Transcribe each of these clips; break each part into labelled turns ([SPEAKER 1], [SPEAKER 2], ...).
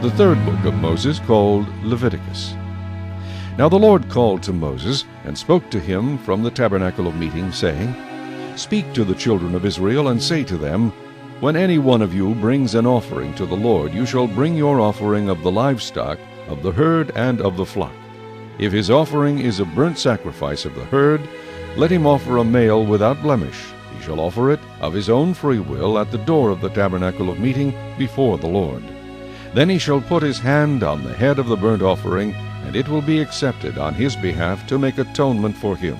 [SPEAKER 1] The third book of Moses, called Leviticus. Now the Lord called to Moses, and spoke to him from the tabernacle of meeting, saying, Speak to the children of Israel, and say to them, When any one of you brings an offering to the Lord, you shall bring your offering of the livestock, of the herd, and of the flock. If his offering is a burnt sacrifice of the herd, let him offer a male without blemish. He shall offer it of his own free will at the door of the tabernacle of meeting before the Lord. Then he shall put his hand on the head of the burnt offering, and it will be accepted on his behalf to make atonement for him.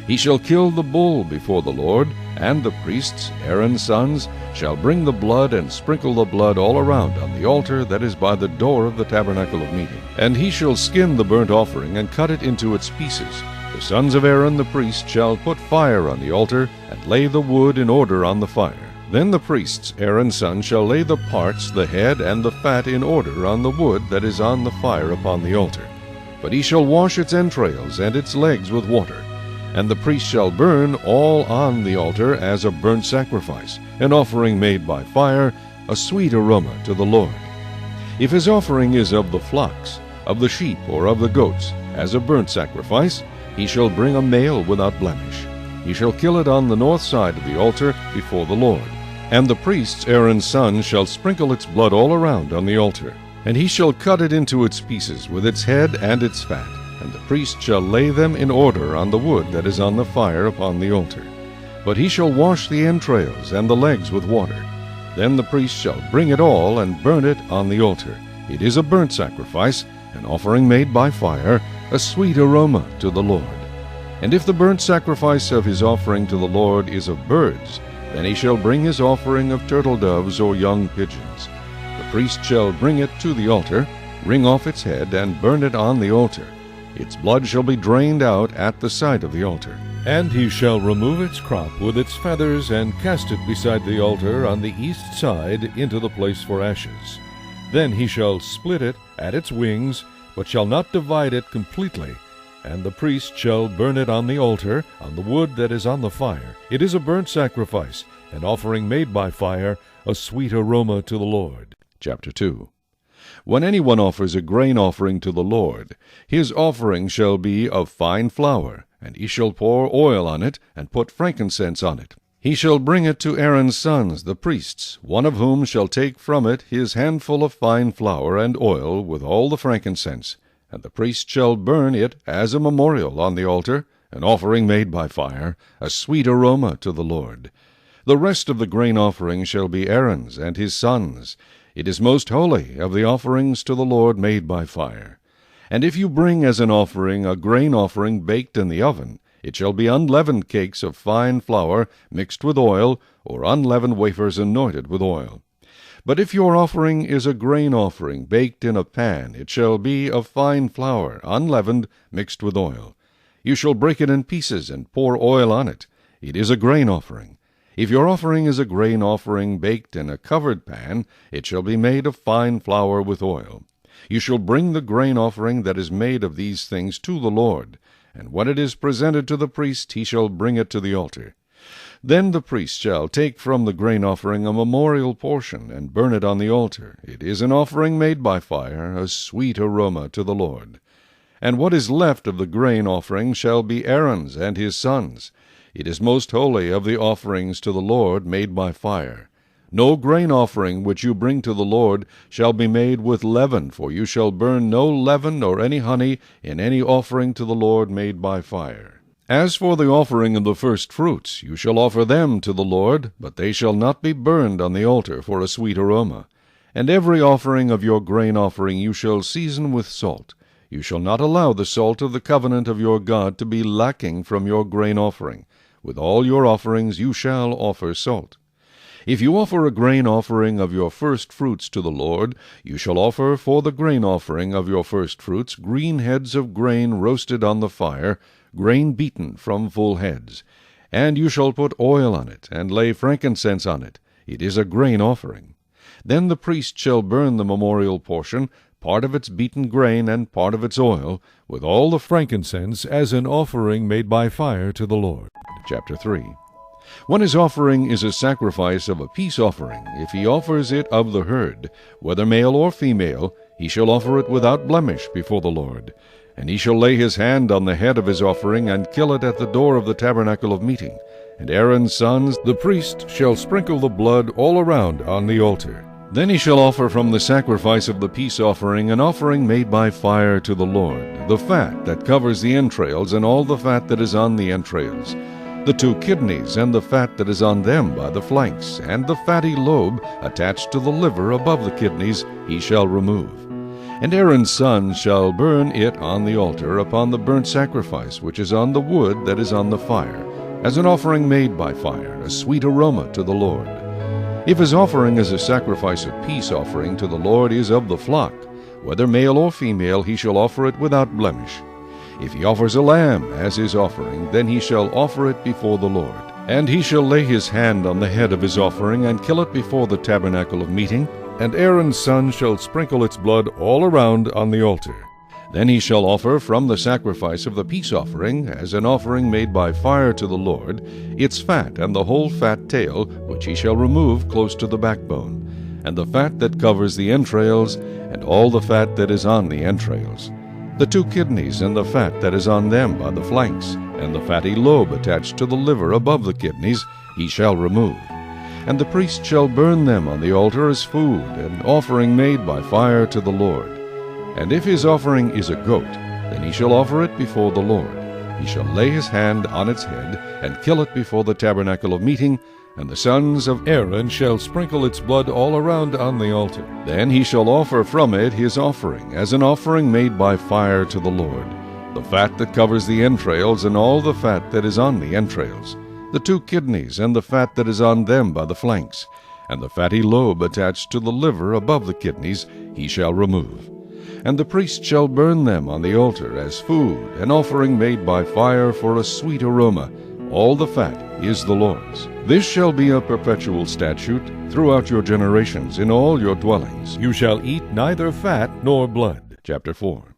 [SPEAKER 1] He shall kill the bull before the Lord, and the priests, Aaron's sons, shall bring the blood and sprinkle the blood all around on the altar that is by the door of the tabernacle of meeting. And he shall skin the burnt offering and cut it into its pieces. The sons of Aaron the priest shall put fire on the altar, and lay the wood in order on the fire. Then the priests, Aaron's sons, shall lay the parts, the head, and the fat in order on the wood that is on the fire upon the altar. But he shall wash its entrails and its legs with water. And the priest shall burn all on the altar as a burnt sacrifice, an offering made by fire, a sweet aroma to the Lord. If his offering is of the flocks, of the sheep, or of the goats, as a burnt sacrifice, he shall bring a male without blemish. He shall kill it on the north side of the altar before the Lord. And the priests, Aaron's sons, shall sprinkle its blood all around on the altar. And he shall cut it into its pieces, with its head and its fat. And the priest shall lay them in order on the wood that is on the fire upon the altar. But he shall wash the entrails and the legs with water. Then the priest shall bring it all and burn it on the altar. It is a burnt sacrifice, an offering made by fire, a sweet aroma to the Lord. And if the burnt sacrifice of his offering to the Lord is of birds, then he shall bring his offering of turtle doves or young pigeons. The priest shall bring it to the altar, wring off its head, and burn it on the altar. Its blood shall be drained out at the side of the altar. And he shall remove its crop with its feathers, and cast it beside the altar on the east side into the place for ashes. Then he shall split it at its wings, but shall not divide it completely. And the priest shall burn it on the altar, on the wood that is on the fire. It is a burnt sacrifice, an offering made by fire, a sweet aroma to the Lord. Chapter 2. When anyone offers a grain offering to the Lord, his offering shall be of fine flour, and he shall pour oil on it, and put frankincense on it. He shall bring it to Aaron's sons, the priests, one of whom shall take from it his handful of fine flour and oil with all the frankincense. And the priest shall burn it as a memorial on the altar, an offering made by fire, a sweet aroma to the Lord. The rest of the grain offering shall be Aaron's and his sons'. It is most holy of the offerings to the Lord made by fire. And if you bring as an offering a grain offering baked in the oven, it shall be unleavened cakes of fine flour mixed with oil, or unleavened wafers anointed with oil. But if your offering is a grain offering baked in a pan, it shall be of fine flour, unleavened, mixed with oil. You shall break it in pieces, and pour oil on it. It is a grain offering. If your offering is a grain offering baked in a covered pan, it shall be made of fine flour with oil. You shall bring the grain offering that is made of these things to the Lord, and when it is presented to the priest, he shall bring it to the altar. Then the priest shall take from the grain offering a memorial portion, and burn it on the altar. It is an offering made by fire, a sweet aroma to the Lord. And what is left of the grain offering shall be Aaron's and his sons'. It is most holy of the offerings to the Lord made by fire. No grain offering which you bring to the Lord shall be made with leaven, for you shall burn no leaven nor any honey in any offering to the Lord made by fire. As for the offering of the first fruits, you shall offer them to the Lord, but they shall not be burned on the altar for a sweet aroma. And every offering of your grain offering you shall season with salt. You shall not allow the salt of the covenant of your God to be lacking from your grain offering. With all your offerings you shall offer salt. If you offer a grain offering of your first fruits to the Lord, you shall offer for the grain offering of your first fruits green heads of grain roasted on the fire, grain beaten from full heads. And you shall put oil on it, and lay frankincense on it. It is a grain offering. Then the priest shall burn the memorial portion, part of its beaten grain and part of its oil, with all the frankincense as an offering made by fire to the Lord. Chapter 3. When his offering is a sacrifice of a peace offering, if he offers it of the herd, whether male or female, he shall offer it without blemish before the Lord. And he shall lay his hand on the head of his offering, and kill it at the door of the tabernacle of meeting. And Aaron's sons, the priest, shall sprinkle the blood all around on the altar. Then he shall offer from the sacrifice of the peace offering an offering made by fire to the Lord, the fat that covers the entrails, and all the fat that is on the entrails, the 2 kidneys, and the fat that is on them by the flanks, and the fatty lobe attached to the liver above the kidneys he shall remove. And Aaron's sons shall burn it on the altar upon the burnt sacrifice which is on the wood that is on the fire, as an offering made by fire, a sweet aroma to the Lord. If his offering as a sacrifice of peace offering to the Lord is of the flock, whether male or female, he shall offer it without blemish. If he offers a lamb as his offering, then he shall offer it before the Lord. And he shall lay his hand on the head of his offering, and kill it before the tabernacle of meeting, and Aaron's son shall sprinkle its blood all around on the altar. Then he shall offer from the sacrifice of the peace offering, as an offering made by fire to the Lord, its fat and the whole fat tail, which he shall remove close to the backbone, and the fat that covers the entrails, and all the fat that is on the entrails, the 2 kidneys and the fat that is on them by the flanks, and the fatty lobe attached to the liver above the kidneys, he shall remove. And the priest shall burn them on the altar as food, an offering made by fire to the Lord. And if his offering is a goat, then he shall offer it before the Lord. He shall lay his hand on its head, and kill it before the tabernacle of meeting, and the sons of Aaron shall sprinkle its blood all around on the altar. Then he shall offer from it his offering, as an offering made by fire to the Lord, the fat that covers the entrails, and all the fat that is on the entrails, the 2 kidneys, and the fat that is on them by the flanks, and the fatty lobe attached to the liver above the kidneys, he shall remove. And the priest shall burn them on the altar as food, an offering made by fire for a sweet aroma. All the fat is the Lord's. This shall be a perpetual statute throughout your generations in all your dwellings. You shall eat neither fat nor blood. Chapter 4.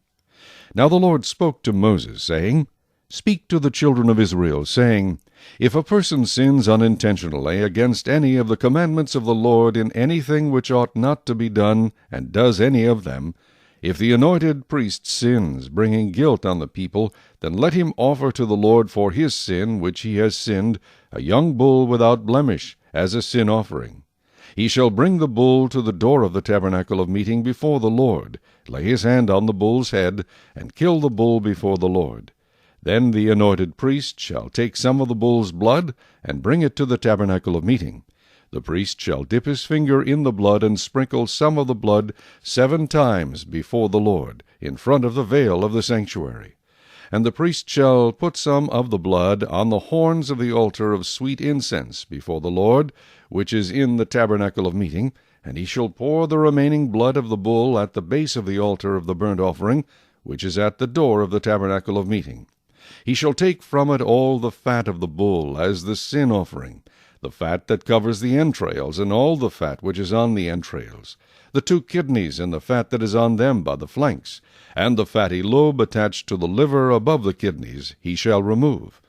[SPEAKER 1] Now the Lord spoke to Moses, saying, Speak to the children of Israel, saying, If a person sins unintentionally against any of the commandments of the Lord in anything which ought not to be done, and does any of them, if the anointed priest sins, bringing guilt on the people, then let him offer to the Lord for his sin which he has sinned a young bull without blemish, as a sin offering. He shall bring the bull to the door of the tabernacle of meeting before the Lord, lay his hand on the bull's head, and kill the bull before the Lord. Then the anointed priest shall take some of the bull's blood, and bring it to the tabernacle of meeting. The priest shall dip his finger in the blood, and sprinkle some of the blood 7 times before the Lord, in front of the veil of the sanctuary. And the priest shall put some of the blood on the horns of the altar of sweet incense before the Lord, which is in the tabernacle of meeting, and he shall pour the remaining blood of the bull at the base of the altar of the burnt offering, which is at the door of the tabernacle of meeting. He shall take from it all the fat of the bull as the sin offering, the fat that covers the entrails, and all the fat which is on the entrails, the 2 kidneys, and the fat that is on them by the flanks, and the fatty lobe attached to the liver above the kidneys, he shall remove,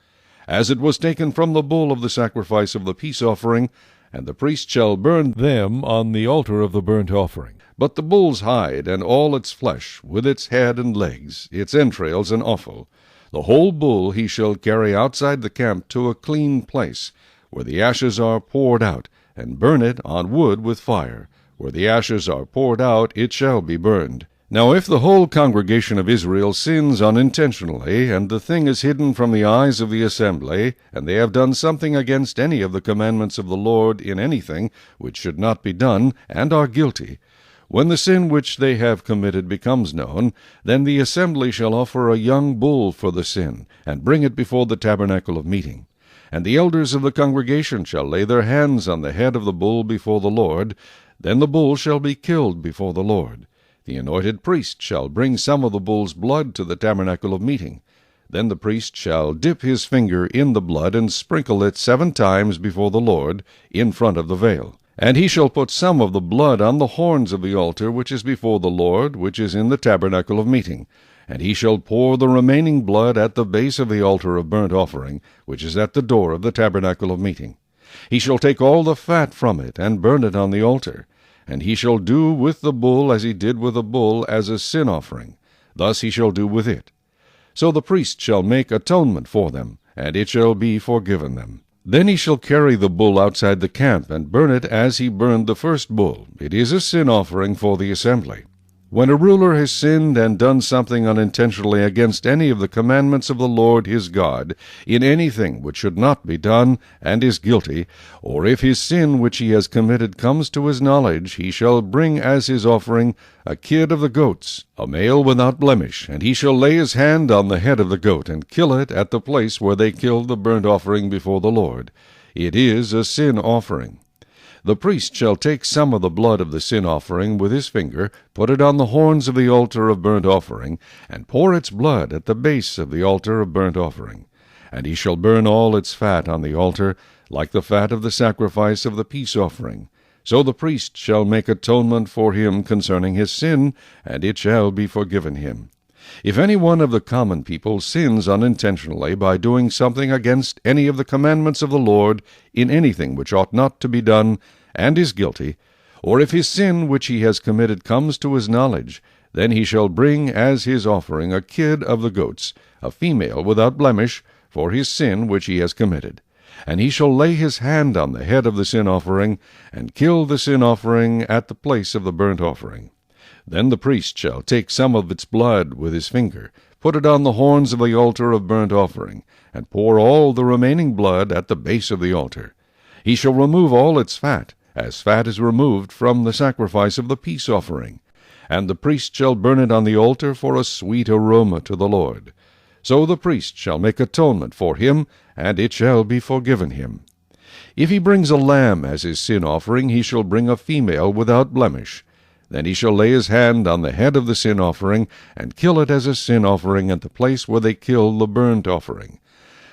[SPEAKER 1] as it was taken from the bull of the sacrifice of the peace offering, and the priest shall burn them on the altar of the burnt offering. But the bull's hide, and all its flesh, with its head and legs, its entrails and offal, the whole bull he shall carry outside the camp to a clean place, where the ashes are poured out, and burn it on wood with fire. Where the ashes are poured out, it shall be burned. Now if the whole congregation of Israel sins unintentionally, and the thing is hidden from the eyes of the assembly, and they have done something against any of the commandments of the Lord in anything which should not be done, and are guilty, when the sin which they have committed becomes known, then the assembly shall offer a young bull for the sin, and bring it before the tabernacle of meeting. And the elders of the congregation shall lay their hands on the head of the bull before the Lord. Then the bull shall be killed before the Lord. The anointed priest shall bring some of the bull's blood to the tabernacle of meeting. Then the priest shall dip his finger in the blood, and sprinkle it 7 times before the Lord, in front of the veil. And he shall put some of the blood on the horns of the altar which is before the Lord, which is in the tabernacle of meeting. And he shall pour the remaining blood at the base of the altar of burnt offering, which is at the door of the tabernacle of meeting. He shall take all the fat from it, and burn it on the altar. And he shall do with the bull as he did with the bull as a sin offering. Thus he shall do with it. So the priest shall make atonement for them, and it shall be forgiven them. Then he shall carry the bull outside the camp, and burn it as he burned the first bull. It is a sin offering for the assembly. When a ruler has sinned and done something unintentionally against any of the commandments of the Lord his God, in anything which should not be done, and is guilty, or if his sin which he has committed comes to his knowledge, he shall bring as his offering a kid of the goats, a male without blemish, and he shall lay his hand on the head of the goat, and kill it at the place where they killed the burnt offering before the Lord. It is a sin offering. The priest shall take some of the blood of the sin offering with his finger, put it on the horns of the altar of burnt offering, and pour its blood at the base of the altar of burnt offering. And he shall burn all its fat on the altar, like the fat of the sacrifice of the peace offering. So the priest shall make atonement for him concerning his sin, and it shall be forgiven him. If any one of the common people sins unintentionally by doing something against any of the commandments of the Lord in anything which ought not to be done, and is guilty, or if his sin which he has committed comes to his knowledge, then he shall bring as his offering a kid of the goats, a female without blemish, for his sin which he has committed. And he shall lay his hand on the head of the sin offering, and kill the sin offering at the place of the burnt offering. Then the priest shall take some of its blood with his finger, put it on the horns of the altar of burnt offering, and pour all the remaining blood at the base of the altar. He shall remove all its fat, as fat is removed from the sacrifice of the peace offering. And the priest shall burn it on the altar for a sweet aroma to the Lord. So the priest shall make atonement for him, and it shall be forgiven him. If he brings a lamb as his sin offering, he shall bring a female without blemish. Then he shall lay his hand on the head of the sin offering, and kill it as a sin offering at the place where they kill the burnt offering.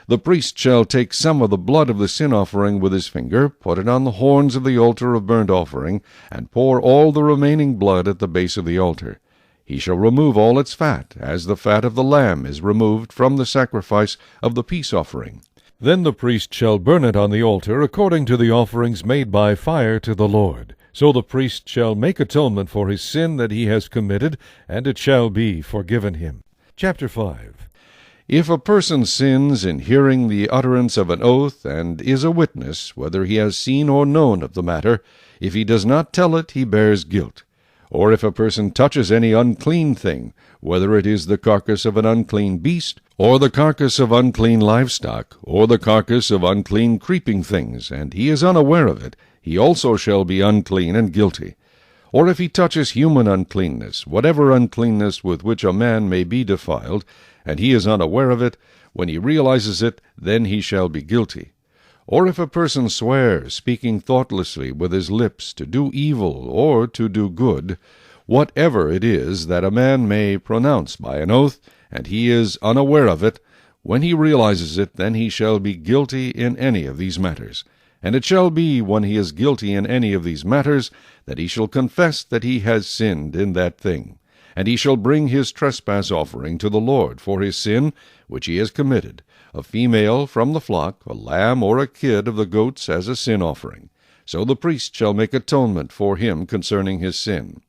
[SPEAKER 1] The priest shall take some of the blood of the sin offering with his finger, put it on the horns of the altar of burnt offering, and pour all the remaining blood at the base of the altar. He shall remove all its fat, as the fat of the lamb is removed from the sacrifice of the peace offering. Then the priest shall burn it on the altar according to the offerings made by fire to the Lord. So the priest shall make atonement for his sin that he has committed, and it shall be forgiven him. Chapter 5. If a person sins in hearing the utterance of an oath, and is a witness, whether he has seen or known of the matter, if he does not tell it, he bears guilt. Or if a person touches any unclean thing, whether it is the carcass of an unclean beast, or the carcass of unclean livestock, or the carcass of unclean creeping things, and he is unaware of it, he also shall be unclean and guilty. Or if he touches human uncleanness, whatever uncleanness with which a man may be defiled, and he is unaware of it, when he realizes it, then he shall be guilty. Or if a person swears, speaking thoughtlessly with his lips, to do evil or to do good, whatever it is that a man may pronounce by an oath, and he is unaware of it, when he realizes it, then he shall be guilty in any of these matters. And it shall be, when he is guilty in any of these matters, that he shall confess that he has sinned in that thing. And he shall bring his trespass offering to the Lord for his sin which he has committed, a female from the flock, a lamb or a kid of the goats as a sin offering. So the priest shall make atonement for him concerning his sin.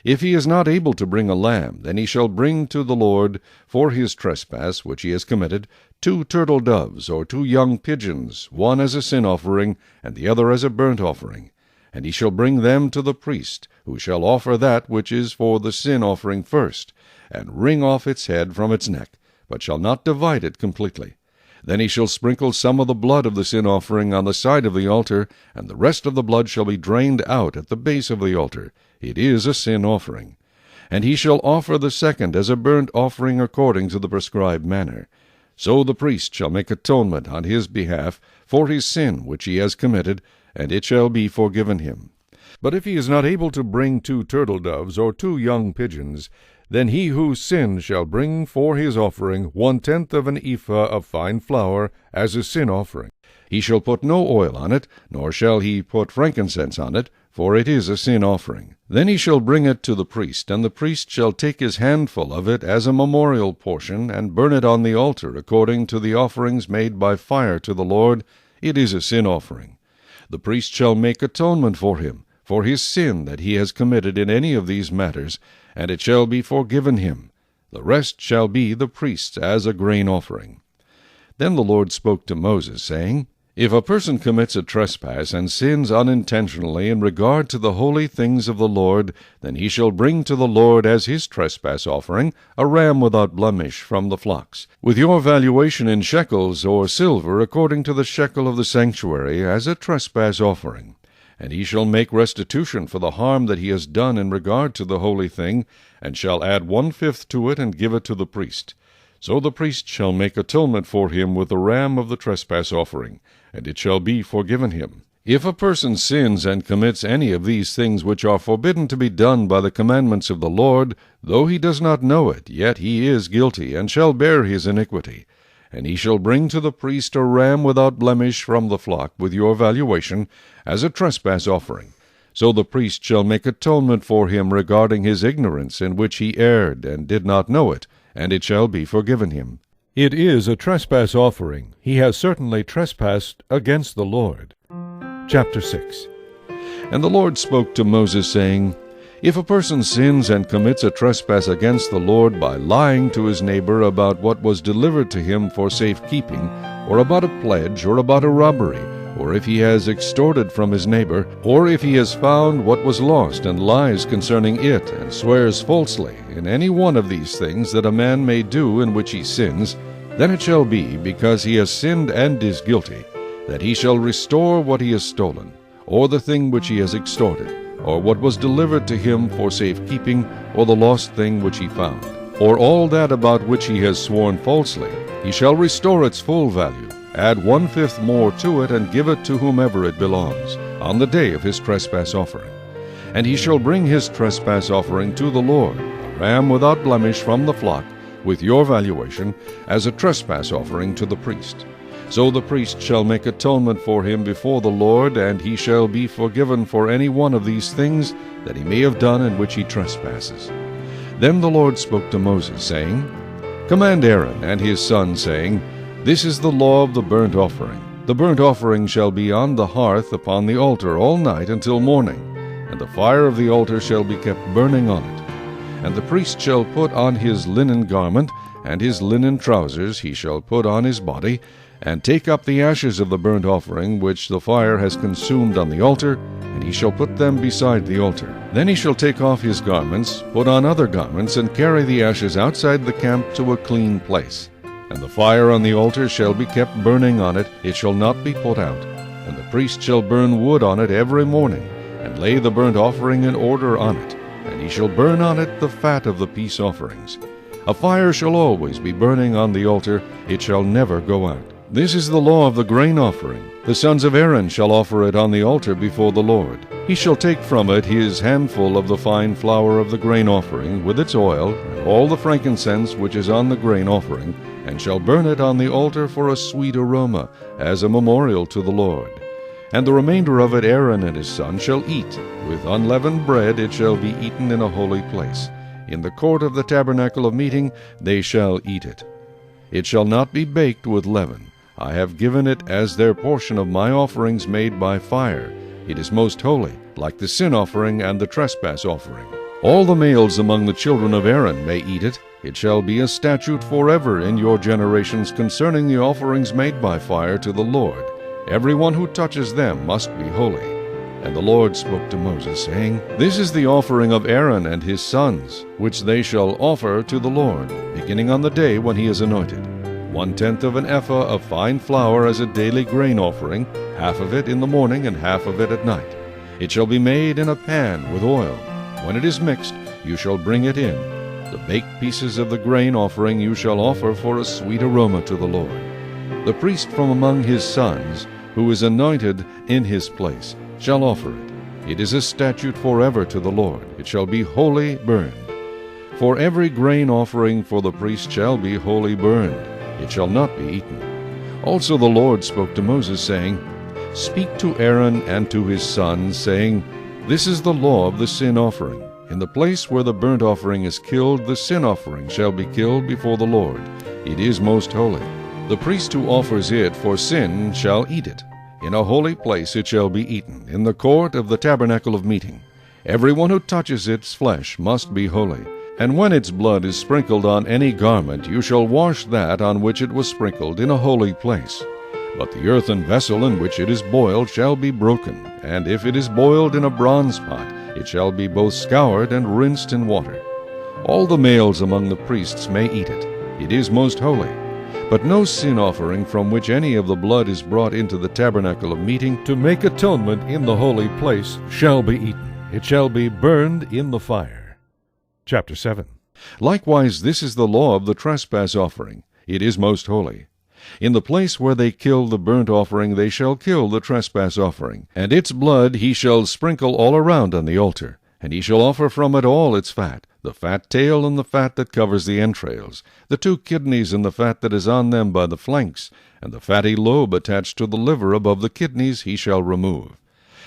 [SPEAKER 1] If he is not able to bring a lamb, then he shall bring to the Lord for his trespass which he has committed 2 turtle doves or 2 young pigeons, one as a sin offering, and the other as a burnt offering. And he shall bring them to the priest, who shall offer that which is for the sin offering first, and wring off its head from its neck, but shall not divide it completely. Then he shall sprinkle some of the blood of the sin offering on the side of the altar, and the rest of the blood shall be drained out at the base of the altar. It is a sin offering. And he shall offer the second as a burnt offering according to the prescribed manner. So the priest shall make atonement on his behalf for his sin which he has committed, and it shall be forgiven him. But if he is not able to bring 2 turtle doves or 2 young pigeons, then he who sinned shall bring for his offering 1/10 of an ephah of fine flour as a sin offering. He shall put no oil on it, nor shall he put frankincense on it, for it is a sin offering. Then he shall bring it to the priest, and the priest shall take his handful of it as a memorial portion, and burn it on the altar according to the offerings made by fire to the Lord. It is a sin offering. The priest shall make atonement for him, for his sin that he has committed in any of these matters, and it shall be forgiven him. The rest shall be the priest's as a grain offering. Then the Lord spoke to Moses, saying, If a person commits a trespass and sins unintentionally in regard to the holy things of the Lord, then he shall bring to the Lord as his trespass offering a ram without blemish from the flocks, with your valuation in shekels or silver according to the shekel of the sanctuary, as a trespass offering. And he shall make restitution for the harm that he has done in regard to the holy thing, and shall add 1/5 to it and give it to the priest. So the priest shall make atonement for him with the ram of the trespass offering, and it shall be forgiven him. If a person sins and commits any of these things which are forbidden to be done by the commandments of the Lord, though he does not know it, yet he is guilty, and shall bear his iniquity. And he shall bring to the priest a ram without blemish from the flock, with your valuation, as a trespass offering. So the priest shall make atonement for him regarding his ignorance in which he erred, and did not know it, and it shall be forgiven him. It is a trespass offering. He has certainly trespassed against the Lord. Chapter 6. And the Lord spoke to Moses, saying, If a person sins and commits a trespass against the Lord by lying to his neighbor about what was delivered to him for safekeeping, or about a pledge, or about a robbery, or if he has extorted from his neighbor, or if he has found what was lost and lies concerning it, and swears falsely, in any one of these things that a man may do in which he sins, then it shall be, because he has sinned and is guilty, that he shall restore what he has stolen, or the thing which he has extorted, or what was delivered to him for safekeeping, or the lost thing which he found, or all that about which he has sworn falsely. He shall restore its full value, add 1/5 more to it, and give it to whomever it belongs, on the day of his trespass offering. And he shall bring his trespass offering to the Lord, a ram without blemish from the flock, with your valuation, as a trespass offering to the priest. So the priest shall make atonement for him before the Lord, and he shall be forgiven for any one of these things that he may have done in which he trespasses. Then the Lord spoke to Moses, saying, Command Aaron and his son, saying, This is the law of the burnt offering. The burnt offering shall be on the hearth upon the altar all night until morning, and the fire of the altar shall be kept burning on it. And the priest shall put on his linen garment, and his linen trousers he shall put on his body, and take up the ashes of the burnt offering which the fire has consumed on the altar, and he shall put them beside the altar. Then he shall take off his garments, put on other garments, and carry the ashes outside the camp to a clean place. And the fire on the altar shall be kept burning on it, it shall not be put out. And the priest shall burn wood on it every morning, and lay the burnt offering in order on it, and he shall burn on it the fat of the peace offerings. A fire shall always be burning on the altar, it shall never go out. This is the law of the grain offering. The sons of Aaron shall offer it on the altar before the Lord. He shall take from it his handful of the fine flour of the grain offering, with its oil, and all the frankincense which is on the grain offering, and shall burn it on the altar for a sweet aroma, as a memorial to the Lord. And the remainder of it Aaron and his son shall eat. With unleavened bread it shall be eaten in a holy place. In the court of the tabernacle of meeting they shall eat it. It shall not be baked with leaven. I have given it as their portion of my offerings made by fire. It is most holy, like the sin offering and the trespass offering. All the males among the children of Aaron may eat it. It shall be a statute forever in your generations concerning the offerings made by fire to the Lord. Everyone who touches them must be holy. And the Lord spoke to Moses, saying, This is the offering of Aaron and his sons, which they shall offer to the Lord, beginning on the day when he is anointed. 1/10 of an ephah of fine flour as a daily grain offering, half of it in the morning and half of it at night. It shall be made in a pan with oil. When it is mixed, you shall bring it in. The baked pieces of the grain offering you shall offer for a sweet aroma to the Lord. The priest from among his sons, who is anointed in his place, shall offer it. It is a statute forever to the Lord. It shall be wholly burned. For every grain offering for the priest shall be wholly burned. It shall not be eaten. Also the Lord spoke to Moses, saying, Speak to Aaron and to his sons, saying, This is the law of the sin offering. In the place where the burnt offering is killed, the sin offering shall be killed before the Lord. It is most holy. The priest who offers it for sin shall eat it. In a holy place it shall be eaten, in the court of the tabernacle of meeting. Everyone who touches its flesh must be holy. And when its blood is sprinkled on any garment, you shall wash that on which it was sprinkled in a holy place. But the earthen vessel in which it is boiled shall be broken, and if it is boiled in a bronze pot, it shall be both scoured and rinsed in water. All the males among the priests may eat it. It is most holy. But no sin offering from which any of the blood is brought into the tabernacle of meeting to make atonement in the holy place shall be eaten. It shall be burned in the fire. Chapter 7. Likewise, this is the law of the trespass offering. It is most holy. In the place where they kill the burnt offering they shall kill the trespass offering, and its blood he shall sprinkle all around on the altar. And he shall offer from it all its fat, the fat tail and the fat that covers the entrails, the 2 kidneys and the fat that is on them by the flanks, and the fatty lobe attached to the liver above the kidneys he shall remove.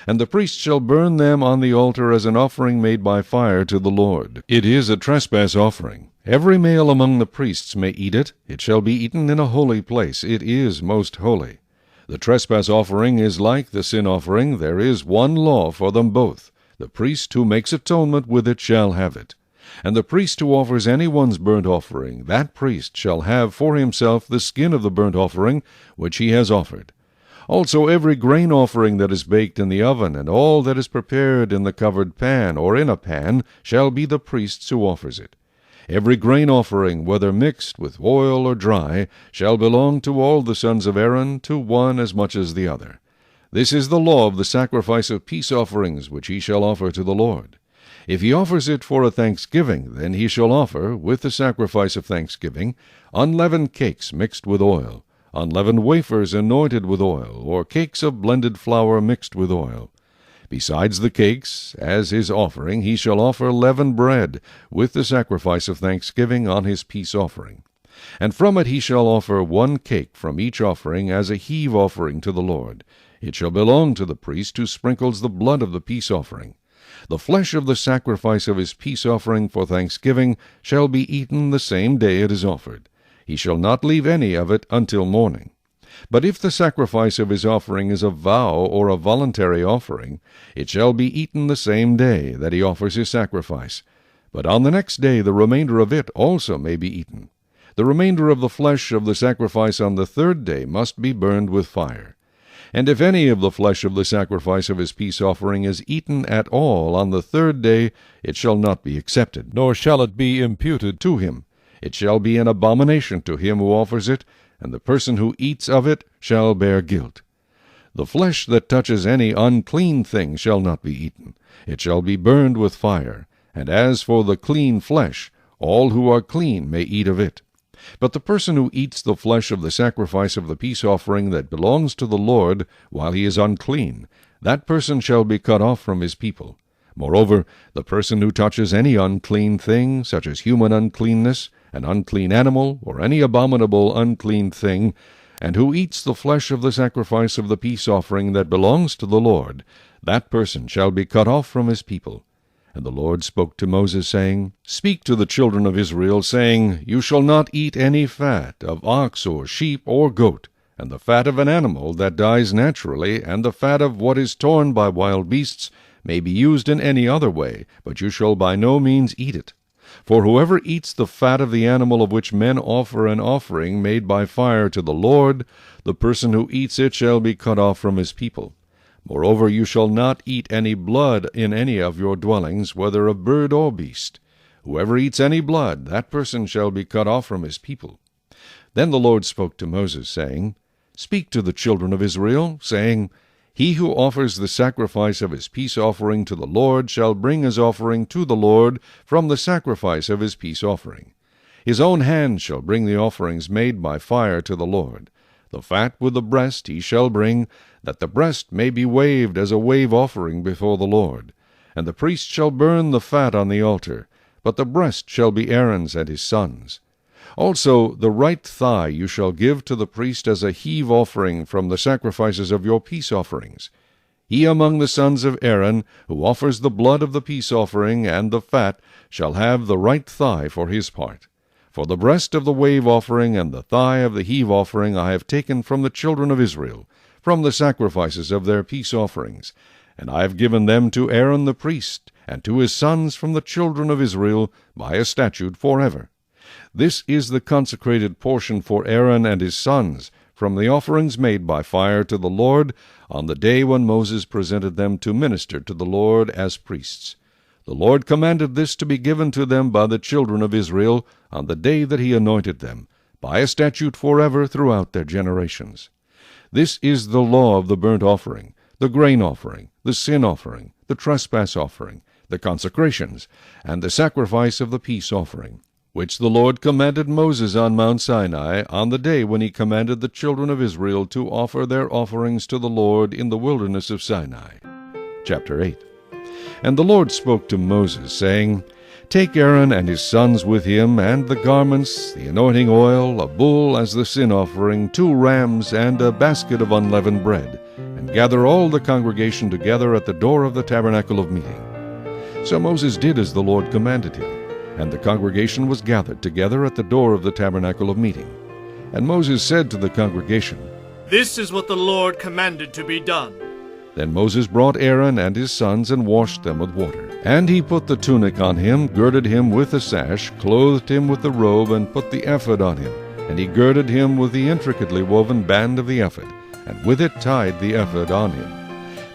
[SPEAKER 1] And the priest shall burn them on the altar as an offering made by fire to the Lord. It is a trespass offering. Every male among the priests may eat it. It shall be eaten in a holy place. It is most holy. The trespass offering is like the sin offering. There is one law for them both. The priest who makes atonement with it shall have it. And the priest who offers anyone's burnt offering, that priest shall have for himself the skin of the burnt offering which he has offered. Also every grain offering that is baked in the oven, and all that is prepared in the covered pan or in a pan, shall be the priest's who offers it. Every grain offering, whether mixed with oil or dry, shall belong to all the sons of Aaron, to one as much as the other. This is the law of the sacrifice of peace offerings, which he shall offer to the Lord. If he offers it for a thanksgiving, then he shall offer, with the sacrifice of thanksgiving, unleavened cakes mixed with oil, unleavened wafers anointed with oil, or cakes of blended flour mixed with oil. Besides the cakes, as his offering, he shall offer leavened bread, with the sacrifice of thanksgiving on his peace offering. And from it he shall offer 1 cake from each offering as a heave offering to the Lord. It shall belong to the priest who sprinkles the blood of the peace offering. The flesh of the sacrifice of his peace offering for thanksgiving shall be eaten the same day it is offered. He shall not leave any of it until morning. But if the sacrifice of his offering is a vow or a voluntary offering, it shall be eaten the same day that he offers his sacrifice. But on the next day the remainder of it also may be eaten. The remainder of the flesh of the sacrifice on the 3rd day must be burned with fire. And if any of the flesh of the sacrifice of his peace offering is eaten at all on the 3rd day, it shall not be accepted, nor shall it be imputed to him. It shall be an abomination to him who offers it, and the person who eats of it shall bear guilt. The flesh that touches any unclean thing shall not be eaten. It shall be burned with fire. And as for the clean flesh, all who are clean may eat of it. But the person who eats the flesh of the sacrifice of the peace offering that belongs to the Lord while he is unclean, that person shall be cut off from his people. Moreover, the person who touches any unclean thing, such as human uncleanness, an unclean animal, or any abominable unclean thing, and who eats the flesh of the sacrifice of the peace offering that belongs to the Lord, that person shall be cut off from his people. And the Lord spoke to Moses, saying, Speak to the children of Israel, saying, You shall not eat any fat of ox or sheep or goat, and the fat of an animal that dies naturally, and the fat of what is torn by wild beasts may be used in any other way, but you shall by no means eat it. For whoever eats the fat of the animal of which men offer an offering made by fire to the Lord, the person who eats it shall be cut off from his people. Moreover, you shall not eat any blood in any of your dwellings, whether of bird or beast. Whoever eats any blood, that person shall be cut off from his people. Then the Lord spoke to Moses, saying, Speak to the children of Israel, saying, He who offers the sacrifice of his peace offering to the Lord shall bring his offering to the Lord from the sacrifice of his peace offering. His own hand shall bring the offerings made by fire to the Lord. The fat with the breast he shall bring, that the breast may be waved as a wave offering before the Lord. And the priest shall burn the fat on the altar, but the breast shall be Aaron's and his sons'. Also the right thigh you shall give to the priest as a heave offering from the sacrifices of your peace offerings. He among the sons of Aaron, who offers the blood of the peace offering and the fat, shall have the right thigh for his part. For the breast of the wave offering and the thigh of the heave offering I have taken from the children of Israel, from the sacrifices of their peace offerings, and I have given them to Aaron the priest, and to his sons from the children of Israel, by a statute forever. This is the consecrated portion for Aaron and his sons, from the offerings made by fire to the Lord, on the day when Moses presented them to minister to the Lord as priests. The Lord commanded this to be given to them by the children of Israel, on the day that he anointed them, by a statute forever throughout their generations. This is the law of the burnt offering, the grain offering, the sin offering, the trespass offering, the consecrations, and the sacrifice of the peace offering, which the Lord commanded Moses on Mount Sinai on the day when he commanded the children of Israel to offer their offerings to the Lord in the wilderness of Sinai. Chapter 8. And the Lord spoke to Moses, saying, Take Aaron and his sons with him, and the garments, the anointing oil, a bull as the sin offering, 2 rams, and a basket of unleavened bread, and gather all the congregation together at the door of the tabernacle of meeting. So Moses did as the Lord commanded him, and the congregation was gathered together at the door of the tabernacle of meeting. And Moses said to the congregation,
[SPEAKER 2] This is what the Lord commanded to be done.
[SPEAKER 1] Then Moses brought Aaron and his sons and washed them with water. And he put the tunic on him, girded him with the sash, clothed him with the robe, and put the ephod on him. And he girded him with the intricately woven band of the ephod, and with it tied the ephod on him.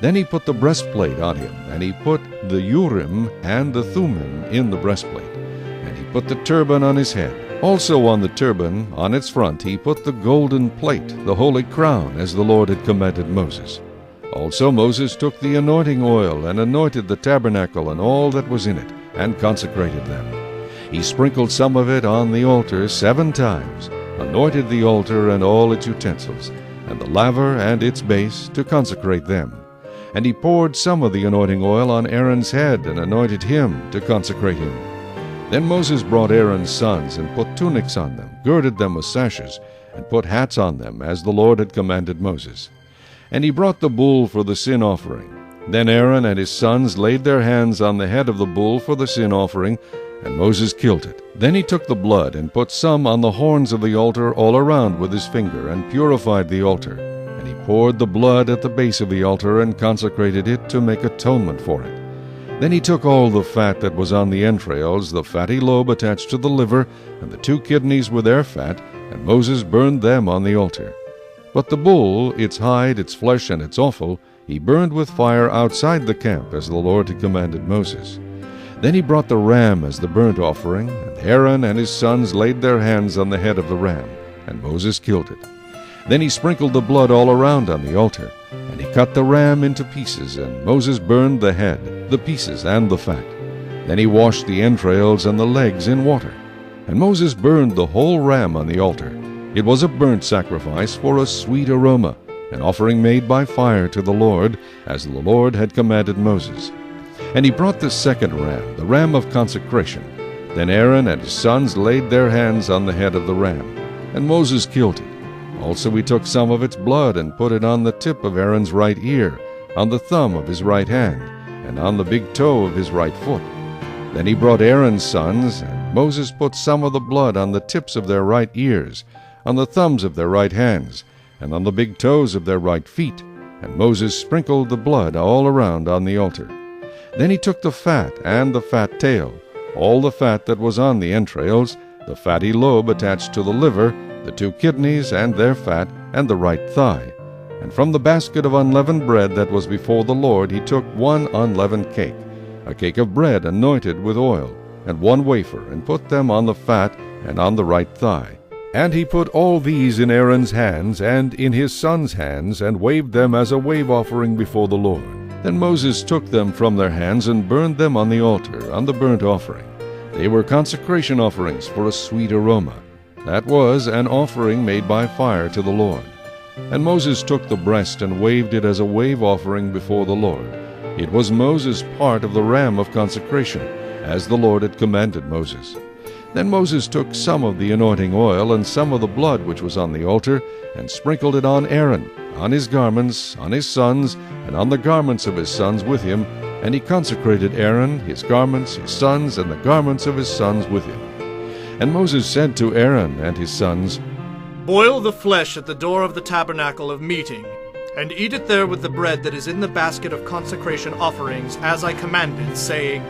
[SPEAKER 1] Then he put the breastplate on him, and he put the Urim and the Thummim in the breastplate. And he put the turban on his head. Also on the turban, on its front, he put the golden plate, the holy crown, as the Lord had commanded Moses. Also Moses took the anointing oil, and anointed the tabernacle and all that was in it, and consecrated them. He sprinkled some of it on the altar 7 times, anointed the altar and all its utensils, and the laver and its base, to consecrate them. And he poured some of the anointing oil on Aaron's head, and anointed him to consecrate him. Then Moses brought Aaron's sons, and put tunics on them, girded them with sashes, and put hats on them, as the Lord had commanded Moses. And he brought the bull for the sin offering. Then Aaron and his sons laid their hands on the head of the bull for the sin offering, and Moses killed it. Then he took the blood, and put some on the horns of the altar all around with his finger, and purified the altar. And he poured the blood at the base of the altar, and consecrated it to make atonement for it. Then he took all the fat that was on the entrails, the fatty lobe attached to the liver, and the 2 kidneys with their fat, and Moses burned them on the altar. But the bull, its hide, its flesh, and its offal, he burned with fire outside the camp, as the Lord had commanded Moses. Then he brought the ram as the burnt offering, and Aaron and his sons laid their hands on the head of the ram, and Moses killed it. Then he sprinkled the blood all around on the altar, and he cut the ram into pieces, and Moses burned the head, the pieces, and the fat. Then he washed the entrails and the legs in water. And Moses burned the whole ram on the altar. It was a burnt sacrifice for a sweet aroma, an offering made by fire to the Lord, as the Lord had commanded Moses. And he brought the second ram, the ram of consecration. Then Aaron and his sons laid their hands on the head of the ram, and Moses killed it. Also he took some of its blood, and put it on the tip of Aaron's right ear, on the thumb of his right hand, and on the big toe of his right foot. Then he brought Aaron's sons, and Moses put some of the blood on the tips of their right ears, on the thumbs of their right hands, and on the big toes of their right feet, and Moses sprinkled the blood all around on the altar. Then he took the fat and the fat tail, all the fat that was on the entrails, the fatty lobe attached to the liver, the 2 kidneys and their fat, and the right thigh. And from the basket of unleavened bread that was before the Lord he took 1 unleavened cake, a cake of bread anointed with oil, and 1 wafer, and put them on the fat and on the right thigh. And he put all these in Aaron's hands and in his sons' hands, and waved them as a wave offering before the Lord. Then Moses took them from their hands, and burned them on the altar, on the burnt offering. They were consecration offerings for a sweet aroma. That was an offering made by fire to the Lord. And Moses took the breast, and waved it as a wave offering before the Lord. It was Moses' part of the ram of consecration, as the Lord had commanded Moses. Then Moses took some of the anointing oil, and some of the blood which was on the altar, and sprinkled it on Aaron, on his garments, on his sons, and on the garments of his sons with him, and he consecrated Aaron, his garments, his sons, and the garments of his sons with him. And Moses said to Aaron and his sons,
[SPEAKER 2] Boil the flesh at the door of the tabernacle of meeting, and eat it there with the bread that is in the basket of consecration offerings, as I commanded, saying,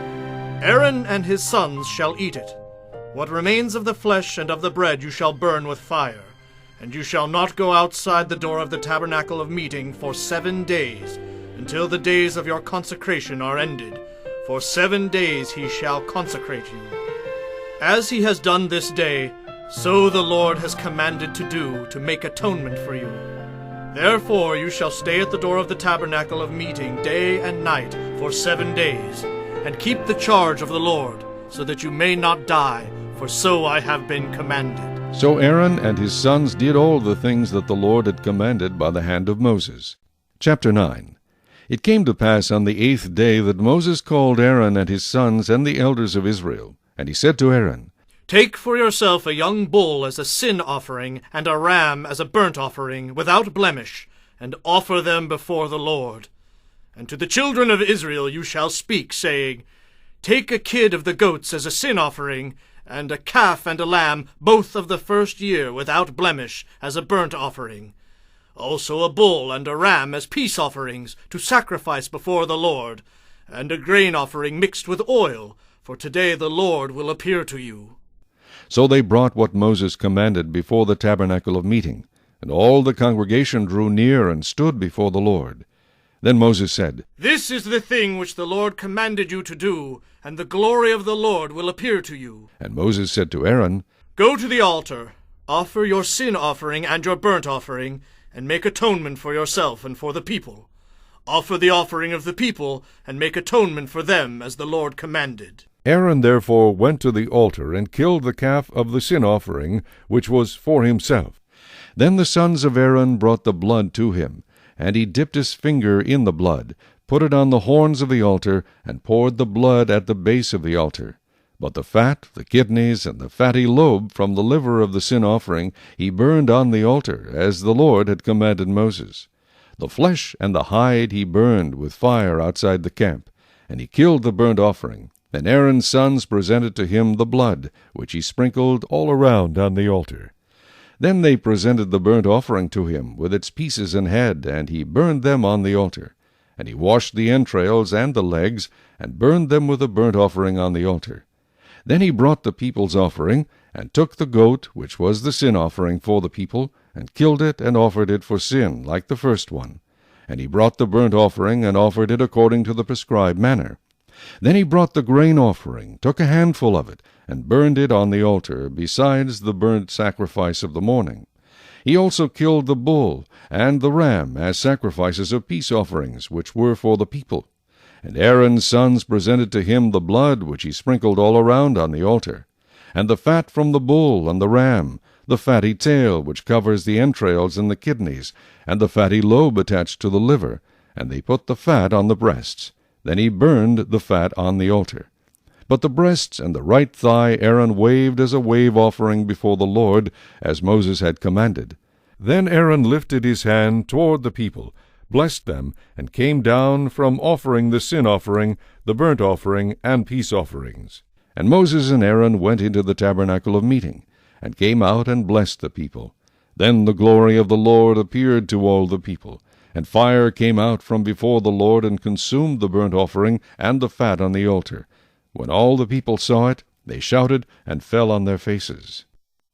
[SPEAKER 2] Aaron and his sons shall eat it. What remains of the flesh and of the bread you shall burn with fire, and you shall not go outside the door of the tabernacle of meeting for 7 days, until the days of your consecration are ended. For 7 days he shall consecrate you. As he has done this day, so the Lord has commanded to do, to make atonement for you. Therefore you shall stay at the door of the tabernacle of meeting day and night for 7 days, and keep the charge of the Lord, so that you may not die, for so I have been commanded.
[SPEAKER 1] So Aaron and his sons did all the things that the Lord had commanded by the hand of Moses. Chapter 9. It came to pass on the 8th day that Moses called Aaron and his sons and the elders of Israel. And he said to Aaron,
[SPEAKER 2] Take for yourself a young bull as a sin offering, and a ram as a burnt offering, without blemish, and offer them before the Lord. And to the children of Israel you shall speak, saying, Take a kid of the goats as a sin offering, and a calf and a lamb, both of the first year, without blemish, as a burnt offering. Also a bull and a ram as peace offerings, to sacrifice before the Lord, and a grain offering mixed with oil, for today the Lord will appear to you.
[SPEAKER 1] So they brought what Moses commanded before the tabernacle of meeting, and all the congregation drew near and stood before the Lord. Then Moses said,
[SPEAKER 2] This is the thing which the Lord commanded you to do, and the glory of the Lord will appear to you.
[SPEAKER 1] And Moses said to Aaron,
[SPEAKER 2] Go to the altar, offer your sin offering and your burnt offering, and make atonement for yourself and for the people. Offer the offering of the people, and make atonement for them, as the Lord commanded.
[SPEAKER 1] Aaron therefore went to the altar, and killed the calf of the sin offering, which was for himself. Then the sons of Aaron brought the blood to him, and he dipped his finger in the blood, put it on the horns of the altar, and poured the blood at the base of the altar. But the fat, the kidneys, and the fatty lobe from the liver of the sin offering he burned on the altar, as the Lord had commanded Moses. The flesh and the hide he burned with fire outside the camp, and he killed the burnt offering. And Aaron's sons presented to him the blood, which he sprinkled all around on the altar. Then they presented the burnt offering to him, with its pieces and head, and he burned them on the altar. And he washed the entrails and the legs, and burned them with a burnt offering on the altar. Then he brought the people's offering, and took the goat, which was the sin offering for the people, and killed it, and offered it for sin, like the first one. And he brought the burnt offering, and offered it according to the prescribed manner. Then he brought the grain offering, took a handful of it, and burned it on the altar, besides the burnt sacrifice of the morning. He also killed the bull and the ram as sacrifices of peace offerings, which were for the people. And Aaron's sons presented to him the blood, which he sprinkled all around on the altar, and the fat from the bull and the ram, the fatty tail which covers the entrails and the kidneys, and the fatty lobe attached to the liver, and they put the fat on the breasts. Then he burned the fat on the altar. But the breasts and the right thigh Aaron waved as a wave offering before the Lord, as Moses had commanded. Then Aaron lifted his hand toward the people, blessed them, and came down from offering the sin offering, the burnt offering, and peace offerings. And Moses and Aaron went into the tabernacle of meeting, and came out and blessed the people. Then the glory of the Lord appeared to all the people. And fire came out from before the Lord, and consumed the burnt offering and the fat on the altar. When all the people saw it, they shouted, and fell on their faces.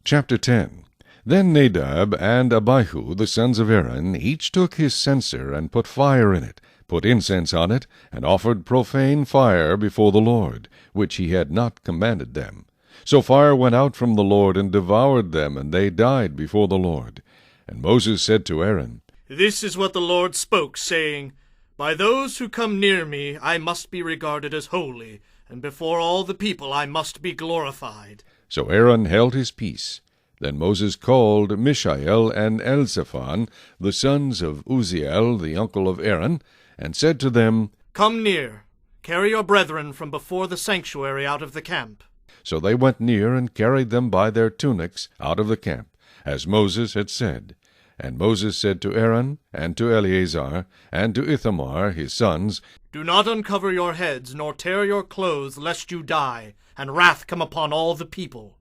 [SPEAKER 1] Chapter 10. Then Nadab and Abihu, the sons of Aaron, each took his censer, and put fire in it, put incense on it, and offered profane fire before the Lord, which he had not commanded them. So fire went out from the Lord, and devoured them, and they died before the Lord. And Moses said to Aaron,
[SPEAKER 2] This is what the Lord spoke, saying, By those who come near me I must be regarded as holy, and before all the people I must be glorified.
[SPEAKER 1] So Aaron held his peace. Then Moses called Mishael and Elzaphan, the sons of Uzziel, the uncle of Aaron, and said to them,
[SPEAKER 2] Come near, carry your brethren from before the sanctuary out of the camp.
[SPEAKER 1] So they went near, and carried them by their tunics out of the camp, as Moses had said. And Moses said to Aaron, and to Eleazar, and to Ithamar his sons,
[SPEAKER 2] Do not uncover your heads, nor tear your clothes, lest you die, and wrath come upon all the people.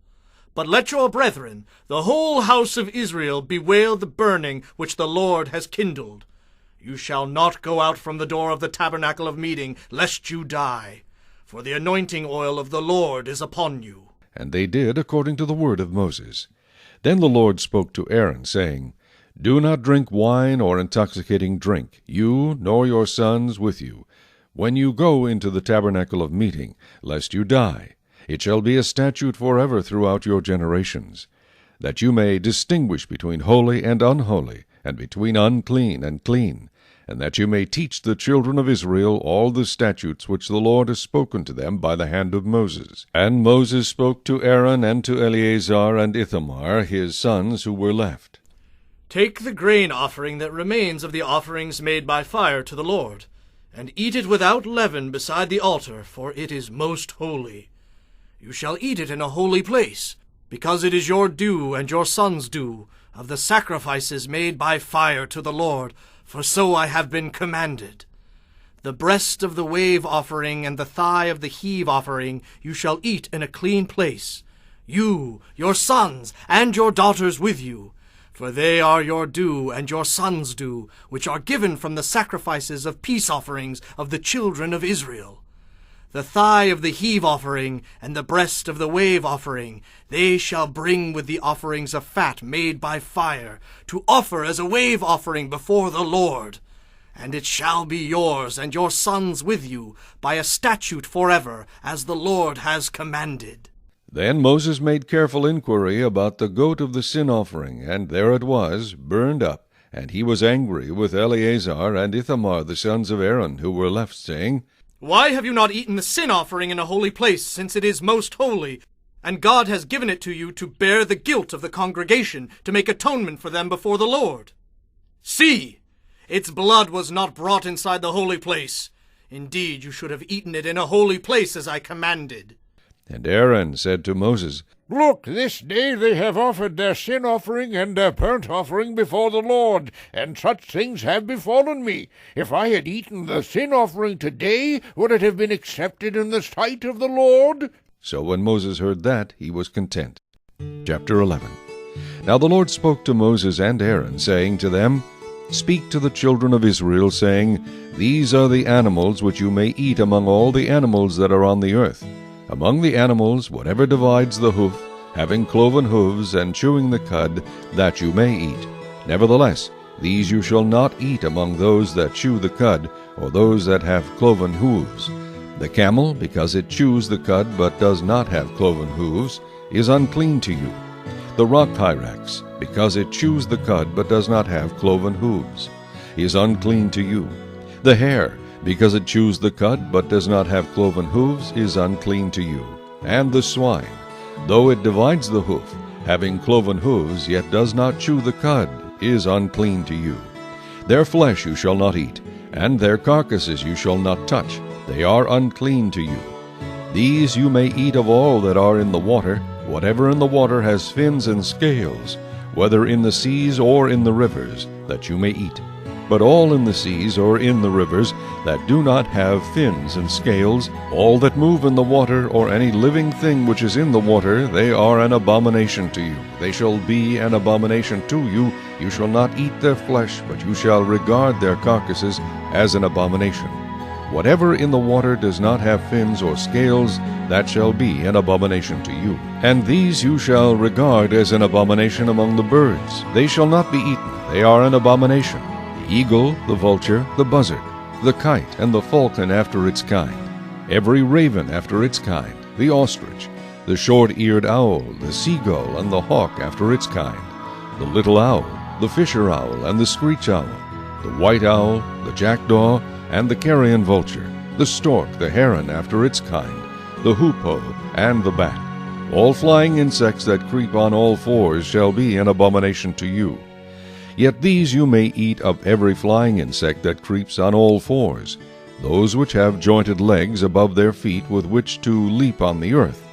[SPEAKER 2] But let your brethren, the whole house of Israel, bewail the burning which the Lord has kindled. You shall not go out from the door of the tabernacle of meeting, lest you die. For the anointing oil of the Lord is upon you.
[SPEAKER 1] And they did according to the word of Moses. Then the Lord spoke to Aaron, saying, Do not drink wine or intoxicating drink, you nor your sons with you, when you go into the tabernacle of meeting, lest you die. It shall be a statute forever throughout your generations, that you may distinguish between holy and unholy, and between unclean and clean, and that you may teach the children of Israel all the statutes which the Lord has spoken to them by the hand of Moses. And Moses spoke to Aaron and to Eleazar and Ithamar his sons who were left.
[SPEAKER 2] Take the grain offering that remains of the offerings made by fire to the Lord, and eat it without leaven beside the altar, for it is most holy. You shall eat it in a holy place, because it is your due and your sons' due, of the sacrifices made by fire to the Lord, for so I have been commanded. The breast of the wave offering and the thigh of the heave offering you shall eat in a clean place, you, your sons, and your daughters with you, for they are your due and your sons' due, which are given from the sacrifices of peace offerings of the children of Israel. The thigh of the heave offering and the breast of the wave offering they shall bring with the offerings of fat made by fire, to offer as a wave offering before the Lord. And it shall be yours and your sons with you by a statute forever, as the Lord has commanded.
[SPEAKER 1] Then Moses made careful inquiry about the goat of the sin offering, and there it was, burned up. And he was angry with Eleazar and Ithamar the sons of Aaron, who were left, saying,
[SPEAKER 2] Why have you not eaten the sin offering in a holy place, since it is most holy? And God has given it to you to bear the guilt of the congregation, to make atonement for them before the Lord. See, its blood was not brought inside the holy place. Indeed, you should have eaten it in a holy place, as I commanded.
[SPEAKER 1] And Aaron said to Moses,
[SPEAKER 3] Look, this day they have offered their sin offering and their burnt offering before the Lord, and such things have befallen me. If I had eaten the sin offering today, would it have been accepted in the sight of the Lord?
[SPEAKER 1] So when Moses heard that, he was content. Chapter 11. Now the Lord spoke to Moses and Aaron, saying to them, Speak to the children of Israel, saying, These are the animals which you may eat among all the animals that are on the earth. Among the animals, whatever divides the hoof, having cloven hoofs and chewing the cud, that you may eat. Nevertheless, these you shall not eat among those that chew the cud, or those that have cloven hooves. The camel, because it chews the cud but does not have cloven hooves, is unclean to you. The rock hyrax, because it chews the cud but does not have cloven hooves, is unclean to you. The hare, because it chews the cud but does not have cloven hooves, is unclean to you. And the swine, though it divides the hoof, having cloven hooves, yet does not chew the cud, is unclean to you. Their flesh you shall not eat, and their carcasses you shall not touch. They are unclean to you. These you may eat of all that are in the water, whatever in the water has fins and scales, whether in the seas or in the rivers, that you may eat. But all in the seas or in the rivers that do not have fins and scales, all that move in the water, or any living thing which is in the water, they are an abomination to you. They shall be an abomination to you. You shall not eat their flesh, but you shall regard their carcasses as an abomination. Whatever in the water does not have fins or scales, that shall be an abomination to you. And these you shall regard as an abomination among the birds. They shall not be eaten. They are an abomination. The eagle, the vulture, the buzzard, the kite, and the falcon after its kind, every raven after its kind, the ostrich, the short-eared owl, the seagull, and the hawk after its kind, the little owl, the fisher owl, and the screech owl, the white owl, the jackdaw, and the carrion vulture, the stork, the heron after its kind, the hoopoe, and the bat. All flying insects that creep on all fours shall be an abomination to you. Yet these you may eat of every flying insect that creeps on all fours, those which have jointed legs above their feet with which to leap on the earth.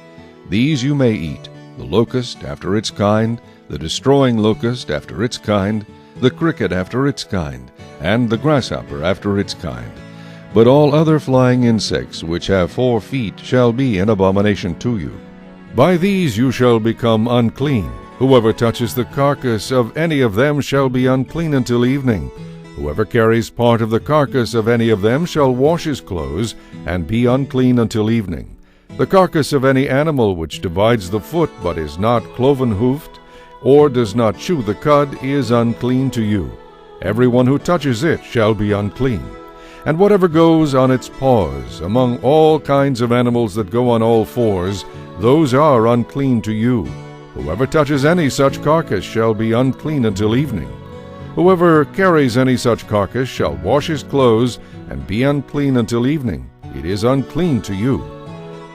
[SPEAKER 1] These you may eat, the locust after its kind, the destroying locust after its kind, the cricket after its kind, and the grasshopper after its kind. But all other flying insects which have 4 feet shall be an abomination to you. By these you shall become unclean. Whoever touches the carcass of any of them shall be unclean until evening. Whoever carries part of the carcass of any of them shall wash his clothes, and be unclean until evening. The carcass of any animal which divides the foot, but is not cloven-hoofed, or does not chew the cud, is unclean to you. Every one who touches it shall be unclean. And whatever goes on its paws, among all kinds of animals that go on all fours, those are unclean to you. Whoever touches any such carcass shall be unclean until evening. Whoever carries any such carcass shall wash his clothes, and be unclean until evening. It is unclean to you.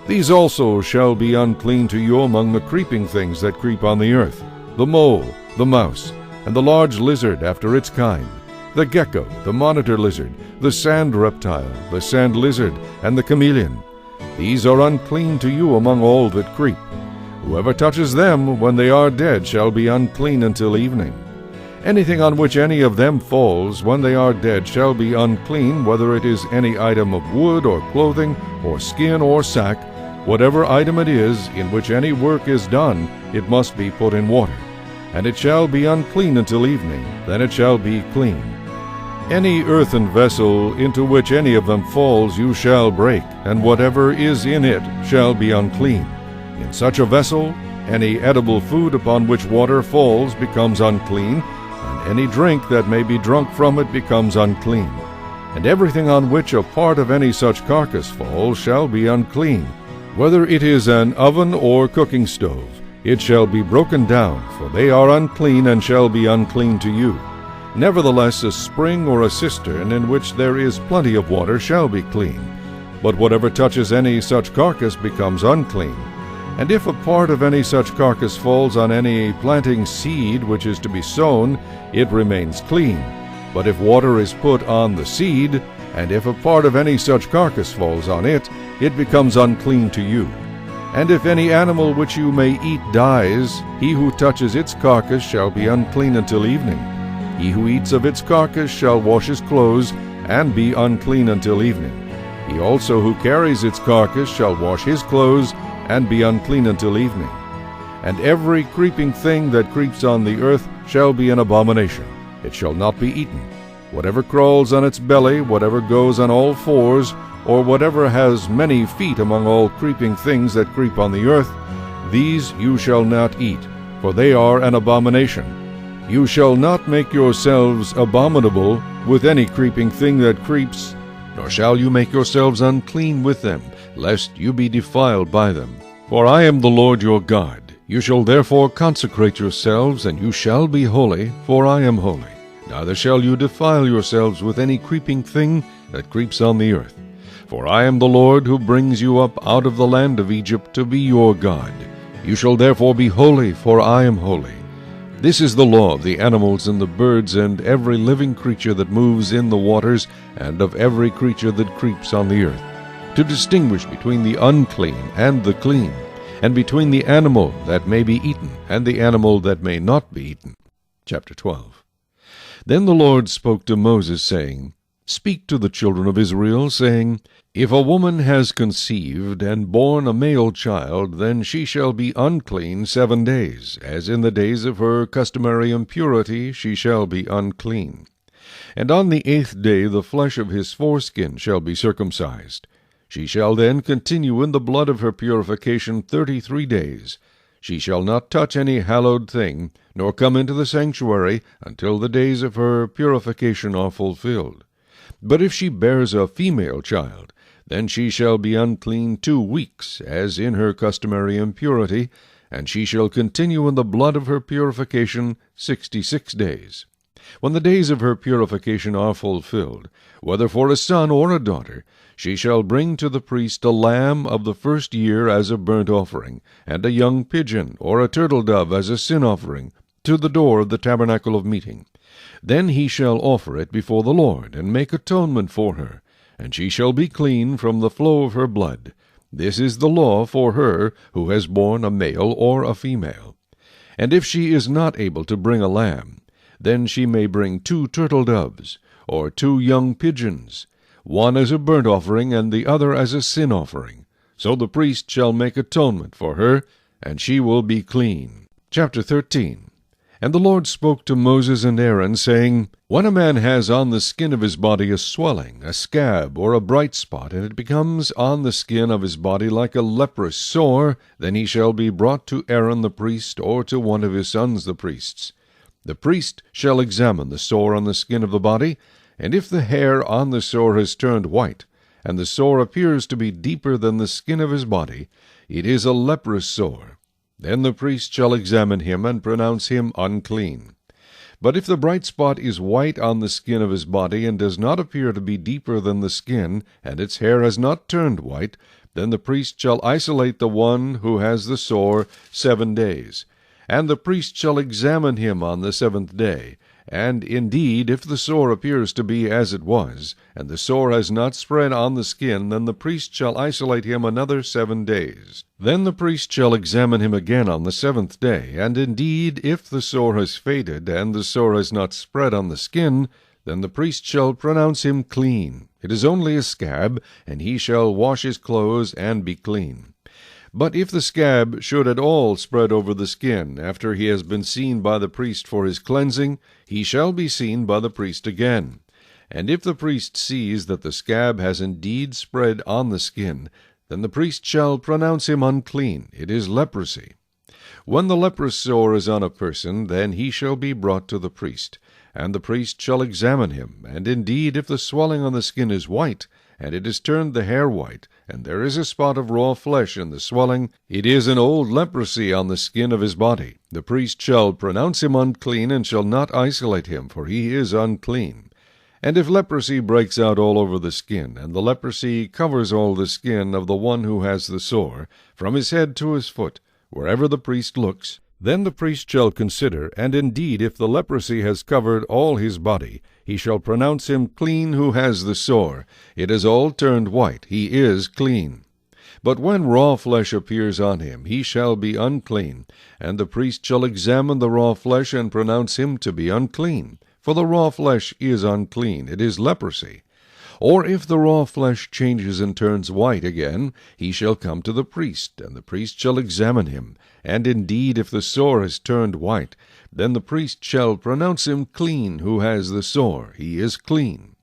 [SPEAKER 1] These also shall be unclean to you among the creeping things that creep on the earth, the mole, the mouse, and the large lizard after its kind, the gecko, the monitor lizard, the sand reptile, the sand lizard, and the chameleon. These are unclean to you among all that creep. Whoever touches them when they are dead shall be unclean until evening. Anything on which any of them falls when they are dead shall be unclean, whether it is any item of wood or clothing or skin or sack. Whatever item it is in which any work is done, it must be put in water. And it shall be unclean until evening, then it shall be clean. Any earthen vessel into which any of them falls you shall break, and whatever is in it shall be unclean. In such a vessel, any edible food upon which water falls becomes unclean, and any drink that may be drunk from it becomes unclean. And everything on which a part of any such carcass falls shall be unclean. Whether it is an oven or cooking stove, it shall be broken down, for they are unclean and shall be unclean to you. Nevertheless, a spring or a cistern in which there is plenty of water shall be clean. But whatever touches any such carcass becomes unclean. And if a part of any such carcass falls on any planting seed which is to be sown, it remains clean. But if water is put on the seed, and if a part of any such carcass falls on it, it becomes unclean to you. And if any animal which you may eat dies, he who touches its carcass shall be unclean until evening. He who eats of its carcass shall wash his clothes, and be unclean until evening. He also who carries its carcass shall wash his clothes, and be unclean until evening. And every creeping thing that creeps on the earth shall be an abomination. It shall not be eaten. Whatever crawls on its belly, whatever goes on all fours, or whatever has many feet among all creeping things that creep on the earth, these you shall not eat, for they are an abomination. You shall not make yourselves abominable with any creeping thing that creeps, nor shall you make yourselves unclean with them, lest you be defiled by them. For I am the Lord your God. You shall therefore consecrate yourselves, and you shall be holy, for I am holy. Neither shall you defile yourselves with any creeping thing that creeps on the earth. For I am the Lord who brings you up out of the land of Egypt to be your God. You shall therefore be holy, for I am holy. This is the law of the animals and the birds and every living creature that moves in the waters, and of every creature that creeps on the earth, to distinguish between the unclean and the clean, and between the animal that may be eaten and the animal that may not be eaten. Chapter 12. Then the Lord spoke to Moses, saying, Speak to the children of Israel, saying, If a woman has conceived and borne a male child, then she shall be unclean 7 days, as in the days of her customary impurity she shall be unclean. And on the 8th day the flesh of his foreskin shall be circumcised. She shall then continue in the blood of her purification 33 days. She shall not touch any hallowed thing, nor come into the sanctuary until the days of her purification are fulfilled. But if she bears a female child, then she shall be unclean 2 weeks, as in her customary impurity, and she shall continue in the blood of her purification 66 days. When the days of her purification are fulfilled, whether for a son or a daughter, she shall bring to the priest a lamb of the first year as a burnt offering, and a young pigeon or a turtle-dove as a sin offering, to the door of the tabernacle of meeting. Then he shall offer it before the Lord, and make atonement for her, and she shall be clean from the flow of her blood. This is the law for her who has borne a male or a female. And if she is not able to bring a lamb, then she may bring 2 turtle doves, or 2 young pigeons, one as a burnt offering, and the other as a sin offering. So the priest shall make atonement for her, and she will be clean. Chapter 13. And the Lord spoke to Moses and Aaron, saying, When a man has on the skin of his body a swelling, a scab, or a bright spot, and it becomes on the skin of his body like a leprous sore, then he shall be brought to Aaron the priest, or to one of his sons the priests. The priest shall examine the sore on the skin of the body, and if the hair on the sore has turned white, and the sore appears to be deeper than the skin of his body, it is a leprous sore. Then the priest shall examine him, and pronounce him unclean. But if the bright spot is white on the skin of his body, and does not appear to be deeper than the skin, and its hair has not turned white, then the priest shall isolate the one who has the sore 7 days. And the priest shall examine him on the 7th day. And indeed, if the sore appears to be as it was, and the sore has not spread on the skin, then the priest shall isolate him another 7 days. Then the priest shall examine him again on the 7th day, and indeed, if the sore has faded, and the sore has not spread on the skin, then the priest shall pronounce him clean. It is only a scab, and he shall wash his clothes and be clean. But if the scab should at all spread over the skin, after he has been seen by the priest for his cleansing, he shall be seen by the priest again. And if the priest sees that the scab has indeed spread on the skin, then the priest shall pronounce him unclean. It is leprosy. When the leprous sore is on a person, then he shall be brought to the priest, and the priest shall examine him. And indeed, if the swelling on the skin is white, and it has turned the hair white, and there is a spot of raw flesh in the swelling, it is an old leprosy on the skin of his body. The priest shall pronounce him unclean, and shall not isolate him, for he is unclean. And if leprosy breaks out all over the skin, and the leprosy covers all the skin of the one who has the sore, from his head to his foot, wherever the priest looks, then the priest shall consider, and indeed if the leprosy has covered all his body, he shall pronounce him clean who has the sore. It is all turned white, he is clean. But when raw flesh appears on him, he shall be unclean, and the priest shall examine the raw flesh, and pronounce him to be unclean. For the raw flesh is unclean, it is leprosy. Or if the raw flesh changes and turns white again, he shall come to the priest, and the priest shall examine him. And indeed, if the sore has turned white, then the priest shall pronounce him clean who has the sore. He is clean.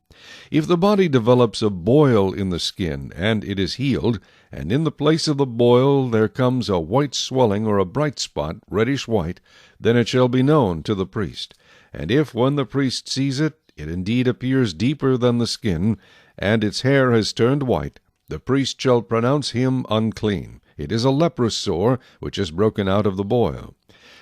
[SPEAKER 1] If the body develops a boil in the skin, and it is healed, and in the place of the boil there comes a white swelling or a bright spot, reddish white, then it shall be known to the priest. And if, when the priest sees it, it indeed appears deeper than the skin, and its hair has turned white, the priest shall pronounce him unclean. It is a leprous sore which is broken out of the boil.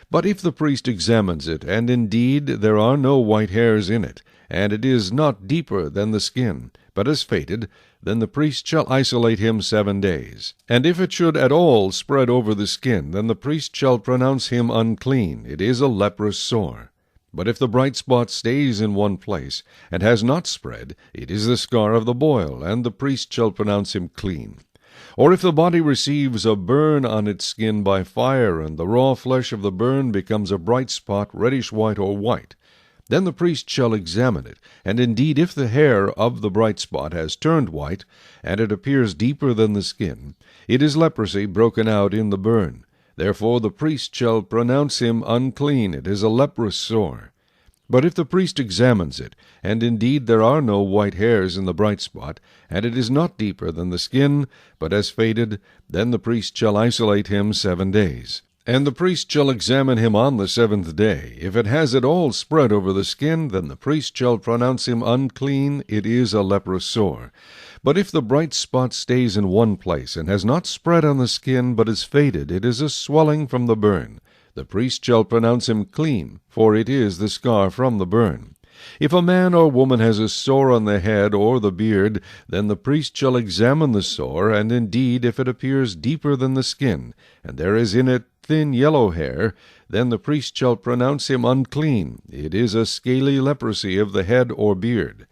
[SPEAKER 1] But if the priest examines it, and indeed there are no white hairs in it, and it is not deeper than the skin, but has faded, then the priest shall isolate him 7 days. And if it should at all spread over the skin, then the priest shall pronounce him unclean. It is a leprous sore. But if the bright spot stays in one place, and has not spread, it is the scar of the boil, and the priest shall pronounce him clean. Or if the body receives a burn on its skin by fire, and the raw flesh of the burn becomes a bright spot, reddish white or white, then the priest shall examine it, and indeed if the hair of the bright spot has turned white, and it appears deeper than the skin, it is leprosy broken out in the burn. Therefore the priest shall pronounce him unclean. It is a leprous sore. But if the priest examines it, and indeed there are no white hairs in the bright spot, and it is not deeper than the skin, but has faded, then the priest shall isolate him 7 days. And the priest shall examine him on the 7th day. If it has at all spread over the skin, then the priest shall pronounce him unclean. It is a leprous sore. But if the bright spot stays in one place, and has not spread on the skin, but is faded, it is a swelling from the burn. The priest shall pronounce him clean, for it is the scar from the burn. If a man or woman has a sore on the head or the beard, then the priest shall examine the sore, and indeed if it appears deeper than the skin, and there is in it thin yellow hair, then the priest shall pronounce him unclean. It is a scaly leprosy of the head or beard.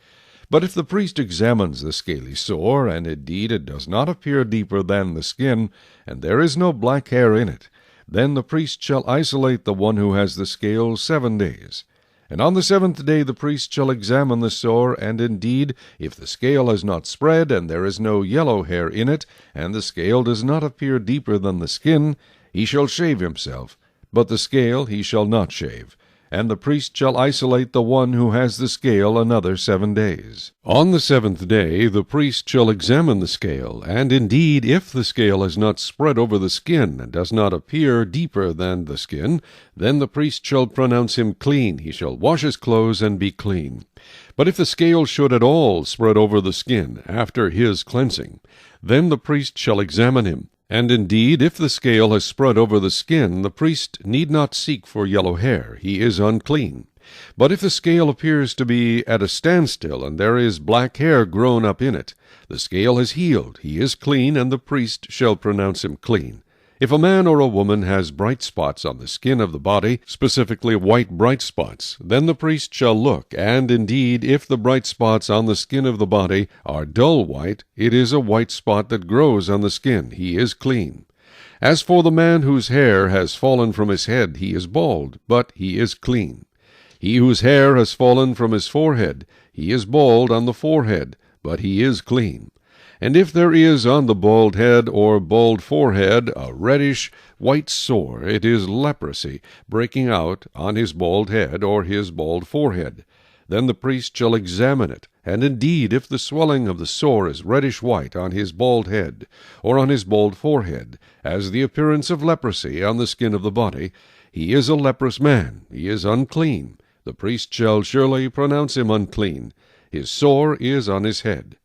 [SPEAKER 1] But if the priest examines the scaly sore, and indeed it does not appear deeper than the skin, and there is no black hair in it, then the priest shall isolate the one who has the scale 7 days. And on the 7th day the priest shall examine the sore, and indeed, if the scale has not spread, and there is no yellow hair in it, and the scale does not appear deeper than the skin, he shall shave himself, but the scale he shall not shave. And the priest shall isolate the one who has the scale another 7 days. On the 7th day the priest shall examine the scale, and indeed, if the scale has not spread over the skin, and does not appear deeper than the skin, then the priest shall pronounce him clean. He shall wash his clothes and be clean. But if the scale should at all spread over the skin after his cleansing, then the priest shall examine him. And indeed, if the scale has spread over the skin, the priest need not seek for yellow hair. He is unclean. But if the scale appears to be at a standstill, and there is black hair grown up in it, the scale has healed. He is clean, and the priest shall pronounce him clean. If a man or a woman has bright spots on the skin of the body, specifically white bright spots, then the priest shall look, and indeed, if the bright spots on the skin of the body are dull white, it is a white spot that grows on the skin. He is clean. As for the man whose hair has fallen from his head, he is bald, but he is clean. He whose hair has fallen from his forehead, he is bald on the forehead, but he is clean. And if there is on the bald head or bald forehead a reddish white sore, it is leprosy breaking out on his bald head or his bald forehead. Then the priest shall examine it, and indeed, if the swelling of the sore is reddish white on his bald head or on his bald forehead, as the appearance of leprosy on the skin of the body, he is a leprous man. He is unclean. The priest shall surely pronounce him unclean. His sore is on his head.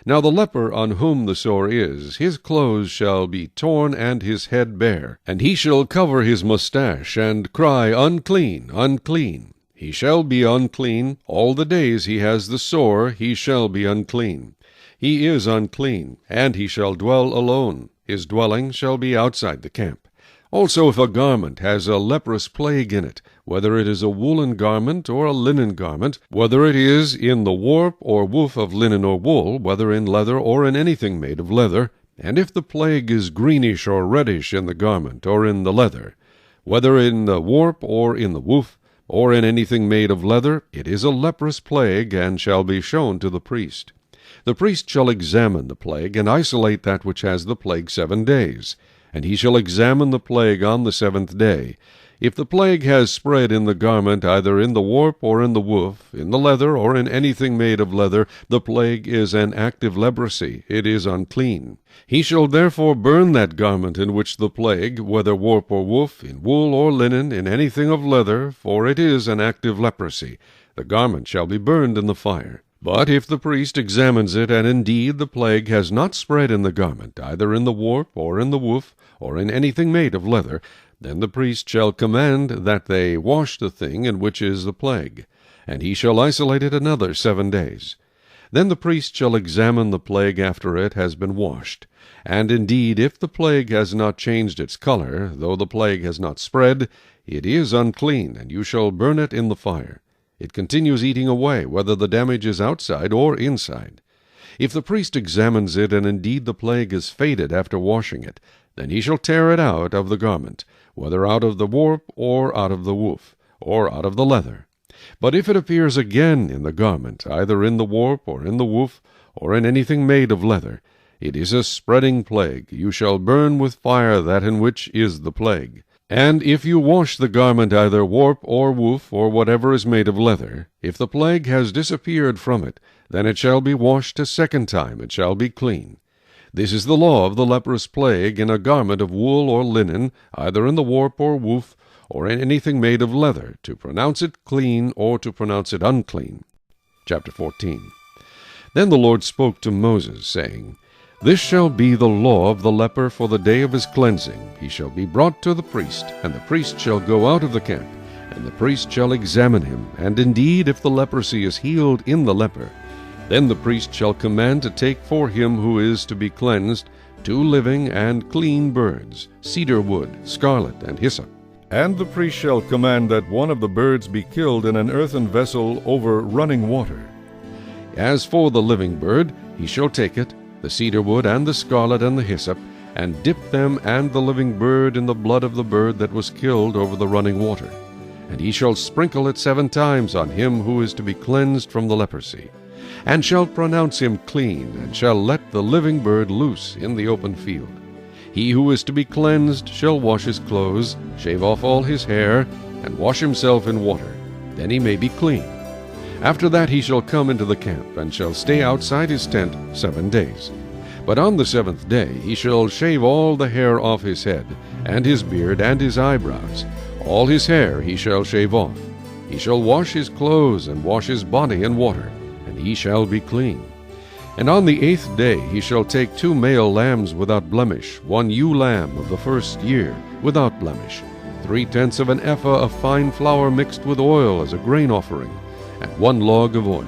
[SPEAKER 1] Now the leper on whom the sore is, his clothes shall be torn and his head bare, and he shall cover his mustache, and cry, Unclean, unclean. He shall be unclean. All the days he has the sore, he shall be unclean. He is unclean, and he shall dwell alone. His dwelling shall be outside the camp. Also, if a garment has a leprous plague in it, whether it is a woolen garment or a linen garment, whether it is in the warp or woof of linen or wool, whether in leather or in anything made of leather, and if the plague is greenish or reddish in the garment or in the leather, whether in the warp or in the woof, or in anything made of leather, it is a leprous plague, and shall be shown to the priest. The priest shall examine the plague, and isolate that which has the plague 7 days. And he shall examine the plague on the 7th day. If the plague has spread in the garment, either in the warp or in the woof, in the leather or in anything made of leather, the plague is an active leprosy. It is unclean. He shall therefore burn that garment in which the plague, whether warp or woof, in wool or linen, in anything of leather, for it is an active leprosy. The garment shall be burned in the fire. But if the priest examines it, and indeed the plague has not spread in the garment, either in the warp or in the woof, or in anything made of leather, then the priest shall command that they wash the thing in which is the plague, and he shall isolate it another 7 days. Then the priest shall examine the plague after it has been washed. And indeed, if the plague has not changed its color, though the plague has not spread, it is unclean, and you shall burn it in the fire. It continues eating away, whether the damage is outside or inside. If the priest examines it, and indeed the plague is faded after washing it, then he shall tear it out of the garment, whether out of the warp, or out of the woof, or out of the leather. But if it appears again in the garment, either in the warp, or in the woof, or in anything made of leather, it is a spreading plague. You shall burn with fire that in which is the plague. And if you wash the garment either warp or woof, or whatever is made of leather, if the plague has disappeared from it, then it shall be washed a 2nd time, it shall be clean. This is the law of the leprous plague in a garment of wool or linen, either in the warp or woof, or in anything made of leather, to pronounce it clean or to pronounce it unclean. Chapter 14. Then the Lord spoke to Moses, saying, This shall be the law of the leper for the day of his cleansing. He shall be brought to the priest, and the priest shall go out of the camp, and the priest shall examine him. And indeed, if the leprosy is healed in the leper, then the priest shall command to take for him who is to be cleansed 2 living and clean birds, cedar wood, scarlet, and hyssop.
[SPEAKER 4] And the priest shall command that one of the birds be killed in an earthen vessel over running water.
[SPEAKER 1] As for the living bird, he shall take it, the cedar wood, and the scarlet, and the hyssop, and dip them and the living bird in the blood of the bird that was killed over the running water. and he shall sprinkle it 7 times on him who is to be cleansed from the leprosy, and shall pronounce him clean, and shall let the living bird loose in the open field. He who is to be cleansed shall wash his clothes, shave off all his hair, and wash himself in water. Then he may be clean. After that he shall come into the camp, and shall stay outside his tent 7 days. But on the 7th day he shall shave all the hair off his head, and his beard, and his eyebrows. All his hair he shall shave off. He shall wash his clothes, and wash his body in water, and he shall be clean. And on the 8th day he shall take 2 male lambs without blemish, 1 ewe lamb of the first year without blemish, 3/10 of an ephah of fine flour mixed with oil as a grain offering, and 1 log of oil.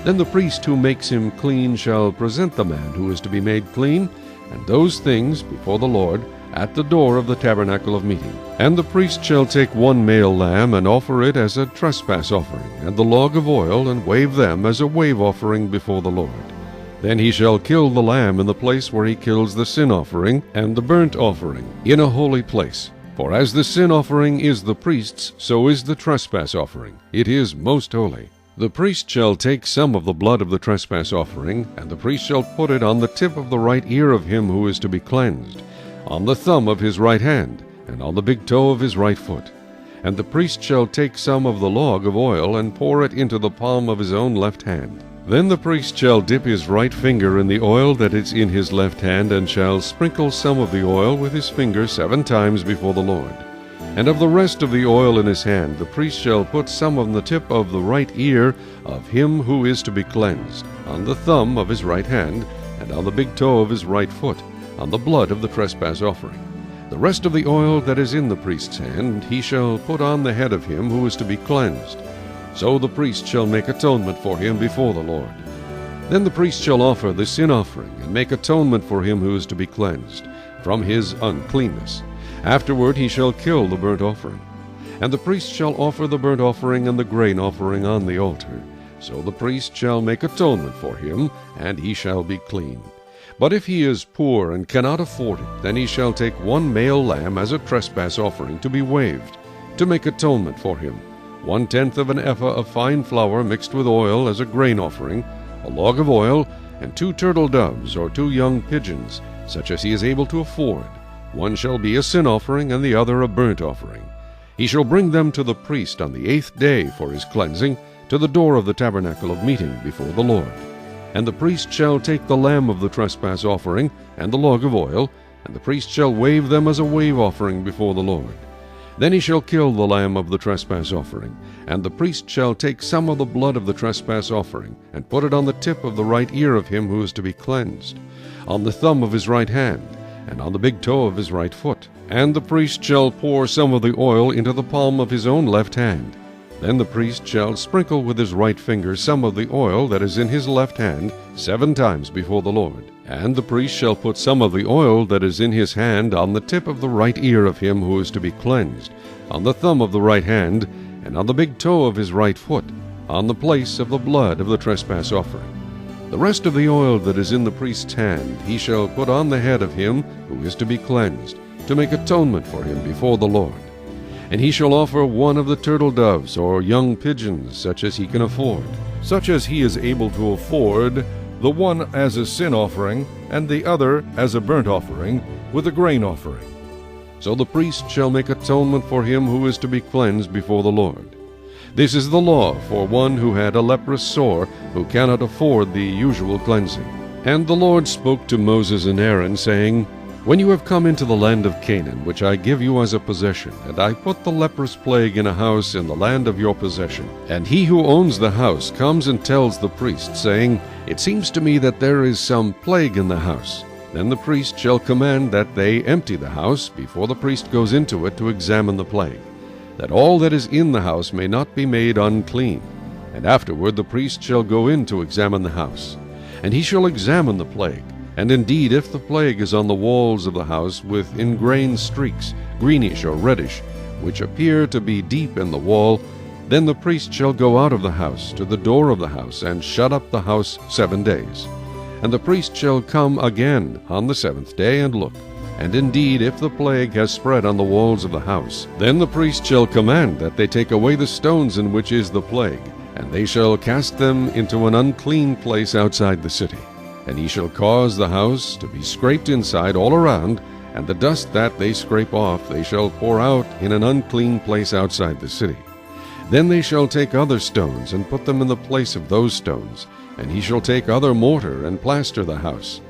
[SPEAKER 1] Then the priest who makes him clean shall present the man who is to be made clean, and those things before the Lord, at the door of the tabernacle of meeting. And the priest shall take 1 male lamb, and offer it as a trespass offering, and the log of oil, and wave them as a wave offering before the Lord. Then he shall kill the lamb in the place where he kills the sin offering and the burnt offering, in a holy place. For as the sin offering is the priest's, so is the trespass offering. It is most holy. The priest shall take some of the blood of the trespass offering, and the priest shall put it on the tip of the right ear of him who is to be cleansed, on the thumb of his right hand, and on the big toe of his right foot. And the priest shall take some of the log of oil, and pour it into the palm of his own left hand. Then the priest shall dip his right finger in the oil that is in his left hand, and shall sprinkle some of the oil with his finger 7 times before the Lord. And of the rest of the oil in his hand the priest shall put some on the tip of the right ear of him who is to be cleansed, on the thumb of his right hand, and on the big toe of his right foot, on the blood of the trespass offering. The rest of the oil that is in the priest's hand he shall put on the head of him who is to be cleansed. So the priest shall make atonement for him before the Lord. Then the priest shall offer the sin offering, and make atonement for him who is to be cleansed from his uncleanness. Afterward he shall kill the burnt offering. And the priest shall offer the burnt offering and the grain offering on the altar. So the priest shall make atonement for him, and he shall be clean. But if he is poor and cannot afford it, then he shall take 1 male lamb as a trespass offering to be waved, to make atonement for him, 1/10 of an ephah of fine flour mixed with oil as a grain offering, a log of oil, and 2 turtle doves or 2 young pigeons, such as he is able to afford. One shall be a sin offering, and the other a burnt offering. He shall bring them to the priest on the 8th day for his cleansing, to the door of the tabernacle of meeting before the Lord. And the priest shall take the lamb of the trespass offering, and the log of oil, and the priest shall wave them as a wave offering before the Lord. Then he shall kill the lamb of the trespass offering, and the priest shall take some of the blood of the trespass offering, and put it on the tip of the right ear of him who is to be cleansed, on the thumb of his right hand, and on the big toe of his right foot. And the priest shall pour some of the oil into the palm of his own left hand. Then the priest shall sprinkle with his right finger some of the oil that is in his left hand 7 times before the Lord. And the priest shall put some of the oil that is in his hand on the tip of the right ear of him who is to be cleansed, on the thumb of the right hand, and on the big toe of his right foot, on the place of the blood of the trespass offering. The rest of the oil that is in the priest's hand he shall put on the head of him who is to be cleansed, to make atonement for him before the Lord. And he shall offer 1 of the turtle doves or young pigeons, such as he can afford.
[SPEAKER 4] Such as he is able to afford, the one as a sin offering, and the other as a burnt offering, with a grain offering.
[SPEAKER 1] So the priest shall make atonement for him who is to be cleansed before the Lord. This is the law for one who had a leprous sore, who cannot afford the usual cleansing. And the Lord spoke to Moses and Aaron, saying, When you have come into the land of Canaan, which I give you as a possession, and I put the leprous plague in a house in the land of your possession, and he who owns the house comes and tells the priest, saying, It seems to me that there is some plague in the house, then the priest shall command that they empty the house before the priest goes into it to examine the plague, that all that is in the house may not be made unclean. And afterward the priest shall go in to examine the house. And he shall examine the plague. And indeed, if the plague is on the walls of the house with ingrained streaks, greenish or reddish, which appear to be deep in the wall, then the priest shall go out of the house to the door of the house, and shut up the house 7 days. And the priest shall come again on the 7th day, and look. And indeed, if the plague has spread on the walls of the house, then the priest shall command that they take away the stones in which is the plague, and they shall cast them into an unclean place outside the city. And he shall cause the house to be scraped inside all around, and the dust that they scrape off they shall pour out in an unclean place outside the city. Then they shall take other stones, and put them in the place of those stones, and he shall take other mortar, and plaster the house.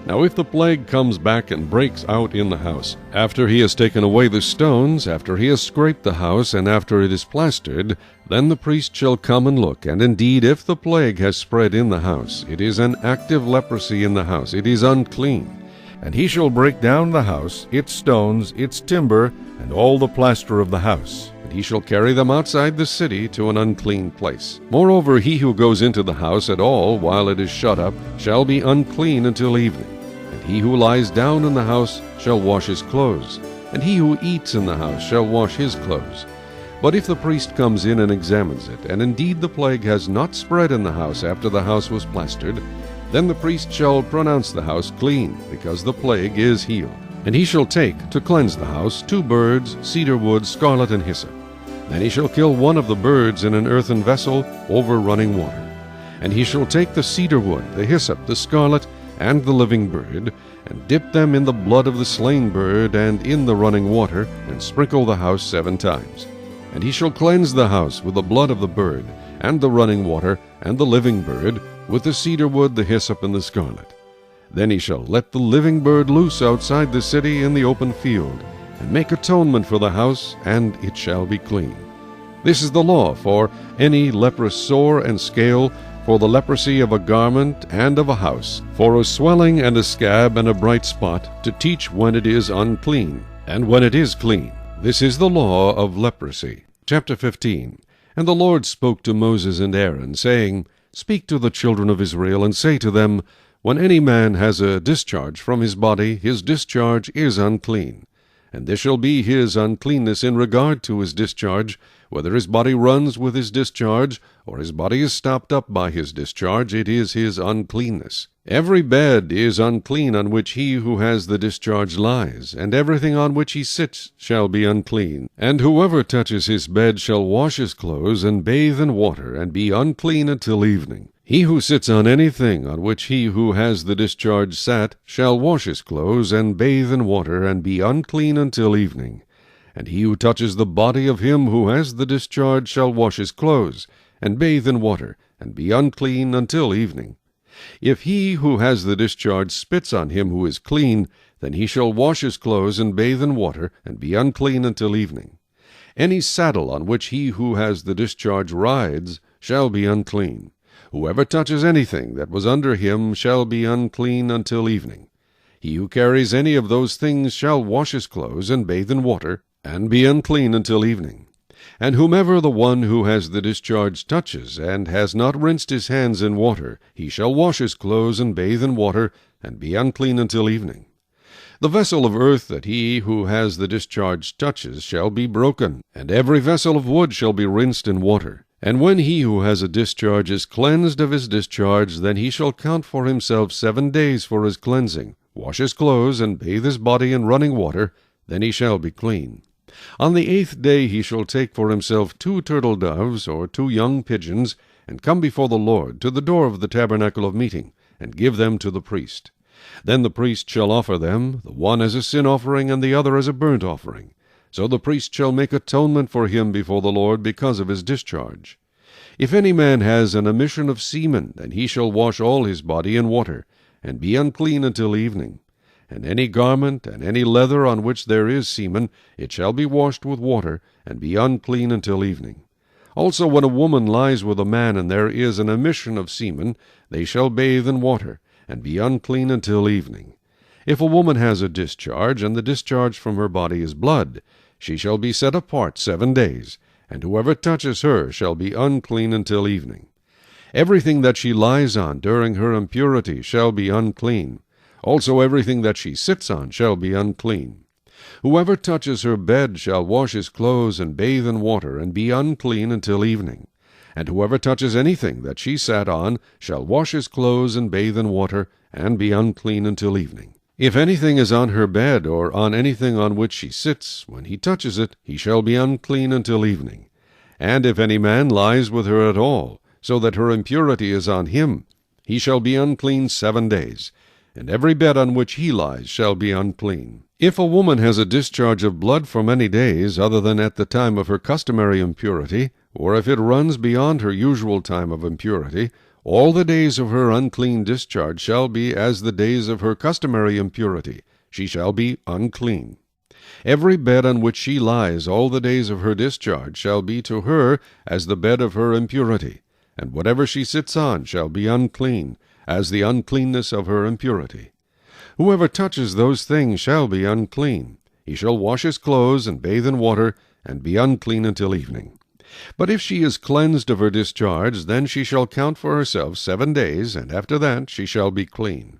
[SPEAKER 1] Now if the plague comes back and breaks out in the house, after he has taken away the stones, after he has scraped the house, and after it is plastered, then the priest shall come and look, and indeed if the plague has spread in the house, it is an active leprosy in the house, it is unclean. And he shall break down the house, its stones, its timber, and all the plaster of the house. And he shall carry them outside the city to an unclean place. Moreover, he who goes into the house at all while it is shut up shall be unclean until evening. And he who lies down in the house shall wash his clothes, and he who eats in the house shall wash his clothes. But if the priest comes in and examines it, and indeed the plague has not spread in the house after the house was plastered, then the priest shall pronounce the house clean, because the plague is healed. And he shall take, to cleanse the house, 2 birds, cedar wood, scarlet, and hyssop. Then he shall kill one of the birds in an earthen vessel over running water. And he shall take the cedar wood, the hyssop, the scarlet, and the living bird, and dip them in the blood of the slain bird and in the running water, and sprinkle the house 7 times. And he shall cleanse the house with the blood of the bird, and the running water, and the living bird, with the cedar wood, the hyssop, and the scarlet. Then he shall let the living bird loose outside the city in the open field, and make atonement for the house, and it shall be clean. This is the law for any leprous sore and scale, for the leprosy of a garment and of a house, for a swelling and a scab and a bright spot, to teach when it is unclean, and when it is clean. This is the law of leprosy. Chapter 15. And the Lord spoke to Moses and Aaron, saying, Speak to the children of Israel, and say to them, When any man has a discharge from his body, his discharge is unclean. And this shall be his uncleanness in regard to his discharge, whether his body runs with his discharge, or his body is stopped up by his discharge, it is his uncleanness. Every bed is unclean on which he who has the discharge lies, and everything on which he sits shall be unclean. And whoever touches his bed shall wash his clothes, and bathe in water, and be unclean until evening. He who sits on anything on which he who has the discharge sat shall wash his clothes, and bathe in water, and be unclean until evening. And he who touches the body of him who has the discharge shall wash his clothes, and bathe in water, and be unclean until evening. If he who has the discharge spits on him who is clean, then he shall wash his clothes, and bathe in water, and be unclean until evening. Any saddle on which he who has the discharge rides shall be unclean. Whoever touches anything that was under him shall be unclean until evening. He who carries any of those things shall wash his clothes, and bathe in water, and be unclean until evening. And whomever the one who has the discharge touches, and has not rinsed his hands in water, he shall wash his clothes, and bathe in water, and be unclean until evening. The vessel of earth that he who has the discharge touches shall be broken, and every vessel of wood shall be rinsed in water. And when he who has a discharge is cleansed of his discharge, then he shall count for himself 7 days for his cleansing, wash his clothes, and bathe his body in running water, then he shall be clean. On the 8th day he shall take for himself 2 turtle doves, or 2 young pigeons, and come before the Lord to the door of the tabernacle of meeting, and give them to the priest. Then the priest shall offer them, the one as a sin offering, and the other as a burnt offering. So the priest shall make atonement for him before the Lord because of his discharge. If any man has an emission of semen, then he shall wash all his body in water, and be unclean until evening. And any garment and any leather on which there is semen, it shall be washed with water, and be unclean until evening. Also when a woman lies with a man, and there is an emission of semen, they shall bathe in water, and be unclean until evening. If a woman has a discharge, and the discharge from her body is blood, she shall be set apart 7 days, and whoever touches her shall be unclean until evening. Everything that she lies on during her impurity shall be unclean. Also everything that she sits on shall be unclean. Whoever touches her bed shall wash his clothes, and bathe in water, and be unclean until evening. And whoever touches anything that she sat on shall wash his clothes, and bathe in water, and be unclean until evening. If anything is on her bed, or on anything on which she sits, when he touches it, he shall be unclean until evening. And if any man lies with her at all, so that her impurity is on him, he shall be unclean 7 days, and every bed on which he lies shall be unclean. If a woman has a discharge of blood for many days, other than at the time of her customary impurity, or if it runs beyond her usual time of impurity, all the days of her unclean discharge shall be as the days of her customary impurity. She shall be unclean. Every bed on which she lies all the days of her discharge shall be to her as the bed of her impurity, and whatever she sits on shall be unclean, as the uncleanness of her impurity. Whoever touches those things shall be unclean. He shall wash his clothes and bathe in water, and be unclean until evening. But if she is cleansed of her discharge, then she shall count for herself 7 days, and after that she shall be clean.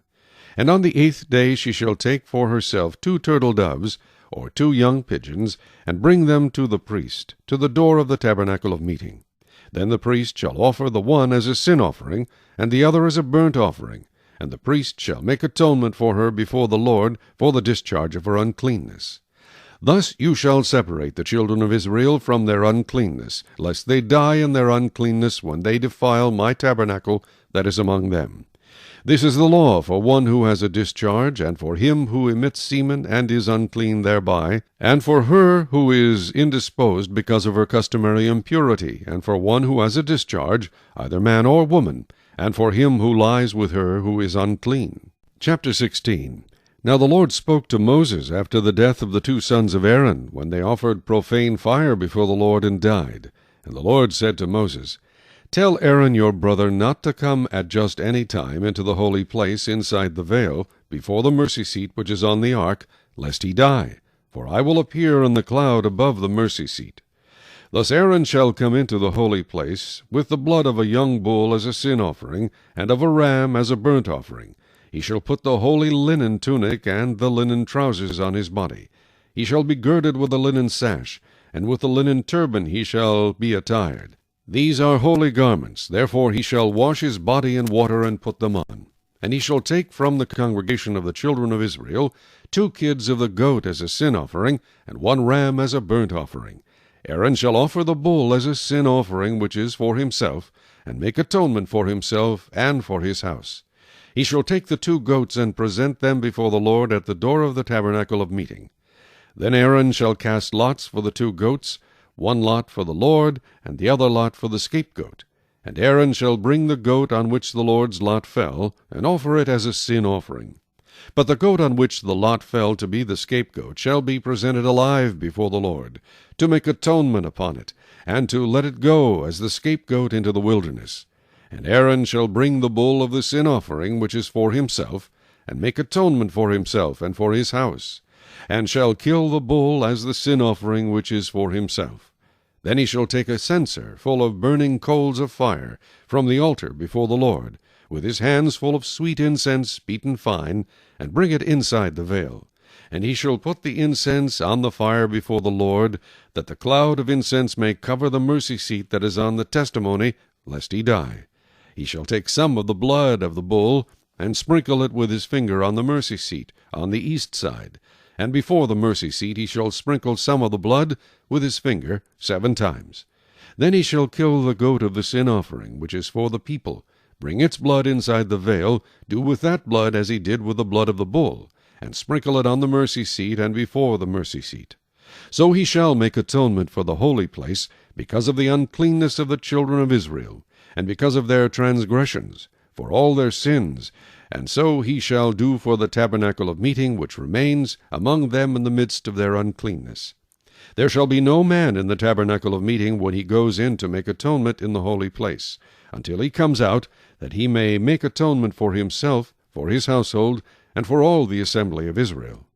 [SPEAKER 1] And on the 8th day she shall take for herself 2 turtle doves, or 2 young pigeons, and bring them to the priest, to the door of the tabernacle of meeting. Then the priest shall offer the one as a sin offering, and the other as a burnt offering, and the priest shall make atonement for her before the Lord for the discharge of her uncleanness. Thus you shall separate the children of Israel from their uncleanness, lest they die in their uncleanness when they defile my tabernacle that is among them. This is the law for one who has a discharge, and for him who emits semen and is unclean thereby, and for her who is indisposed because of her customary impurity, and for one who has a discharge, either man or woman, and for him who lies with her who is unclean. Chapter 16. Now the Lord spoke to Moses after the death of the 2 sons of Aaron, when they offered profane fire before the Lord and died. And the Lord said to Moses, Tell Aaron your brother not to come at just any time into the holy place inside the veil, before the mercy seat which is on the ark, lest he die. For I will appear in the cloud above the mercy seat. Thus Aaron shall come into the holy place with the blood of a young bull as a sin offering, and of a ram as a burnt offering. He shall put the holy linen tunic and the linen trousers on his body. He shall be girded with a linen sash, and with a linen turban he shall be attired. These are holy garments, therefore he shall wash his body in water and put them on. And he shall take from the congregation of the children of Israel 2 kids of the goat as a sin offering, and 1 ram as a burnt offering. Aaron shall offer the bull as a sin offering which is for himself, and make atonement for himself and for his house. He shall take the 2 goats and present them before the Lord at the door of the tabernacle of meeting. Then Aaron shall cast lots for the 2 goats, 1 lot for the Lord, and the other lot for the scapegoat. And Aaron shall bring the goat on which the Lord's lot fell, and offer it as a sin offering. But the goat on which the lot fell to be the scapegoat shall be presented alive before the Lord, to make atonement upon it, and to let it go as the scapegoat into the wilderness. And Aaron shall bring the bull of the sin offering which is for himself, and make atonement for himself and for his house, and shall kill the bull as the sin offering which is for himself. Then he shall take a censer full of burning coals of fire from the altar before the Lord, with his hands full of sweet incense beaten fine, and bring it inside the veil. And he shall put the incense on the fire before the Lord, that the cloud of incense may cover the mercy seat that is on the testimony, lest he die. He shall take some of the blood of the bull, and sprinkle it with his finger on the mercy seat, on the east side. And before the mercy seat he shall sprinkle some of the blood with his finger 7 times. Then he shall kill the goat of the sin offering, which is for the people, bring its blood inside the veil, do with that blood as he did with the blood of the bull, and sprinkle it on the mercy seat and before the mercy seat. So he shall make atonement for the holy place, because of the uncleanness of the children of Israel, and because of their transgressions, for all their sins, and so he shall do for the tabernacle of meeting which remains among them in the midst of their uncleanness. There shall be no man in the tabernacle of meeting when he goes in to make atonement in the holy place, until he comes out, that he may make atonement for himself, for his household, and for all the assembly of Israel.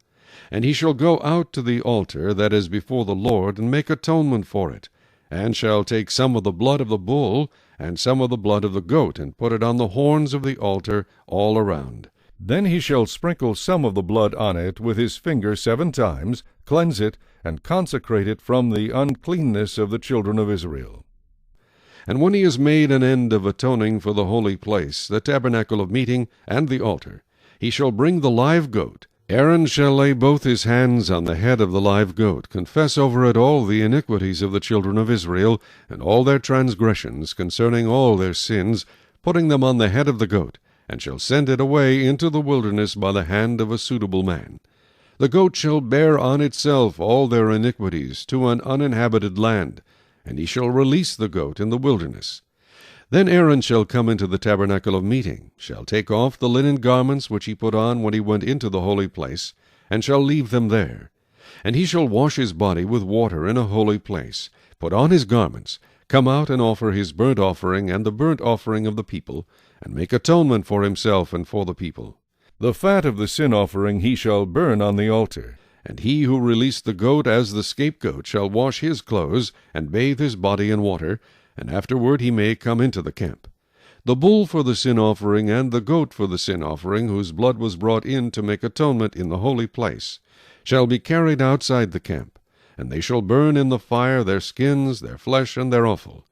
[SPEAKER 1] And he shall go out to the altar that is before the Lord, and make atonement for it, and shall take some of the blood of the bull, and some of the blood of the goat, and put it on the horns of the altar all around.
[SPEAKER 4] Then he shall sprinkle some of the blood on it with his finger 7 times, cleanse it, and consecrate it from the uncleanness of the children of Israel.
[SPEAKER 1] And when he has made an end of atoning for the holy place, the tabernacle of meeting, and the altar, he shall bring the live goat, Aaron shall lay both his hands on the head of the live goat, confess over it all the iniquities of the children of Israel, and all their transgressions concerning all their sins, putting them on the head of the goat, and shall send it away into the wilderness by the hand of a suitable man. The goat shall bear on itself all their iniquities to an uninhabited land, and he shall release the goat in the wilderness. Then Aaron shall come into the tabernacle of meeting, shall take off the linen garments which he put on when he went into the holy place, and shall leave them there. And he shall wash his body with water in a holy place, put on his garments, come out and offer his burnt offering and the burnt offering of the people, and make atonement for himself and for the people.
[SPEAKER 4] The fat of the sin offering he shall burn on the altar.
[SPEAKER 1] And he who released the goat as the scapegoat shall wash his clothes, and bathe his body in water, and afterward he may come into the camp. The bull for the sin offering and the goat for the sin offering, whose blood was brought in to make atonement in the holy place, shall be carried outside the camp, and they shall burn in the fire their skins, their flesh, and their offal.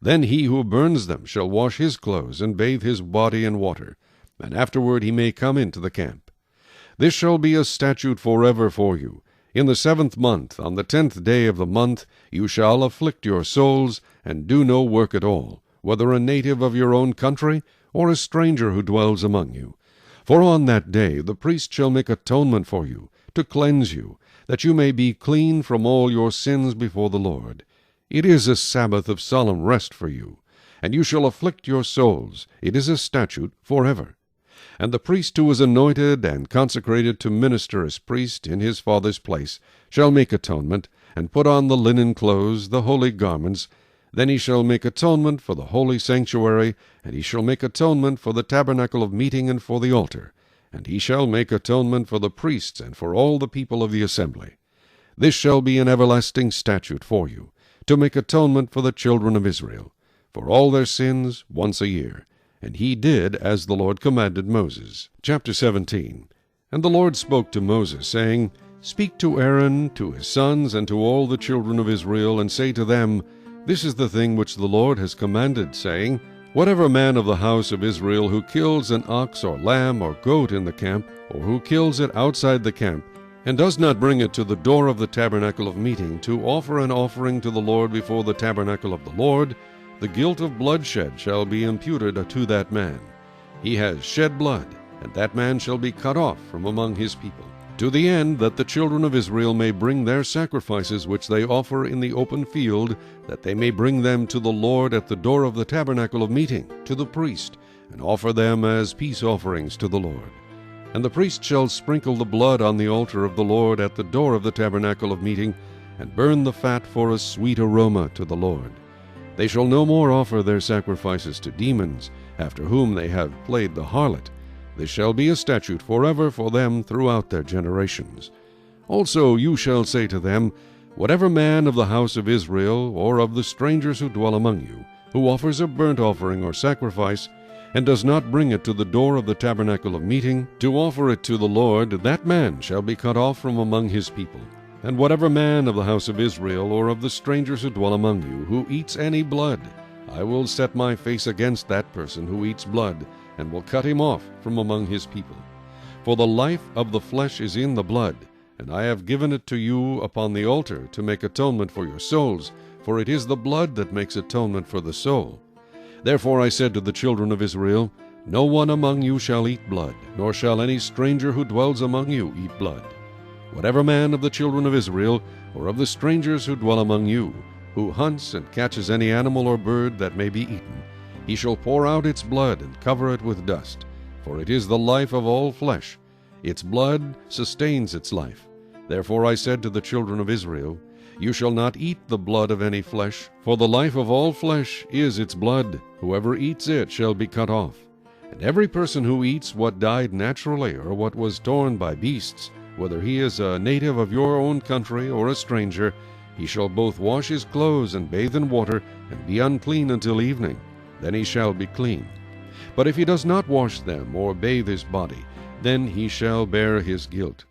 [SPEAKER 1] Then he who burns them shall wash his clothes, and bathe his body in water, and afterward he may come into the camp. This shall be a statute forever for you. In the 7th month, on the 10th day of the month, you shall afflict your souls, and do no work at all, whether a native of your own country, or a stranger who dwells among you. For on that day the priest shall make atonement for you, to cleanse you, that you may be clean from all your sins before the Lord. It is a Sabbath of solemn rest for you, and you shall afflict your souls. It is a statute forever. And the priest who is anointed and consecrated to minister as priest in his father's place shall make atonement, and put on the linen clothes, the holy garments. Then he shall make atonement for the holy sanctuary, and he shall make atonement for the tabernacle of meeting and for the altar, and he shall make atonement for the priests and for all the people of the assembly. This shall be an everlasting statute for you, to make atonement for the children of Israel, for all their sins once a year. And he did as the Lord commanded Moses. Chapter 17. And the Lord spoke to Moses, saying, Speak to Aaron, to his sons, and to all the children of Israel, and say to them, This is the thing which the Lord has commanded, saying, Whatever man of the house of Israel who kills an ox or lamb or goat in the camp, or who kills it outside the camp, and does not bring it to the door of the tabernacle of meeting, to offer an offering to the Lord before the tabernacle of the Lord, the guilt of bloodshed shall be imputed to that man. He has shed blood, and that man shall be cut off from among his people, to the end that the children of Israel may bring their sacrifices which they offer in the open field, that they may bring them to the Lord at the door of the tabernacle of meeting, to the priest, and offer them as peace offerings to the Lord. And the priest shall sprinkle the blood on the altar of the Lord at the door of the tabernacle of meeting, and burn the fat for a sweet aroma to the Lord. They shall no more offer their sacrifices to demons, after whom they have played the harlot. This shall be a statute forever for them throughout their generations. Also you shall say to them, Whatever man of the house of Israel, or of the strangers who dwell among you, who offers a burnt offering or sacrifice, and does not bring it to the door of the tabernacle of meeting, to offer it to the Lord, that man shall be cut off from among his people. And whatever man of the house of Israel, or of the strangers who dwell among you, who eats any blood, I will set my face against that person who eats blood, and will cut him off from among his people. For the life of the flesh is in the blood, and I have given it to you upon the altar to make atonement for your souls, for it is the blood that makes atonement for the soul. Therefore I said to the children of Israel, No one among you shall eat blood, nor shall any stranger who dwells among you eat blood. Whatever man of the children of Israel, or of the strangers who dwell among you, who hunts and catches any animal or bird that may be eaten, he shall pour out its blood and cover it with dust, for it is the life of all flesh. Its blood sustains its life. Therefore I said to the children of Israel, You shall not eat the blood of any flesh, for the life of all flesh is its blood. Whoever eats it shall be cut off. And every person who eats what died naturally, or what was torn by beasts, whether he is a native of your own country or a stranger, he shall both wash his clothes and bathe in water, and be unclean until evening. Then he shall be clean. But if he does not wash them or bathe his body, then he shall bear his guilt.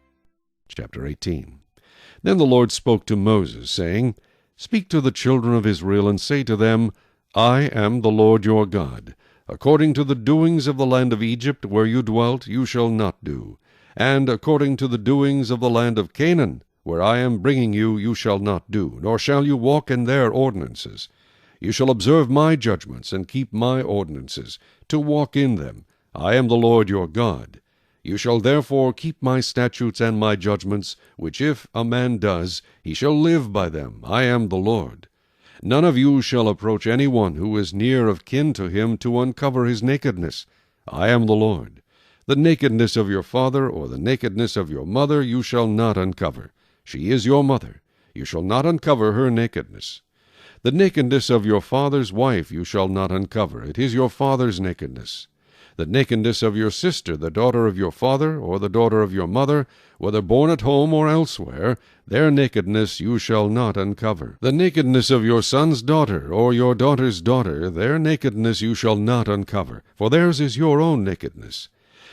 [SPEAKER 1] Chapter 18. Then the Lord spoke to Moses, saying, Speak to the children of Israel, and say to them, I am the Lord your God. According to the doings of the land of Egypt, where you dwelt, you shall not do. And according to the doings of the land of Canaan, where I am bringing you, you shall not do, nor shall you walk in their ordinances. You shall observe my judgments, and keep my ordinances, to walk in them. I am the Lord your God. You shall therefore keep my statutes and my judgments, which if a man does, he shall live by them. I am the Lord. None of you shall approach any one who is near of kin to him to uncover his nakedness. I am the Lord. The nakedness of your father or the nakedness of your mother you shall not uncover. She is your mother. You shall not uncover her nakedness. The nakedness of your father's wife you shall not uncover. It is your father's nakedness. The nakedness of your sister, the daughter of your father, or the daughter of your mother, whether born at home or elsewhere, their nakedness you shall not uncover. The nakedness of your son's daughter, or your daughter's daughter, their nakedness you shall not uncover, for theirs is your own nakedness.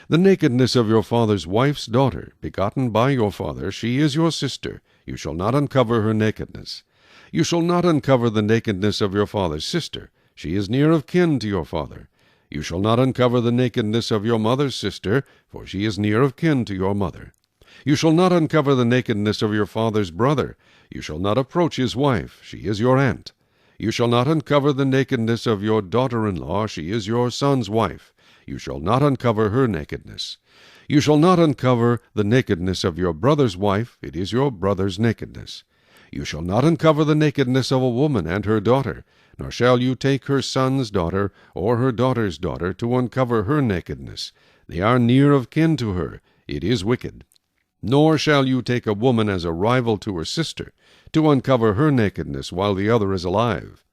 [SPEAKER 1] The nakedness of your father's wife's daughter, begotten by your father, she is your sister. You shall not uncover her nakedness. You shall not uncover the nakedness of your father's sister. She is near of kin to your father. You shall not uncover the nakedness of your mother's sister, for she is near of kin to your mother. You shall not uncover the nakedness of your father's brother. You shall not approach his wife. She is your aunt. You shall not uncover the nakedness of your daughter-in-law. She is your son's wife. You shall not uncover her nakedness. You shall not uncover the nakedness of your brother's wife. It is your brother's nakedness. You shall not uncover the nakedness of a woman and her daughter, nor shall you take her son's daughter or her daughter's daughter to uncover her nakedness. They are near of kin to her. It is wicked. Nor shall you take a woman as a rival to her sister, to uncover her nakedness while the other is alive.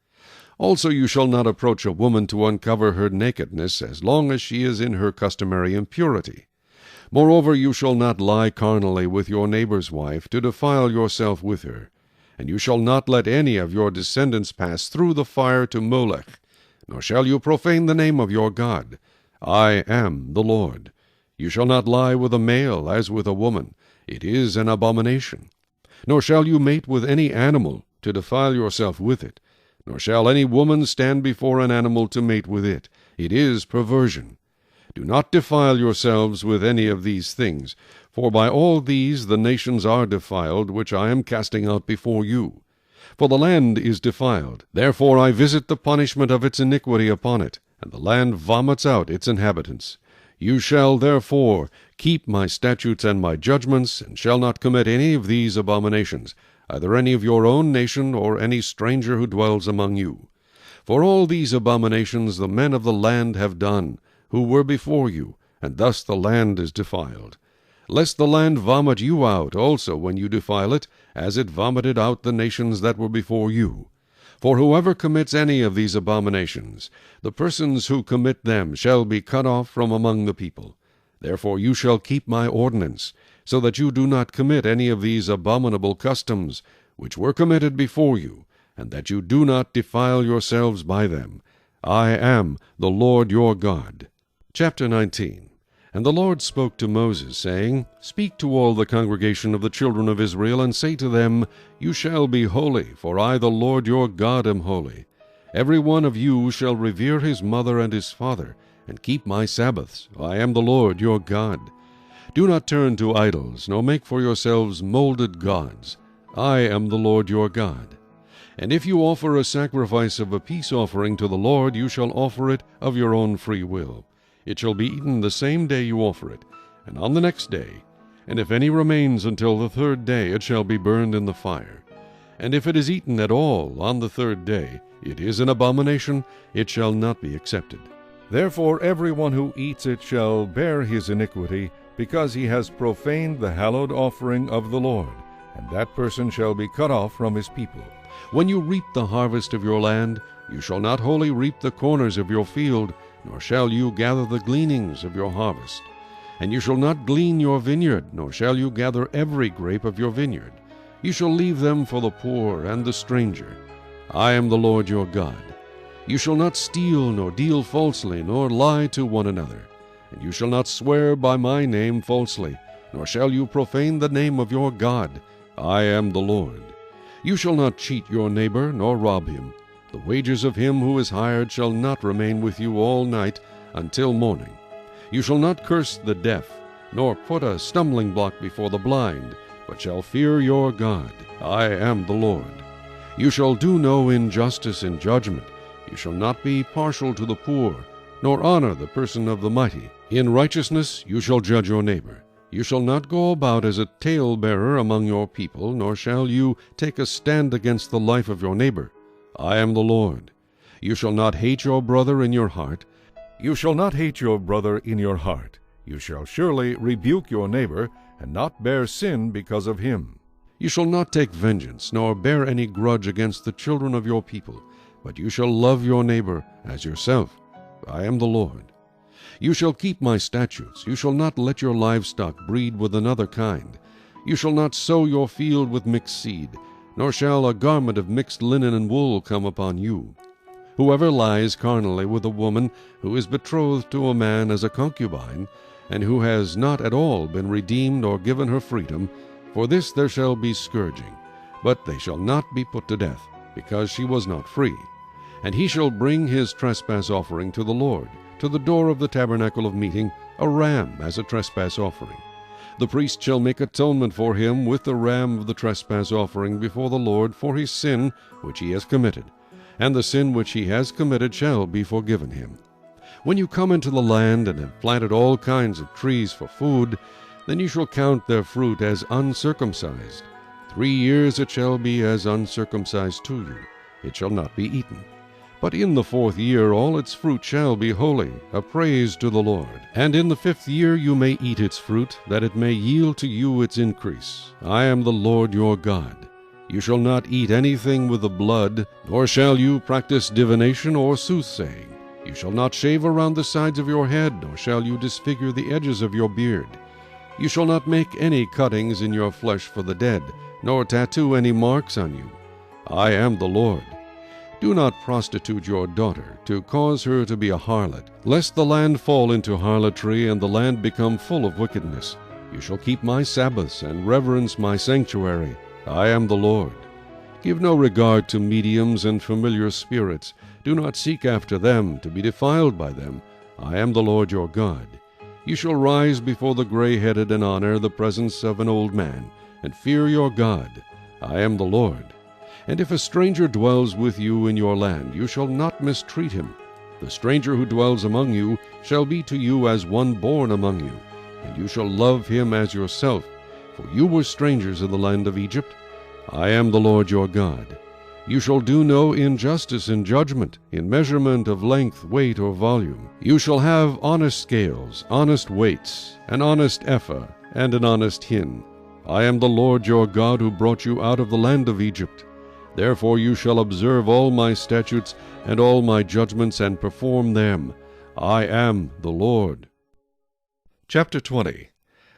[SPEAKER 1] Also you shall not approach a woman to uncover her nakedness as long as she is in her customary impurity. Moreover, you shall not lie carnally with your neighbor's wife, to defile yourself with her. And you shall not let any of your descendants pass through the fire to Molech, nor shall you profane the name of your God. I am the Lord. You shall not lie with a male as with a woman. It is an abomination. Nor shall you mate with any animal, to defile yourself with it. Nor shall any woman stand before an animal to mate with it. It is perversion. Do not defile yourselves with any of these things, for by all these the nations are defiled, which I am casting out before you. For the land is defiled, therefore I visit the punishment of its iniquity upon it, and the land vomits out its inhabitants. You shall therefore keep my statutes and my judgments, and shall not commit any of these abominations, either any of your own nation, or any stranger who dwells among you. For all these abominations the men of the land have done, who were before you, and thus the land is defiled. Lest the land vomit you out also when you defile it, as it vomited out the nations that were before you. For whoever commits any of these abominations, the persons who commit them shall be cut off from among the people. Therefore you shall keep my ordinance, so that you do not commit any of these abominable customs, which were committed before you, and that you do not defile yourselves by them. I am the Lord your God. Chapter 19. And the Lord spoke to Moses, saying, Speak to all the congregation of the children of Israel, and say to them, You shall be holy, for I the Lord your God am holy. Every one of you shall revere his mother and his father, and keep my Sabbaths. I am the Lord your God. Do not turn to idols, nor make for yourselves molded gods. I am the Lord your God. And if you offer a sacrifice of a peace offering to the Lord, you shall offer it of your own free will. It shall be eaten the same day you offer it, and on the next day. And if any remains until the third day, it shall be burned in the fire. And if it is eaten at all on the third day, it is an abomination, it shall not be accepted.
[SPEAKER 4] Therefore every one who eats it shall bear his iniquity, because he has profaned the hallowed offering of the Lord, and that person shall be cut off from his people.
[SPEAKER 1] When you reap the harvest of your land, you shall not wholly reap the corners of your field, nor shall you gather the gleanings of your harvest. And you shall not glean your vineyard, nor shall you gather every grape of your vineyard. You shall leave them for the poor and the stranger. I am the Lord your God. You shall not steal, nor deal falsely, nor lie to one another. And you shall not swear by my name falsely, nor shall you profane the name of your God. I am the Lord. You shall not cheat your neighbor, nor rob him. The wages of him who is hired shall not remain with you all night until morning. You shall not curse the deaf, nor put a stumbling block before the blind, but shall fear your God. I am the Lord. You shall do no injustice in judgment. You shall not be partial to the poor, nor honor the person of the mighty. In righteousness you shall judge your neighbor. You shall not go about as a talebearer among your people, nor shall you take a stand against the life of your neighbor. I am the Lord. You shall not hate your brother in your heart.
[SPEAKER 4] You shall not hate your brother in your heart. You shall surely rebuke your neighbor, and not bear sin because of him.
[SPEAKER 1] You shall not take vengeance, nor bear any grudge against the children of your people, but you shall love your neighbor as yourself. I am the Lord. You shall keep my statutes. You shall not let your livestock breed with another kind. You shall not sow your field with mixed seed, nor shall a garment of mixed linen and wool come upon you. Whoever lies carnally with a woman who is betrothed to a man as a concubine, and who has not at all been redeemed or given her freedom, for this there shall be scourging. But they shall not be put to death, because she was not free. And he shall bring his trespass offering to the Lord, to the door of the tabernacle of meeting, a ram as a trespass offering. The priest shall make atonement for him with the ram of the trespass offering before the Lord for his sin which he has committed, and the sin which he has committed shall be forgiven him. When you come into the land and have planted all kinds of trees for food, then you shall count their fruit as uncircumcised. 3 years it shall be as uncircumcised to you. It shall not be eaten. But in the 4th year all its fruit shall be holy, a praise to the Lord. And in the 5th year you may eat its fruit, that it may yield to you its increase. I am the Lord your God. You shall not eat anything with the blood, nor shall you practice divination or soothsaying. You shall not shave around the sides of your head, nor shall you disfigure the edges of your beard. You shall not make any cuttings in your flesh for the dead, nor tattoo any marks on you. I am the Lord. Do not prostitute your daughter, to cause her to be a harlot, lest the land fall into harlotry, and the land become full of wickedness. You shall keep my Sabbaths, and reverence my sanctuary. I am the Lord. Give no regard to mediums and familiar spirits. Do not seek after them, to be defiled by them. I am the Lord your God. You shall rise before the gray-headed and honor the presence of an old man, and fear your God. I am the Lord. And if a stranger dwells with you in your land, you shall not mistreat him. The stranger who dwells among you shall be to you as one born among you, and you shall love him as yourself, for you were strangers in the land of Egypt. I am the Lord your God. You shall do no injustice in judgment, in measurement of length, weight, or volume. You shall have honest scales, honest weights, an honest ephah, and an honest hin. I am the Lord your God who brought you out of the land of Egypt. Therefore you shall observe all my statutes and all my judgments, and perform them. I am the Lord.
[SPEAKER 4] Chapter 20.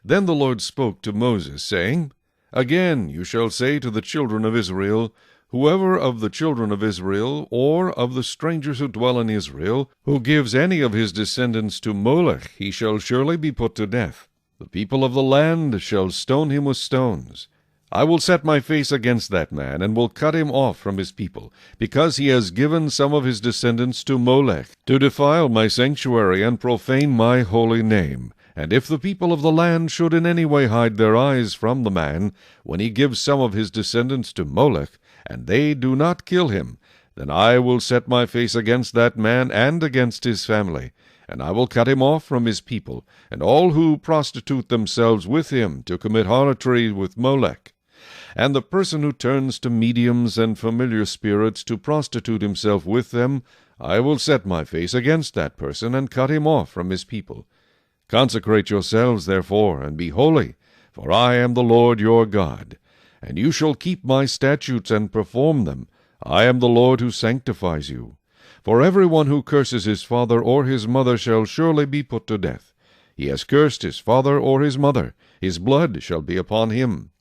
[SPEAKER 4] Then the Lord spoke to Moses, saying, Again you shall say to the children of Israel, Whoever of the children of Israel, or of the strangers who dwell in Israel, who gives any of his descendants to Molech, he shall surely be put to death. The people of the land shall stone him with stones. I will set my face against that man, and will cut him off from his people, because he has given some of his descendants to Molech, to defile my sanctuary and profane my holy name. And if the people of the land should in any way hide their eyes from the man, when he gives some of his descendants to Molech, and they do not kill him, then I will set my face against that man and against his family, and I will cut him off from his people, and all who prostitute themselves with him to commit harlotry with Molech. And the person who turns to mediums and familiar spirits to prostitute himself with them, I will set my face against that person, and cut him off from his people. Consecrate yourselves, therefore, and be holy, for I am the Lord your God. And you shall keep my statutes and perform them. I am the Lord who sanctifies you. For every one who curses his father or his mother shall surely be put to death. He has cursed his father or his mother. His blood shall be upon him.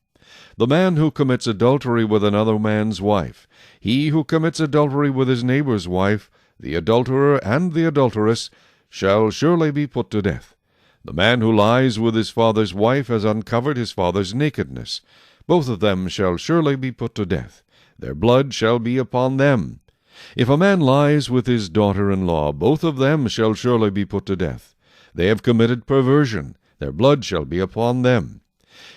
[SPEAKER 4] The man who commits adultery with another man's wife, he who commits adultery with his neighbor's wife, the adulterer and the adulteress, shall surely be put to death. The man who lies with his father's wife has uncovered his father's nakedness. Both of them shall surely be put to death. Their blood shall be upon them. If a man lies with his daughter-in-law, both of them shall surely be put to death. They have committed perversion.
[SPEAKER 1] their blood shall be upon them.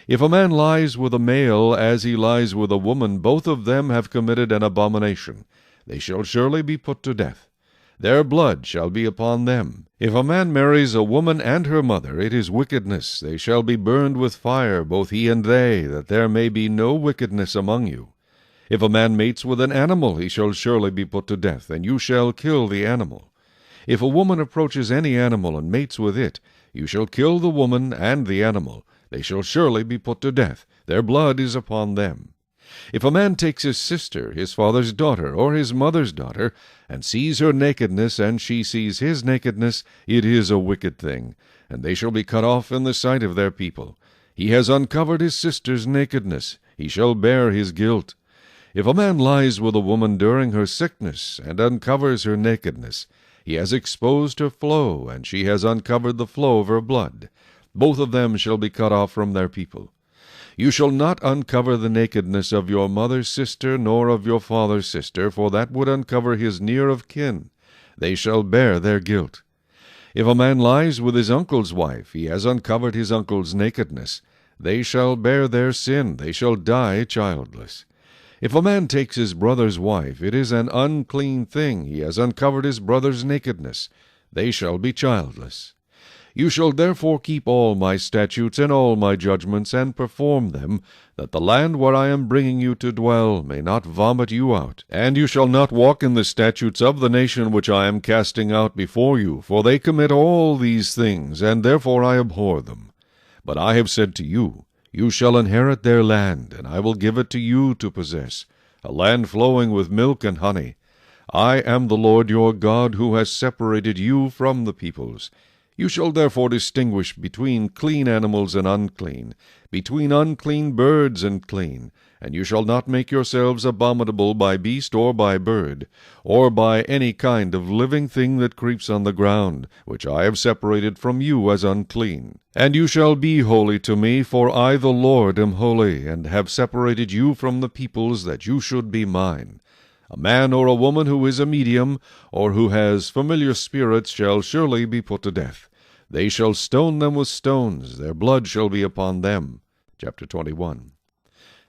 [SPEAKER 1] If a man lies with a male as he lies with a woman, both of them have committed an abomination. They shall surely be put to death. Their blood shall be upon them. If a man marries a woman and her mother, it is wickedness. They shall be burned with fire, both he and they, that there may be no wickedness among you. If a man mates with an animal, he shall surely be put to death, and you shall kill the animal. If a woman approaches any animal and mates with it, you shall kill the woman and the animal. They shall surely be put to death. Their blood is upon them. If a man takes his sister, his father's daughter, or his mother's daughter, and sees her nakedness, and she sees his nakedness, it is a wicked thing, and they shall be cut off in the sight of their people. He has uncovered his sister's nakedness. He shall bear his guilt. If a man lies with a woman during her sickness, and uncovers her nakedness, he has exposed her flow, and she has uncovered the flow of her blood. Both of them shall be cut off from their people. You shall not uncover the nakedness of your mother's sister, nor of your father's sister, for that would uncover his near of kin. They shall bear their guilt. If a man lies with his uncle's wife, he has uncovered his uncle's nakedness. They shall bear their sin. They shall die childless. If a man takes his brother's wife, it is an unclean thing. He has uncovered his brother's nakedness. They shall be childless. You shall therefore keep all my statutes and all my judgments, and perform them, that the land where I am bringing you to dwell may not vomit you out. And you shall not walk in the statutes of the nation which I am casting out before you, for they commit all these things, and therefore I abhor them. But I have said to you, you shall inherit their land, and I will give it to you to possess, a land flowing with milk and honey. I am the Lord your God, who has separated you from the peoples. You shall therefore distinguish between clean animals and unclean, between unclean birds and clean, and you shall not make yourselves abominable by beast or by bird, or by any kind of living thing that creeps on the ground, which I have separated from you as unclean. And you shall be holy to me, for I the Lord am holy, and have separated you from the peoples, that you should be mine. A man or a woman who is a medium, or who has familiar spirits, shall surely be put to death. They shall stone them with stones, their blood shall be upon them. Chapter 21.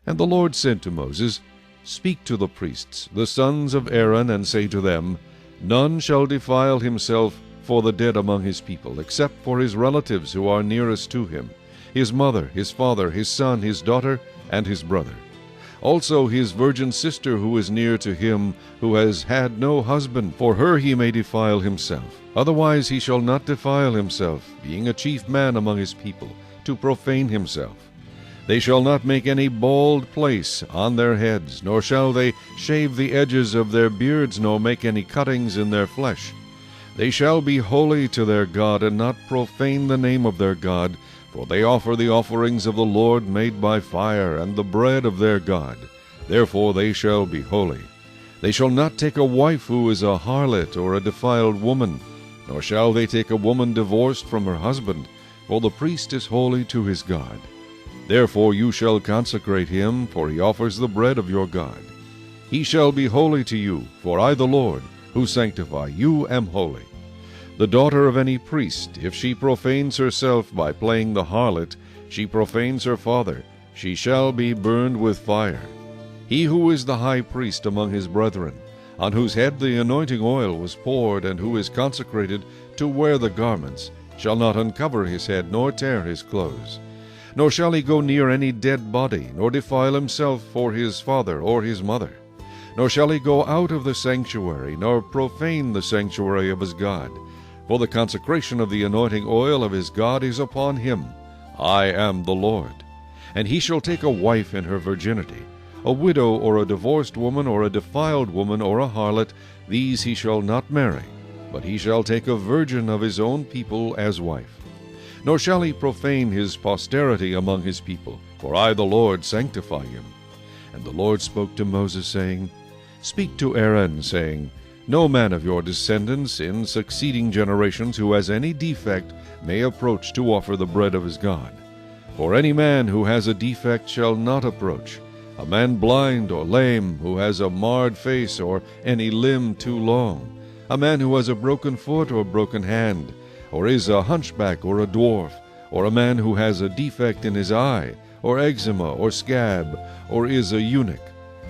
[SPEAKER 1] And the Lord said to Moses, Speak to the priests, the sons of Aaron, and say to them, None shall defile himself for the dead among his people, except for his relatives who are nearest to him, his mother, his father, his son, his daughter, and his brother. Also his virgin sister who is near to him, who has had no husband, for her he may defile himself. Otherwise he shall not defile himself, being a chief man among his people, to profane himself. They shall not make any bald place on their heads, nor shall they shave the edges of their beards, nor make any cuttings in their flesh. They shall be holy to their God, and not profane the name of their God, for they offer the offerings of the Lord made by fire, and the bread of their God. Therefore they shall be holy. They shall not take a wife who is a harlot or a defiled woman, nor shall they take a woman divorced from her husband, for the priest is holy to his God. Therefore you shall consecrate him, for he offers the bread of your God. He shall be holy to you, for I the Lord, who sanctify you, am holy. The daughter of any priest, if she profanes herself by playing the harlot, she profanes her father, she shall be burned with fire. He who is the high priest among his brethren, on whose head the anointing oil was poured, and who is consecrated to wear the garments, shall not uncover his head, nor tear his clothes. Nor shall he go near any dead body, nor defile himself for his father or his mother. Nor shall he go out of the sanctuary, nor profane the sanctuary of his God. For the consecration of the anointing oil of his God is upon him. I am the Lord. And he shall take a wife in her virginity, a widow or a divorced woman or a defiled woman or a harlot, these he shall not marry, but he shall take a virgin of his own people as wife. Nor shall he profane his posterity among his people, for I the Lord sanctify him. And the Lord spoke to Moses, saying, Speak to Aaron, saying, No man of your descendants in succeeding generations who has any defect may approach to offer the bread of his God. For any man who has a defect shall not approach, a man blind or lame, who has a marred face or any limb too long, a man who has a broken foot or broken hand, or is a hunchback or a dwarf, or a man who has a defect in his eye, or eczema, or scab, or is a eunuch.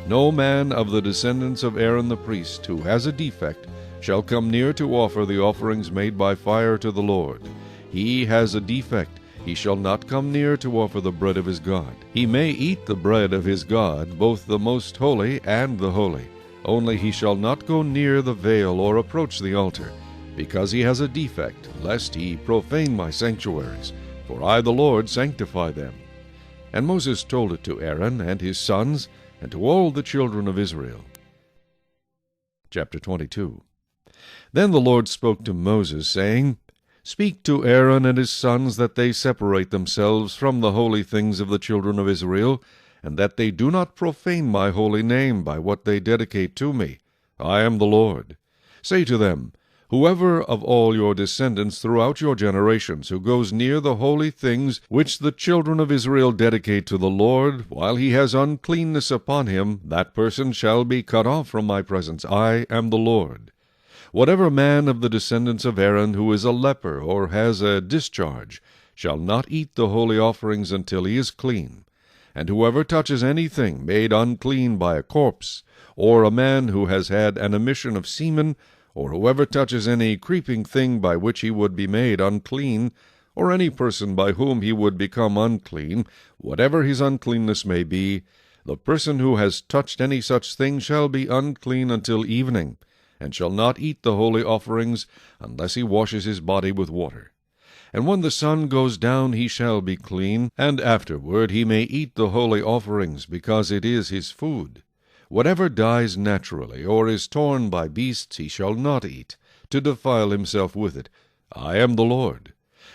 [SPEAKER 1] No man of the descendants of Aaron the priest who has a defect shall come near to offer the offerings made by fire to the Lord. He has a defect. He shall not come near to offer the bread of his God. He may eat the bread of his God, both the most holy and the holy. Only he shall not go near the veil or approach the altar, because he has a defect, lest he profane my sanctuaries. For I, the Lord, sanctify them. And Moses told it to Aaron and his sons, and to all the children of Israel. Chapter 22. Then the Lord spoke to Moses, saying, Speak to Aaron and his sons that they separate themselves from the holy things of the children of Israel, and that they do not profane my holy name by what they dedicate to me. I am the Lord. Say to them, Whoever of all your descendants throughout your generations who goes near the holy things which the children of Israel dedicate to the Lord, while he has uncleanness upon him, that person shall be cut off from my presence. I am the Lord. Whatever man of the descendants of Aaron who is a leper or has a discharge shall not eat the holy offerings until he is clean. And whoever touches anything made unclean by a corpse, or a man who has had an emission of semen, or whoever touches any creeping thing by which he would be made unclean, or any person by whom he would become unclean, whatever his uncleanness may be, the person who has touched any such thing shall be unclean until evening, and shall not eat the holy offerings unless he washes his body with water. And when the sun goes down he shall be clean, and afterward he may eat the holy offerings, because it is his food. Whatever dies naturally, or is torn by beasts, he shall not eat, to defile himself with it. I am the Lord.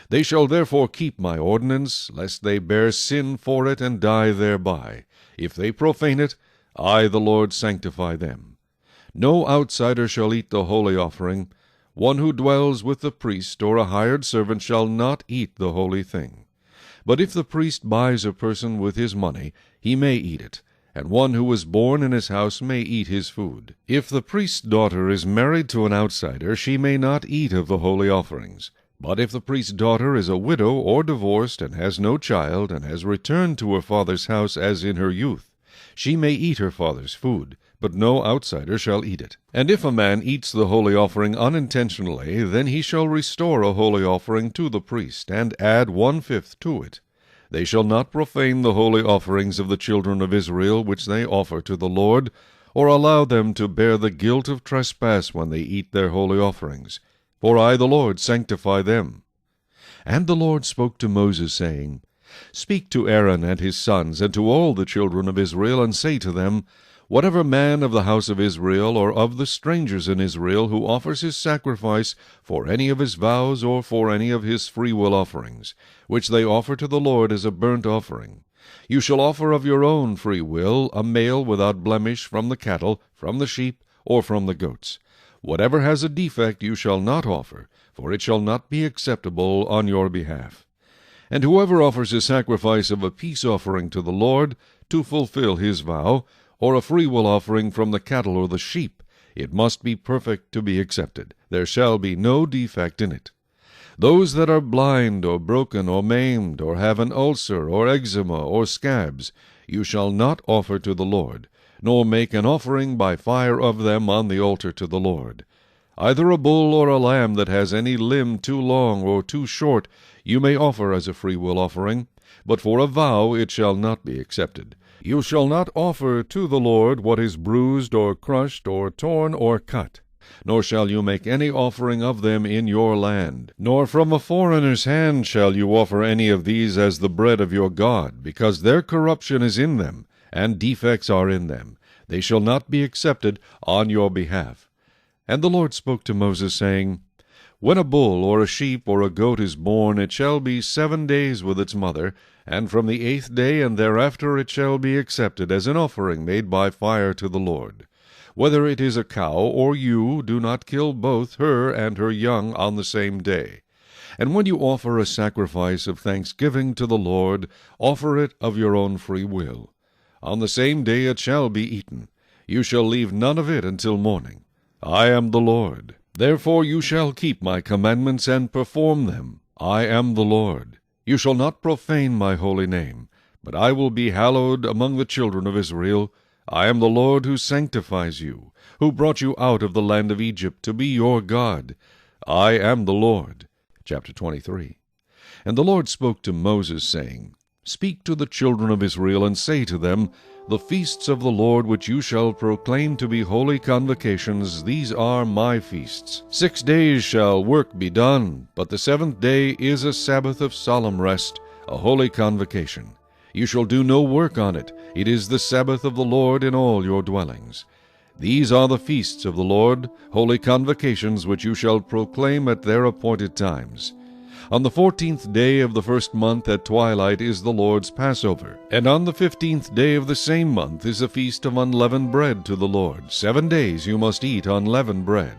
[SPEAKER 1] They shall therefore keep my ordinance, lest they bear sin for it and die thereby. If they profane it, I, the Lord, sanctify them. No outsider shall eat the holy offering. One who dwells with the priest or a hired servant shall not eat the holy thing. But if the priest buys a person with his money, he may eat it, and one who was born in his house may eat his food. If the priest's daughter is married to an outsider, she may not eat of the holy offerings. But if the priest's daughter is a widow or divorced, and has no child, and has returned to her father's house as in her youth, she may eat her father's food, but no outsider shall eat it. And if a man eats the holy offering unintentionally, then he shall restore a holy offering to the priest, and add 1/5 to it. They shall not profane the holy offerings of the children of Israel which they offer to the Lord, or allow them to bear the guilt of trespass when they eat their holy offerings. For I, the Lord, sanctify them. And the Lord spoke to Moses, saying, Speak to Aaron and his sons, and to all the children of Israel, and say to them, Whatever man of the house of Israel, or of the strangers in Israel, who offers his sacrifice for any of his vows, or for any of his freewill offerings, which they offer to the Lord as a burnt offering, you shall offer of your own free will a male without blemish from the cattle, from the sheep, or from the goats. Whatever has a defect you shall not offer, for it shall not be acceptable on your behalf. And whoever offers a sacrifice of a peace offering to the Lord, to fulfill his vow, or a freewill offering from the cattle or the sheep, it must be perfect to be accepted. There shall be no defect in it. Those that are blind, or broken, or maimed, or have an ulcer, or eczema, or scabs, you shall not offer to the Lord, nor make an offering by fire of them on the altar to the Lord. Either a bull or a lamb that has any limb too long or too short you may offer as a freewill offering, but for a vow it shall not be accepted. You shall not offer to the Lord what is bruised, or crushed, or torn, or cut. Nor shall you make any offering of them in your land. Nor from a foreigner's hand shall you offer any of these as the bread of your God, because their corruption is in them, and defects are in them. They shall not be accepted on your behalf. And the Lord spoke to Moses, saying, When a bull or a sheep or a goat is born, it shall be 7 days with its mother, and from the 8th day and thereafter it shall be accepted as an offering made by fire to the Lord. Whether it is a cow or ewe, do not kill both her and her young on the same day. And when you offer a sacrifice of thanksgiving to the Lord, offer it of your own free will. On the same day it shall be eaten. You shall leave none of it until morning. I am the Lord. Therefore you shall keep my commandments and perform them. I am the Lord. You shall not profane my holy name, but I will be hallowed among the children of Israel. I am the Lord who sanctifies you, who brought you out of the land of Egypt to be your God. I am the Lord. Chapter 23. And the Lord spoke to Moses, saying, Speak to the children of Israel, and say to them, The feasts of the Lord which you shall proclaim to be holy convocations, these are my feasts. 6 days shall work be done, but the 7th day is a Sabbath of solemn rest, a holy convocation. You shall do no work on it. It is the Sabbath of the Lord in all your dwellings. These are the feasts of the Lord, holy convocations which you shall proclaim at their appointed times. On the 14th day of the first month at twilight is the Lord's Passover, and on the 15th day of the same month is a feast of unleavened bread to the Lord. 7 days you must eat unleavened bread.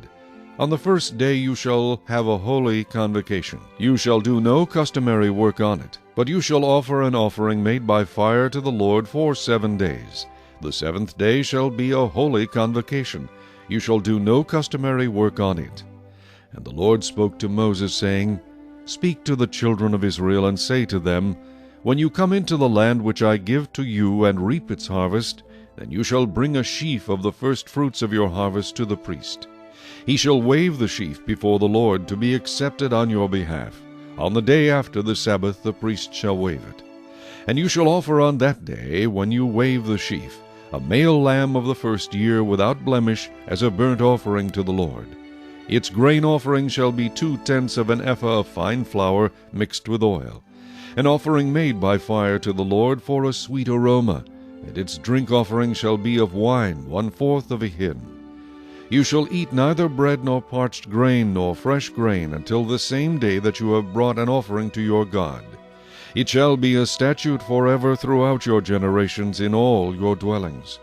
[SPEAKER 1] On the first day you shall have a holy convocation. You shall do no customary work on it, but you shall offer an offering made by fire to the Lord for 7 days. The 7th day shall be a holy convocation. You shall do no customary work on it. And the Lord spoke to Moses, saying, Speak to the children of Israel, and say to them, When you come into the land which I give to you, and reap its harvest, then you shall bring a sheaf of the first fruits of your harvest to the priest. He shall wave the sheaf before the Lord to be accepted on your behalf. On the day after the Sabbath the priest shall wave it. And you shall offer on that day, when you wave the sheaf, a male lamb of the first year without blemish, as a burnt offering to the Lord. Its grain offering shall be 2/10 of an ephah of fine flour mixed with oil, an offering made by fire to the Lord for a sweet aroma, and its drink offering shall be of wine 1/4 of a hin. You shall eat neither bread nor parched grain nor fresh grain until the same day that you have brought an offering to your God. It shall be a statute forever throughout your generations in all your dwellings.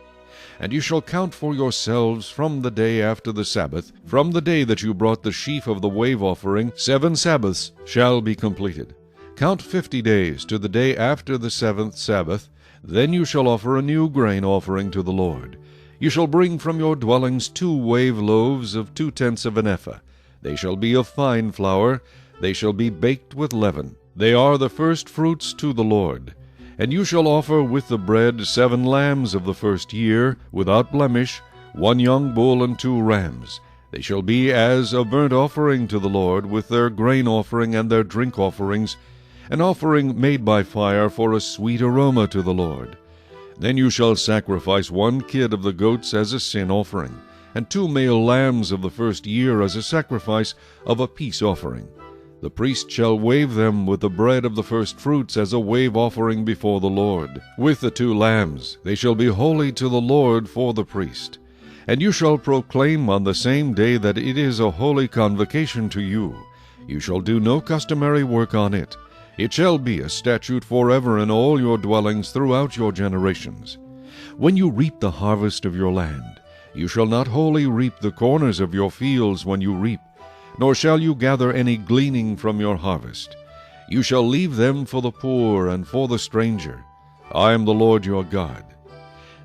[SPEAKER 1] And you shall count for yourselves from the day after the Sabbath, from the day that you brought the sheaf of the wave offering, 7 Sabbaths shall be completed. Count 50 days to the day after the 7th Sabbath. Then you shall offer a new grain offering to the Lord. You shall bring from your dwellings 2 wave loaves of 2/10 of an ephah. They shall be of fine flour. They shall be baked with leaven. They are the first fruits to the Lord. And you shall offer with the bread 7 lambs of the first year, without blemish, 1 young bull and 2 rams. They shall be as a burnt offering to the Lord, with their grain offering and their drink offerings, an offering made by fire for a sweet aroma to the Lord. Then you shall sacrifice 1 kid of the goats as a sin offering, and 2 male lambs of the first year as a sacrifice of a peace offering. The priest shall wave them with the bread of the first fruits as a wave offering before the Lord. With the 2 lambs they shall be holy to the Lord for the priest. And you shall proclaim on the same day that it is a holy convocation to you. You shall do no customary work on it. It shall be a statute forever in all your dwellings throughout your generations. When you reap the harvest of your land, you shall not wholly reap the corners of your fields when you reap, nor shall you gather any gleaning from your harvest. You shall leave them for the poor and for the stranger. I am the Lord your God.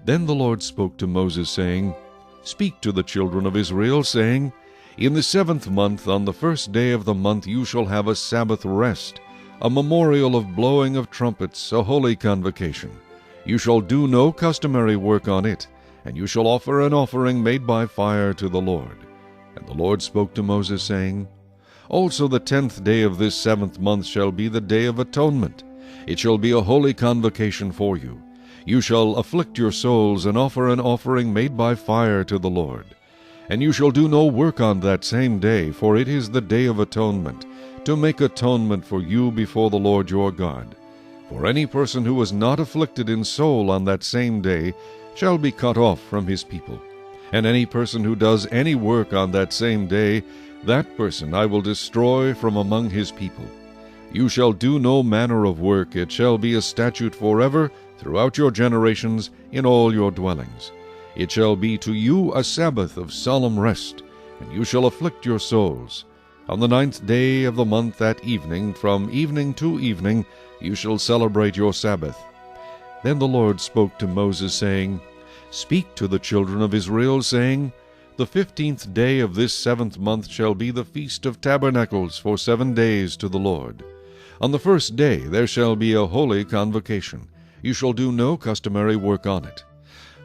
[SPEAKER 1] Then the Lord spoke to Moses, saying, Speak to the children of Israel, saying, In the 7th month, on the first day of the month, you shall have a Sabbath rest, a memorial of blowing of trumpets, a holy convocation. You shall do no customary work on it, and you shall offer an offering made by fire to the Lord. And the Lord spoke to Moses, saying, Also the 10th day of this 7th month shall be the day of atonement. It shall be a holy convocation for you. You shall afflict your souls, and offer an offering made by fire to the Lord. And you shall do no work on that same day, for it is the day of atonement, to make atonement for you before the Lord your God. For any person who is not afflicted in soul on that same day shall be cut off from his people. And any person who does any work on that same day, that person I will destroy from among his people. You shall do no manner of work. It shall be a statute forever throughout your generations in all your dwellings. It shall be to you a Sabbath of solemn rest, and you shall afflict your souls. On the 9th day of the month at evening, from evening to evening, you shall celebrate your Sabbath. Then the Lord spoke to Moses, saying, Speak to the children of Israel, saying, The 15th day of this 7th month shall be the Feast of Tabernacles for 7 days to the Lord. On the first day there shall be a holy convocation. You shall do no customary work on it.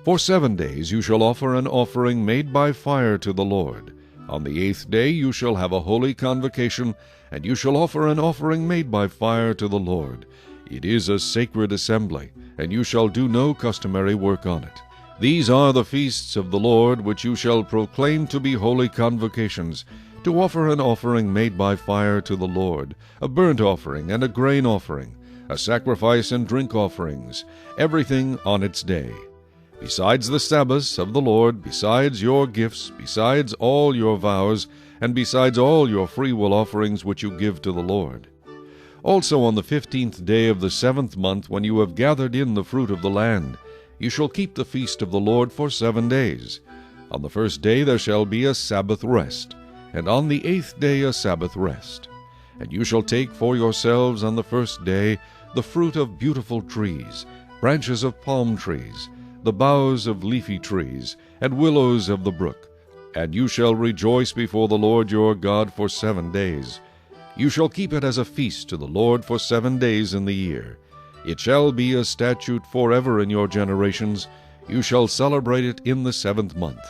[SPEAKER 1] For 7 days you shall offer an offering made by fire to the Lord. On the 8th day you shall have a holy convocation, and you shall offer an offering made by fire to the Lord. It is a sacred assembly, and you shall do no customary work on it. These are the feasts of the Lord, which you shall proclaim to be holy convocations, to offer an offering made by fire to the Lord, a burnt offering and a grain offering, a sacrifice and drink offerings, everything on its day. Besides the Sabbaths of the Lord, besides your gifts, besides all your vows, and besides all your freewill offerings which you give to the Lord. Also on the 15th day of the 7th month, when you have gathered in the fruit of the land, you shall keep the feast of the Lord for 7 days. On the first day there shall be a Sabbath rest, and on the 8th day a Sabbath rest. And you shall take for yourselves on the first day the fruit of beautiful trees, branches of palm trees, the boughs of leafy trees, and willows of the brook. And you shall rejoice before the Lord your God for 7 days. You shall keep it as a feast to the Lord for 7 days in the year. It shall be a statute forever in your generations. You shall celebrate it in the 7th month.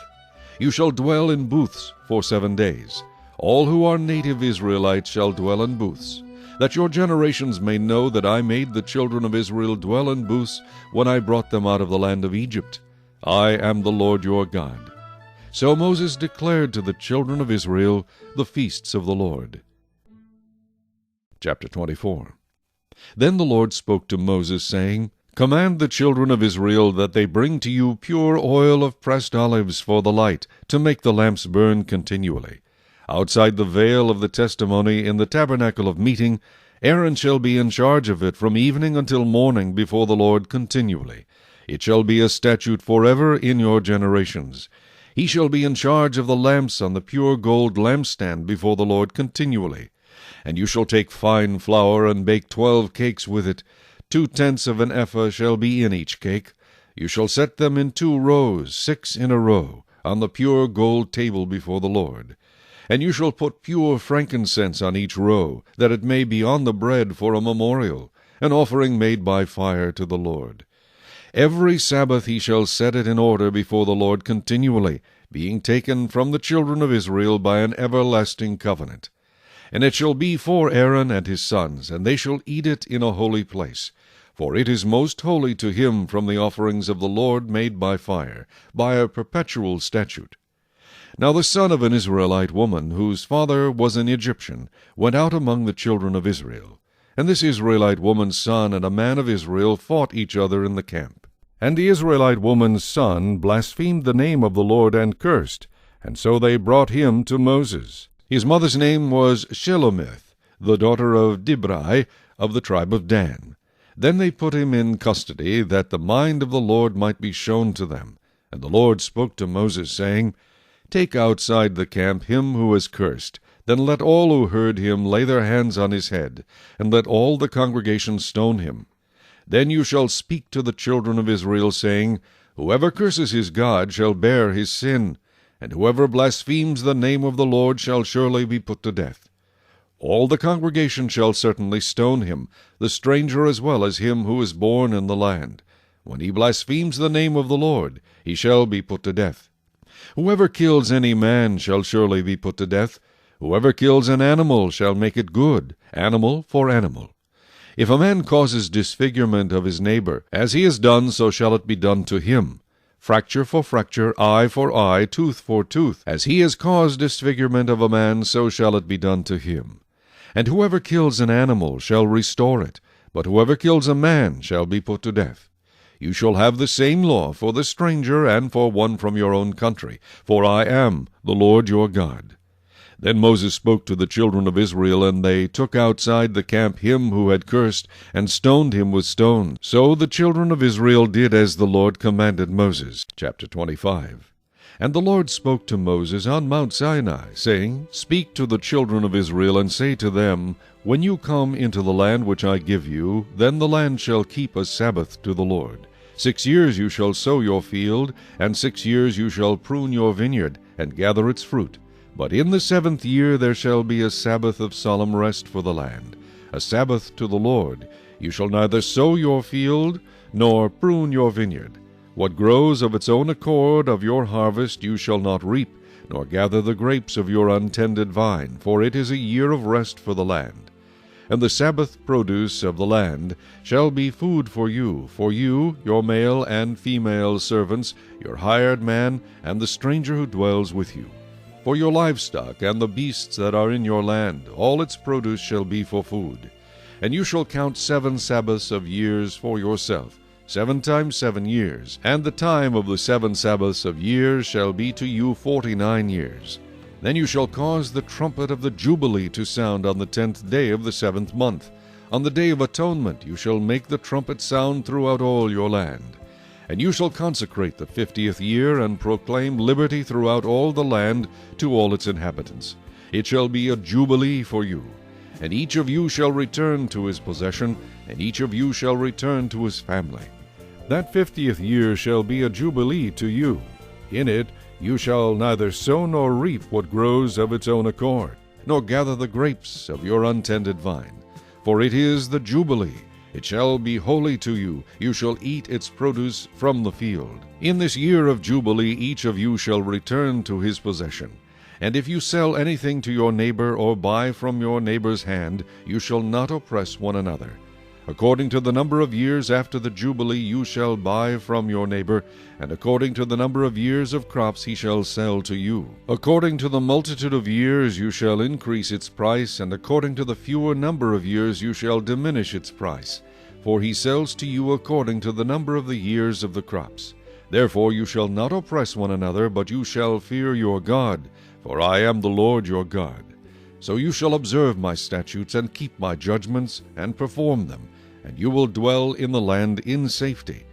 [SPEAKER 1] You shall dwell in booths for 7 days. All who are native Israelites shall dwell in booths, that your generations may know that I made the children of Israel dwell in booths when I brought them out of the land of Egypt. I am the Lord your God. So Moses declared to the children of Israel the feasts of the Lord. Chapter 24. Then the Lord spoke to Moses, saying, Command the children of Israel that they bring to you pure oil of pressed olives for the light, to make the lamps burn continually. Outside the veil of the testimony in the tabernacle of meeting, Aaron shall be in charge of it from evening until morning before the Lord continually. It shall be a statute forever in your generations. He shall be in charge of the lamps on the pure gold lampstand before the Lord continually. And you shall take fine flour and bake 12 cakes with it. 2/10 of an ephah shall be in each cake. You shall set them in 2 rows, 6 in a row, on the pure gold table before the Lord. And you shall put pure frankincense on each row, that it may be on the bread for a memorial, an offering made by fire to the Lord. Every Sabbath he shall set it in order before the Lord continually, being taken from the children of Israel by an everlasting covenant. And it shall be for Aaron and his sons, and they shall eat it in a holy place. For it is most holy to him from the offerings of the Lord made by fire, by a perpetual statute. Now the son of an Israelite woman, whose father was an Egyptian, went out among the children of Israel. And this Israelite woman's son and a man of Israel fought each other in the camp. And the Israelite woman's son blasphemed the name of the Lord and cursed, and so they brought him to Moses. His mother's name was Shelomith, the daughter of Dibri, of the tribe of Dan. Then they put him in custody, that the mind of the Lord might be shown to them. And the Lord spoke to Moses, saying, Take outside the camp him who is cursed. Then let all who heard him lay their hands on his head, and let all the congregation stone him. Then you shall speak to the children of Israel, saying, Whoever curses his God shall bear his sin, and whoever blasphemes the name of the Lord shall surely be put to death. All the congregation shall certainly stone him, the stranger as well as him who is born in the land. When he blasphemes the name of the Lord, he shall be put to death. Whoever kills any man shall surely be put to death. Whoever kills an animal shall make it good, animal for animal. If a man causes disfigurement of his neighbor, as he has done, so shall it be done to him. Fracture for fracture, eye for eye, tooth for tooth. As he has caused disfigurement of a man, so shall it be done to him. And whoever kills an animal shall restore it, but whoever kills a man shall be put to death. You shall have the same law for the stranger and for one from your own country, for I am the Lord your God. Then Moses spoke to the children of Israel, and they took outside the camp him who had cursed, and stoned him with stones. So the children of Israel did as the Lord commanded Moses. Chapter 25. And the Lord spoke to Moses on Mount Sinai, saying, Speak to the children of Israel, and say to them, When you come into the land which I give you, then the land shall keep a Sabbath to the Lord. 6 years you shall sow your field, and 6 years you shall prune your vineyard, and gather its fruit. But in the 7th year there shall be a Sabbath of solemn rest for the land. a Sabbath to the Lord. You shall neither sow your field, nor prune your vineyard. What grows of its own accord of your harvest you shall not reap, nor gather the grapes of your untended vine, for it is a year of rest for the land. And the Sabbath produce of the land shall be food for you, your male and female servants, your hired man, and the stranger who dwells with you. For your livestock and the beasts that are in your land, all its produce shall be for food. And you shall count 7 Sabbaths of years for yourself, 7 times 7 years, and the time of the 7 Sabbaths of years shall be to you 49 years. Then you shall cause the trumpet of the Jubilee to sound on the 10th day of the 7th month. On the day of atonement you shall make the trumpet sound throughout all your land. And you shall consecrate the 50th year, and proclaim liberty throughout all the land to all its inhabitants. It shall be a jubilee for you. And each of you shall return to his possession, and each of you shall return to his family. That 50th year shall be a jubilee to you. In it you shall neither sow nor reap what grows of its own accord, nor gather the grapes of your untended vine. For it is the jubilee. It shall be holy to you. You shall eat its produce from the field. In this year of jubilee each of you shall return to his possession. And if you sell anything to your neighbor, or buy from your neighbor's hand, you shall not oppress one another. According to the number of years after the Jubilee you shall buy from your neighbor, and according to the number of years of crops he shall sell to you. According to the multitude of years you shall increase its price, and according to the fewer number of years you shall diminish its price. For he sells to you according to the number of the years of the crops. Therefore you shall not oppress one another, but you shall fear your God, for I am the Lord your God. So you shall observe my statutes, and keep my judgments, and perform them, and you will dwell in the land in safety.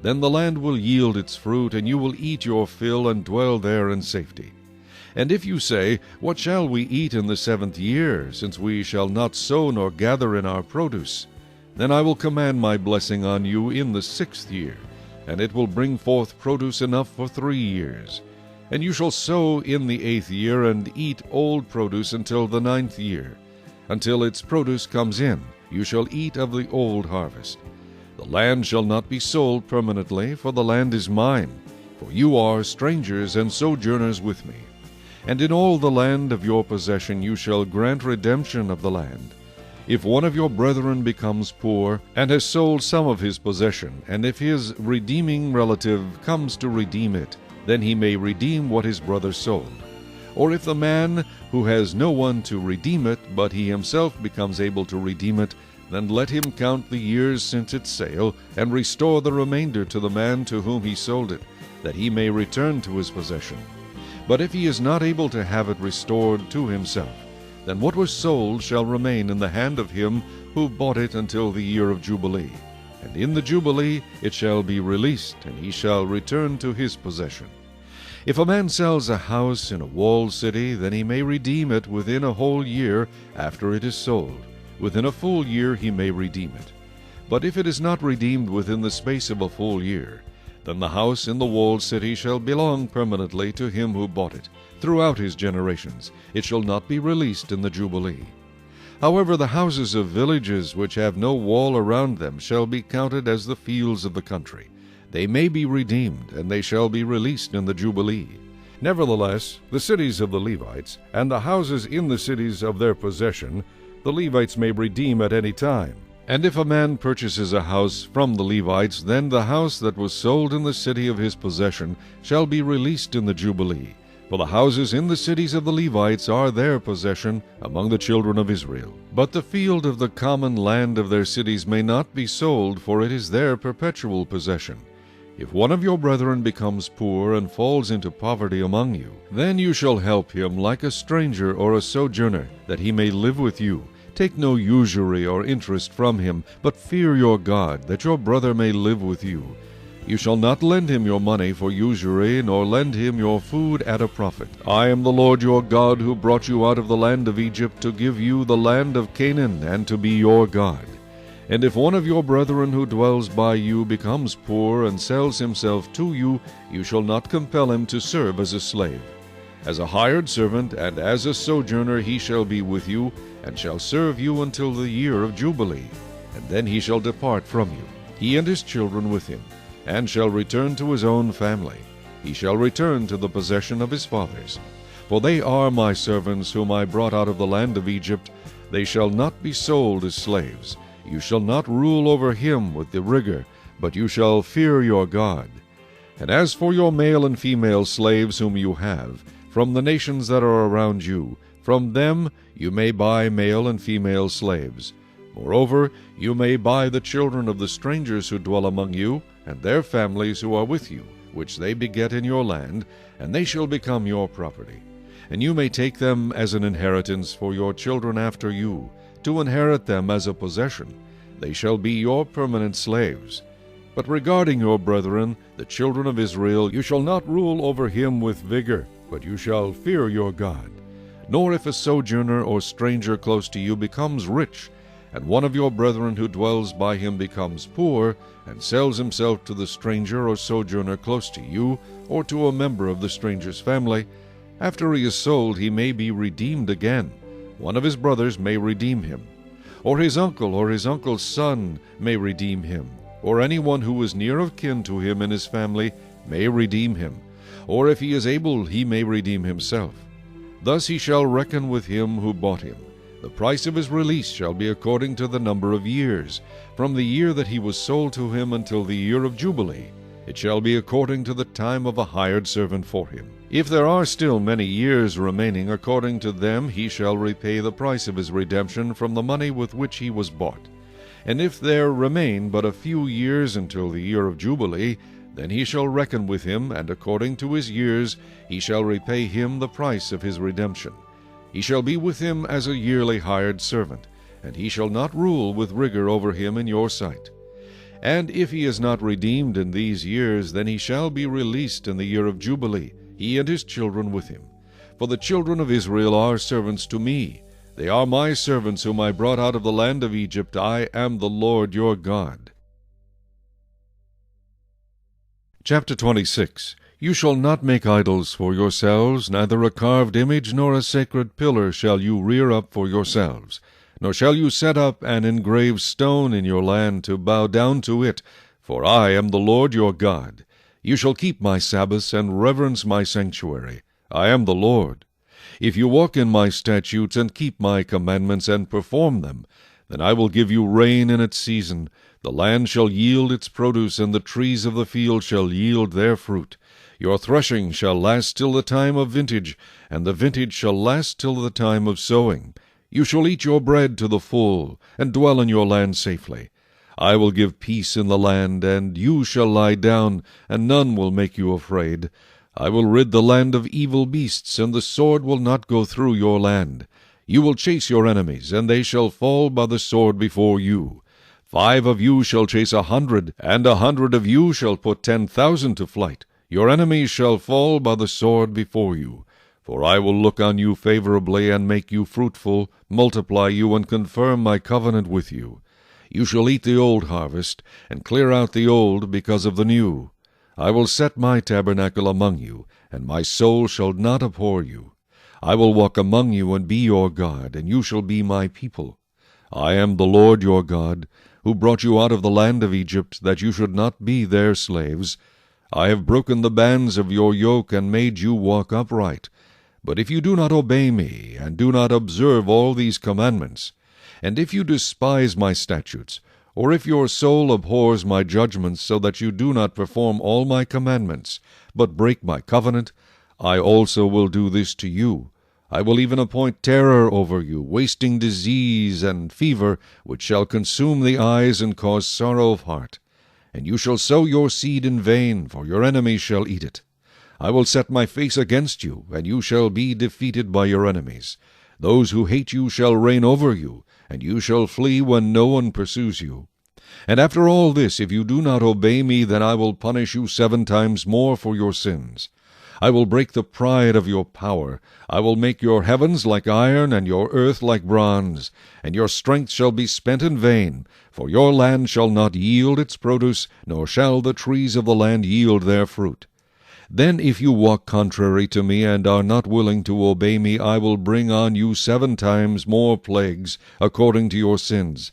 [SPEAKER 1] Then the land will yield its fruit, and you will eat your fill, and dwell there in safety. And if you say, What shall we eat in the 7th year, since we shall not sow nor gather in our produce? Then I will command my blessing on you in the 6th year, and it will bring forth produce enough for 3 years. And you shall sow in the 8th year, and eat old produce until the 9th year. Until its produce comes in, you shall eat of the old harvest. The land shall not be sold permanently, for the land is mine, for you are strangers and sojourners with me. And in all the land of your possession you shall grant redemption of the land. If one of your brethren becomes poor, and has sold some of his possession, and if his redeeming relative comes to redeem it, then he may redeem what his brother sold. Or if the man who has no one to redeem it, but he himself becomes able to redeem it, then let him count the years since its sale, and restore the remainder to the man to whom he sold it, that he may return to his possession. But if he is not able to have it restored to himself, then what was sold shall remain in the hand of him who bought it until the year of Jubilee. And in the Jubilee it shall be released, and he shall return to his possession. If a man sells a house in a walled city, then he may redeem it within a whole year after it is sold. Within a full year he may redeem it. But if it is not redeemed within the space of a full year, then the house in the walled city shall belong permanently to him who bought it. Throughout his generations it shall not be released in the Jubilee. However, the houses of villages which have no wall around them shall be counted as the fields of the country. They may be redeemed, and they shall be released in the Jubilee. Nevertheless, the cities of the Levites, and the houses in the cities of their possession, the Levites may redeem at any time. And if a man purchases a house from the Levites, then the house that was sold in the city of his possession shall be released in the Jubilee. For the houses in the cities of the Levites are their possession among the children of Israel. But the field of the common land of their cities may not be sold, for it is their perpetual possession. If one of your brethren becomes poor and falls into poverty among you, then you shall help him like a stranger or a sojourner, that he may live with you. Take no usury or interest from him, but fear your God, that your brother may live with you. You shall not lend him your money for usury, nor lend him your food at a profit. I am the Lord your God, who brought you out of the land of Egypt to give you the land of Canaan, and to be your God. And if one of your brethren who dwells by you becomes poor and sells himself to you, you shall not compel him to serve as a slave. As a hired servant and as a sojourner he shall be with you, and shall serve you until the year of Jubilee. And then he shall depart from you, he and his children with him, and shall return to his own family. He shall return to the possession of his fathers. For they are my servants whom I brought out of the land of Egypt. They shall not be sold as slaves. You shall not rule over him with the rigor, but you shall fear your God. And as for your male and female slaves whom you have, from the nations that are around you, from them you may buy male and female slaves. Moreover, you may buy the children of the strangers who dwell among you, and their families who are with you, which they beget in your land, and they shall become your property. And you may take them as an inheritance for your children after you, to inherit them as a possession. They shall be your permanent slaves. But regarding your brethren, the children of Israel, you shall not rule over him with vigor, but you shall fear your God. Nor if a sojourner or stranger close to you becomes rich, and one of your brethren who dwells by him becomes poor, and sells himself to the stranger or sojourner close to you, or to a member of the stranger's family, after he is sold he may be redeemed again. One of his brothers may redeem him, or his uncle's son may redeem him, or anyone who is near of kin to him in his family may redeem him, or if he is able he may redeem himself. Thus he shall reckon with him who bought him. The price of his release shall be according to the number of years, from the year that he was sold to him until the year of Jubilee. It shall be according to the time of a hired servant for him. If there are still many years remaining, according to them he shall repay the price of his redemption from the money with which he was bought. And if there remain but a few years until the year of Jubilee, then he shall reckon with him, and according to his years he shall repay him the price of his redemption. He shall be with him as a yearly hired servant, and he shall not rule with rigor over him in your sight. And if he is not redeemed in these years, then he shall be released in the year of Jubilee, he and his children with him. For the children of Israel are servants to me. They are my servants whom I brought out of the land of Egypt. I am the Lord your God. Chapter 26. You shall not make idols for yourselves, neither a carved image nor a sacred pillar shall you rear up for yourselves. Nor shall you set up an engraved stone in your land to bow down to it, for I am the Lord your God. You shall keep my Sabbaths and reverence my sanctuary. I am the Lord. If you walk in my statutes and keep my commandments and perform them, then I will give you rain in its season. The land shall yield its produce, and the trees of the field shall yield their fruit. Your threshing shall last till the time of vintage, and the vintage shall last till the time of sowing. You shall eat your bread to the full, and dwell in your land safely. I will give peace in the land, and you shall lie down, and none will make you afraid. I will rid the land of evil beasts, and the sword will not go through your land. You will chase your enemies, and they shall fall by the sword before you. 5 of you shall chase 100, and 100 of you shall put 10,000 to flight. Your enemies shall fall by the sword before you. For I will look on you favorably, and make you fruitful, multiply you, and confirm my covenant with you. You shall eat the old harvest, and clear out the old because of the new. I will set my tabernacle among you, and my soul shall not abhor you. I will walk among you and be your God, and you shall be my people. I am the Lord your God, who brought you out of the land of Egypt, that you should not be their slaves. I have broken the bands of your yoke, and made you walk upright. But if you do not obey me, and do not observe all these commandments, and if you despise my statutes, or if your soul abhors my judgments, so that you do not perform all my commandments, but break my covenant, I also will do this to you. I will even appoint terror over you, wasting disease and fever, which shall consume the eyes and cause sorrow of heart. And you shall sow your seed in vain, for your enemies shall eat it. I will set my face against you, and you shall be defeated by your enemies. Those who hate you shall reign over you, and you shall flee when no one pursues you. And after all this, if you do not obey me, then I will punish you 7 times more for your sins. I will break the pride of your power. I will make your heavens like iron, and your earth like bronze. And your strength shall be spent in vain, for your land shall not yield its produce, nor shall the trees of the land yield their fruit. Then if you walk contrary to me, and are not willing to obey me, I will bring on you 7 times more plagues, according to your sins.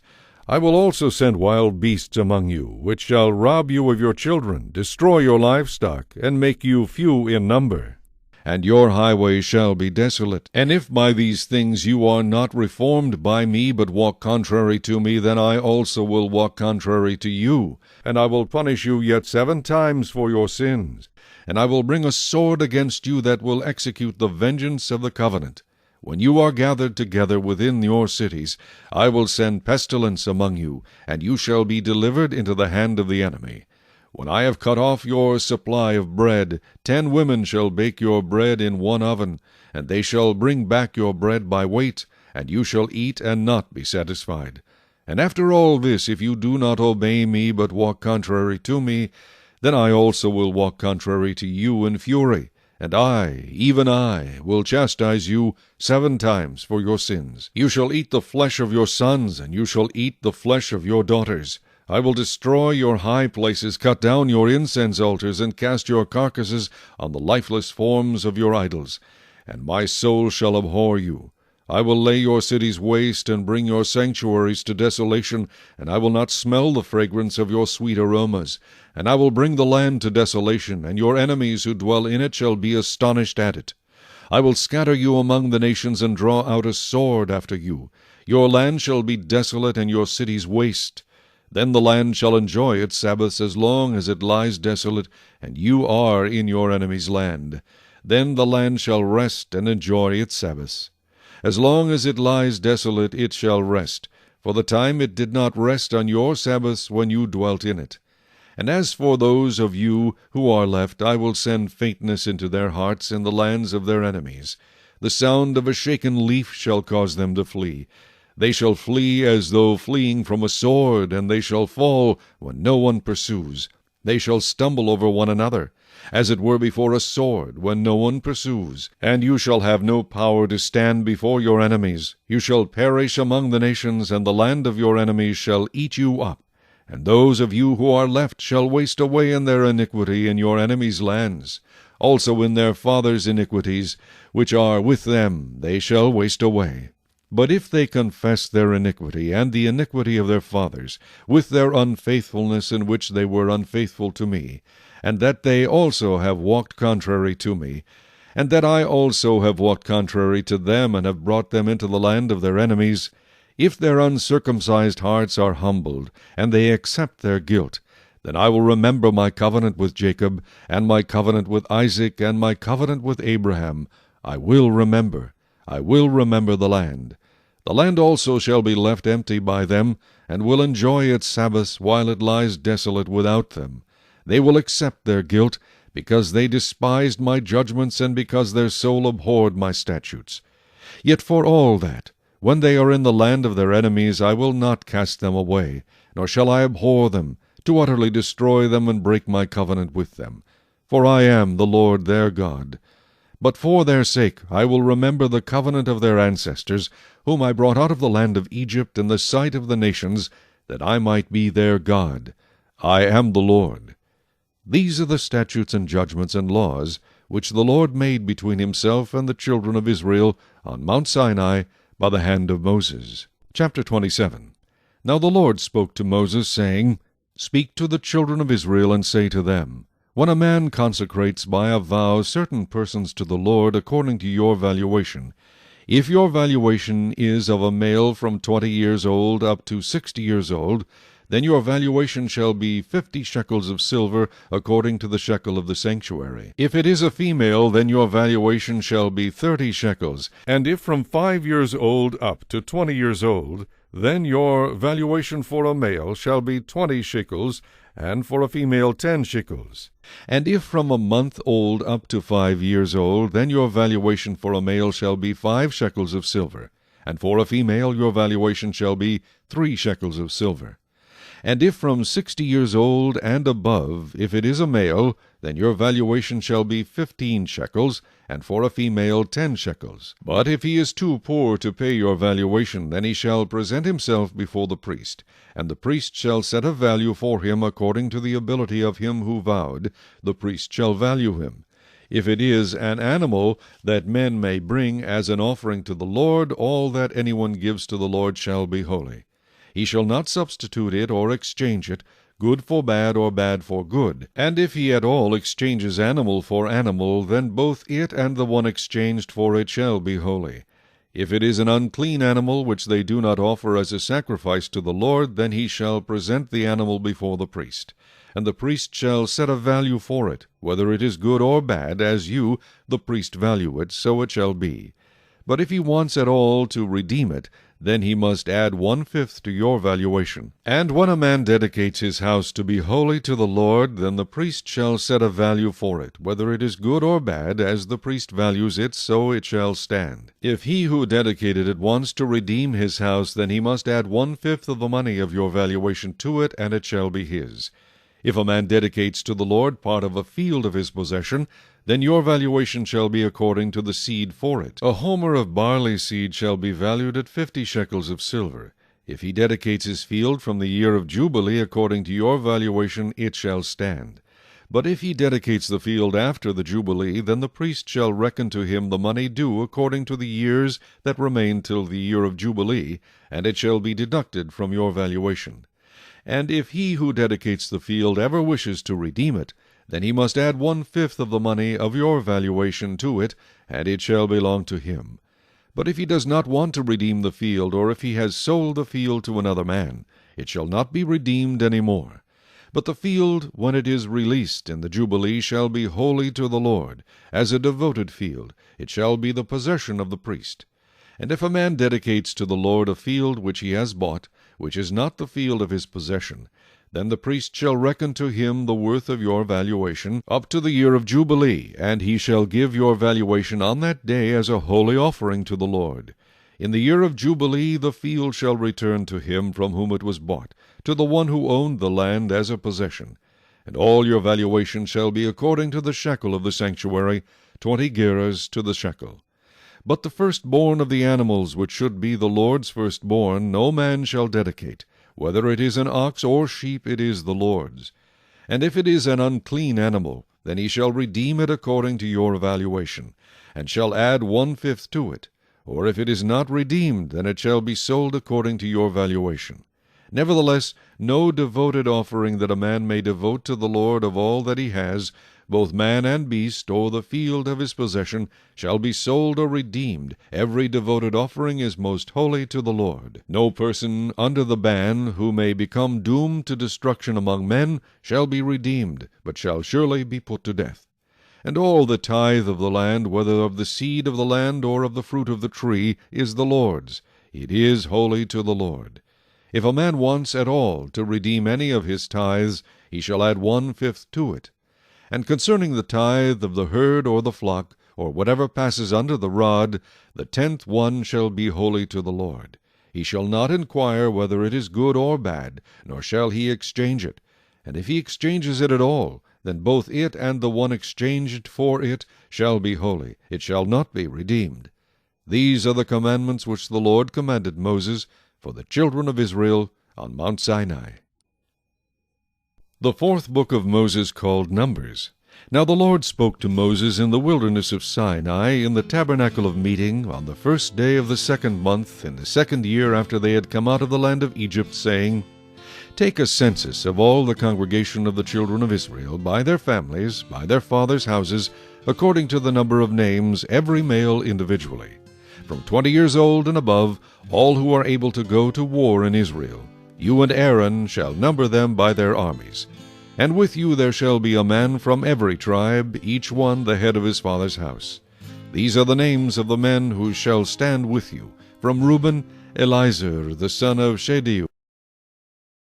[SPEAKER 1] I will also send wild beasts among you, which shall rob you of your children, destroy your livestock, and make you few in number. And your highways shall be desolate. And if by these things you are not reformed by me, but walk contrary to me, then I also will walk contrary to you, and I will punish you yet 7 times for your sins. And I will bring a sword against you that will execute the vengeance of the covenant. When you are gathered together within your cities, I will send pestilence among you, and you shall be delivered into the hand of the enemy. When I have cut off your supply of bread, 10 women shall bake your bread in one oven, and they shall bring back your bread by weight, and you shall eat and not be satisfied. And after all this, if you do not obey me, but walk contrary to me, then I also will walk contrary to you in fury, and I, even I, will chastise you 7 times for your sins. You shall eat the flesh of your sons, and you shall eat the flesh of your daughters. I will destroy your high places, cut down your incense altars, and cast your carcasses on the lifeless forms of your idols. And my soul shall abhor you. I will lay your cities waste, and bring your sanctuaries to desolation, and I will not smell the fragrance of your sweet aromas. And I will bring the land to desolation, and your enemies who dwell in it shall be astonished at it. I will scatter you among the nations, and draw out a sword after you. Your land shall be desolate, and your cities waste. Then the land shall enjoy its Sabbaths as long as it lies desolate, and you are in your enemy's land. Then the land shall rest and enjoy its Sabbaths. As long as it lies desolate, it shall rest, for the time it did not rest on your Sabbaths when you dwelt in it. And as for those of you who are left, I will send faintness into their hearts in the lands of their enemies. The sound of a shaken leaf shall cause them to flee. They shall flee as though fleeing from a sword, and they shall fall when no one pursues. They shall stumble over one another, as it were before a sword, when no one pursues. And you shall have no power to stand before your enemies. You shall perish among the nations, and the land of your enemies shall eat you up. And those of you who are left shall waste away in their iniquity in your enemies' lands. Also in their fathers' iniquities, which are with them, they shall waste away. But if they confess their iniquity, and the iniquity of their fathers, with their unfaithfulness in which they were unfaithful to me, and that they also have walked contrary to me, and that I also have walked contrary to them, and have brought them into the land of their enemies, if their uncircumcised hearts are humbled, and they accept their guilt, then I will remember my covenant with Jacob, and my covenant with Isaac, and my covenant with Abraham. I will remember the land. The land also shall be left empty by them, and will enjoy its Sabbaths while it lies desolate without them. They will accept their guilt, because they despised my judgments, and because their soul abhorred my statutes. Yet for all that, when they are in the land of their enemies, I will not cast them away, nor shall I abhor them, to utterly destroy them and break my covenant with them. For I am the Lord their God. But for their sake I will remember the covenant of their ancestors, whom I brought out of the land of Egypt in the sight of the nations, that I might be their God. I am the Lord. These are the statutes and judgments and laws which the Lord made between himself and the children of Israel on Mount Sinai by the hand of Moses. Chapter 27. Now the Lord spoke to Moses, saying, Speak to the children of Israel, and say to them, When a man consecrates by a vow certain persons to the Lord according to your valuation, if your valuation is of a male from 20 years old up to 60 years old, then your valuation shall be 50 shekels of silver, according to the shekel of the sanctuary. If it is a female, then your valuation shall be 30 shekels. And if from 5 years old up to 20 years old, then your valuation for a male shall be 20 shekels, and for a female 10 shekels. And if from a month old up to 5 years old, then your valuation for a male shall be 5 shekels of silver, and for a female your valuation shall be 3 shekels of silver. And if from 60 years old and above, if it is a male, then your valuation shall be 15 shekels, and for a female 10 shekels. But if he is too poor to pay your valuation, then he shall present himself before the priest, and the priest shall set a value for him according to the ability of him who vowed. The priest shall value him. If it is an animal that men may bring as an offering to the Lord, all that anyone gives to the Lord shall be holy. He shall not substitute it or exchange it, good for bad or bad for good. And if he at all exchanges animal for animal, then both it and the one exchanged for it shall be holy. If it is an unclean animal which they do not offer as a sacrifice to the Lord, then he shall present the animal before the priest. And the priest shall set a value for it, whether it is good or bad, as you, the priest, value it, so it shall be. But if he wants at all to redeem it, then he must add 1/5 to your valuation. And when a man dedicates his house to be holy to the Lord, then the priest shall set a value for it, whether it is good or bad, as the priest values it, so it shall stand. If he who dedicated it wants to redeem his house, then he must add 1/5 of the money of your valuation to it, and it shall be his. If a man dedicates to the Lord part of a field of his possession, then your valuation shall be according to the seed for it. A homer of barley seed shall be valued at 50 shekels of silver. If he dedicates his field from the year of Jubilee according to your valuation, it shall stand. But if he dedicates the field after the Jubilee, then the priest shall reckon to him the money due according to the years that remain till the year of Jubilee, and it shall be deducted from your valuation. And if he who dedicates the field ever wishes to redeem it, then he must add 1/5 of the money of your valuation to it, and it shall belong to him. But if he does not want to redeem the field, or if he has sold the field to another man, it shall not be redeemed any more. But the field, when it is released in the Jubilee, shall be holy to the Lord, as a devoted field. It shall be the possession of the priest. And if a man dedicates to the Lord a field which he has bought, which is not the field of his possession, then the priest shall reckon to him the worth of your valuation up to the year of Jubilee, and he shall give your valuation on that day as a holy offering to the Lord. In the year of Jubilee the field shall return to him from whom it was bought, to the one who owned the land as a possession. And all your valuation shall be according to the shekel of the sanctuary, 20 gerahs to the shekel. But the firstborn of the animals, which should be the Lord's firstborn, no man shall dedicate. Whether it is an ox or sheep, it is the Lord's. And if it is an unclean animal, then he shall redeem it according to your valuation, and shall add 1/5 to it. Or if it is not redeemed, then it shall be sold according to your valuation. Nevertheless, no devoted offering that a man may devote to the Lord of all that he has, both man and beast, or the field of his possession, shall be sold or redeemed. Every devoted offering is most holy to the Lord. No person under the ban, who may become doomed to destruction among men, shall be redeemed, but shall surely be put to death. And all the tithe of the land, whether of the seed of the land or of the fruit of the tree, is the Lord's. It is holy to the Lord. If a man wants at all to redeem any of his tithes, he shall add 1/5 to it. And concerning the tithe of the herd or the flock, or whatever passes under the rod, the 10th one shall be holy to the Lord. He shall not inquire whether it is good or bad, nor shall he exchange it. And if he exchanges it at all, then both it and the one exchanged for it shall be holy. It shall not be redeemed. These are the commandments which the Lord commanded Moses for the children of Israel on Mount Sinai. The fourth book of Moses, called Numbers. Now the Lord spoke to Moses in the wilderness of Sinai, in the tabernacle of meeting, on the first day of the 2nd month, in the 2nd year after they had come out of the land of Egypt, saying, Take a census of all the congregation of the children of Israel, by their families, by their fathers' houses, according to the number of names, every male individually, from 20 years old and above, all who are able to go to war in Israel. You and Aaron shall number them by their armies. And with you there shall be a man from every tribe, each one the head of his father's house. These are the names of the men who shall stand with you. From Reuben, Elizur the son of Shedeu.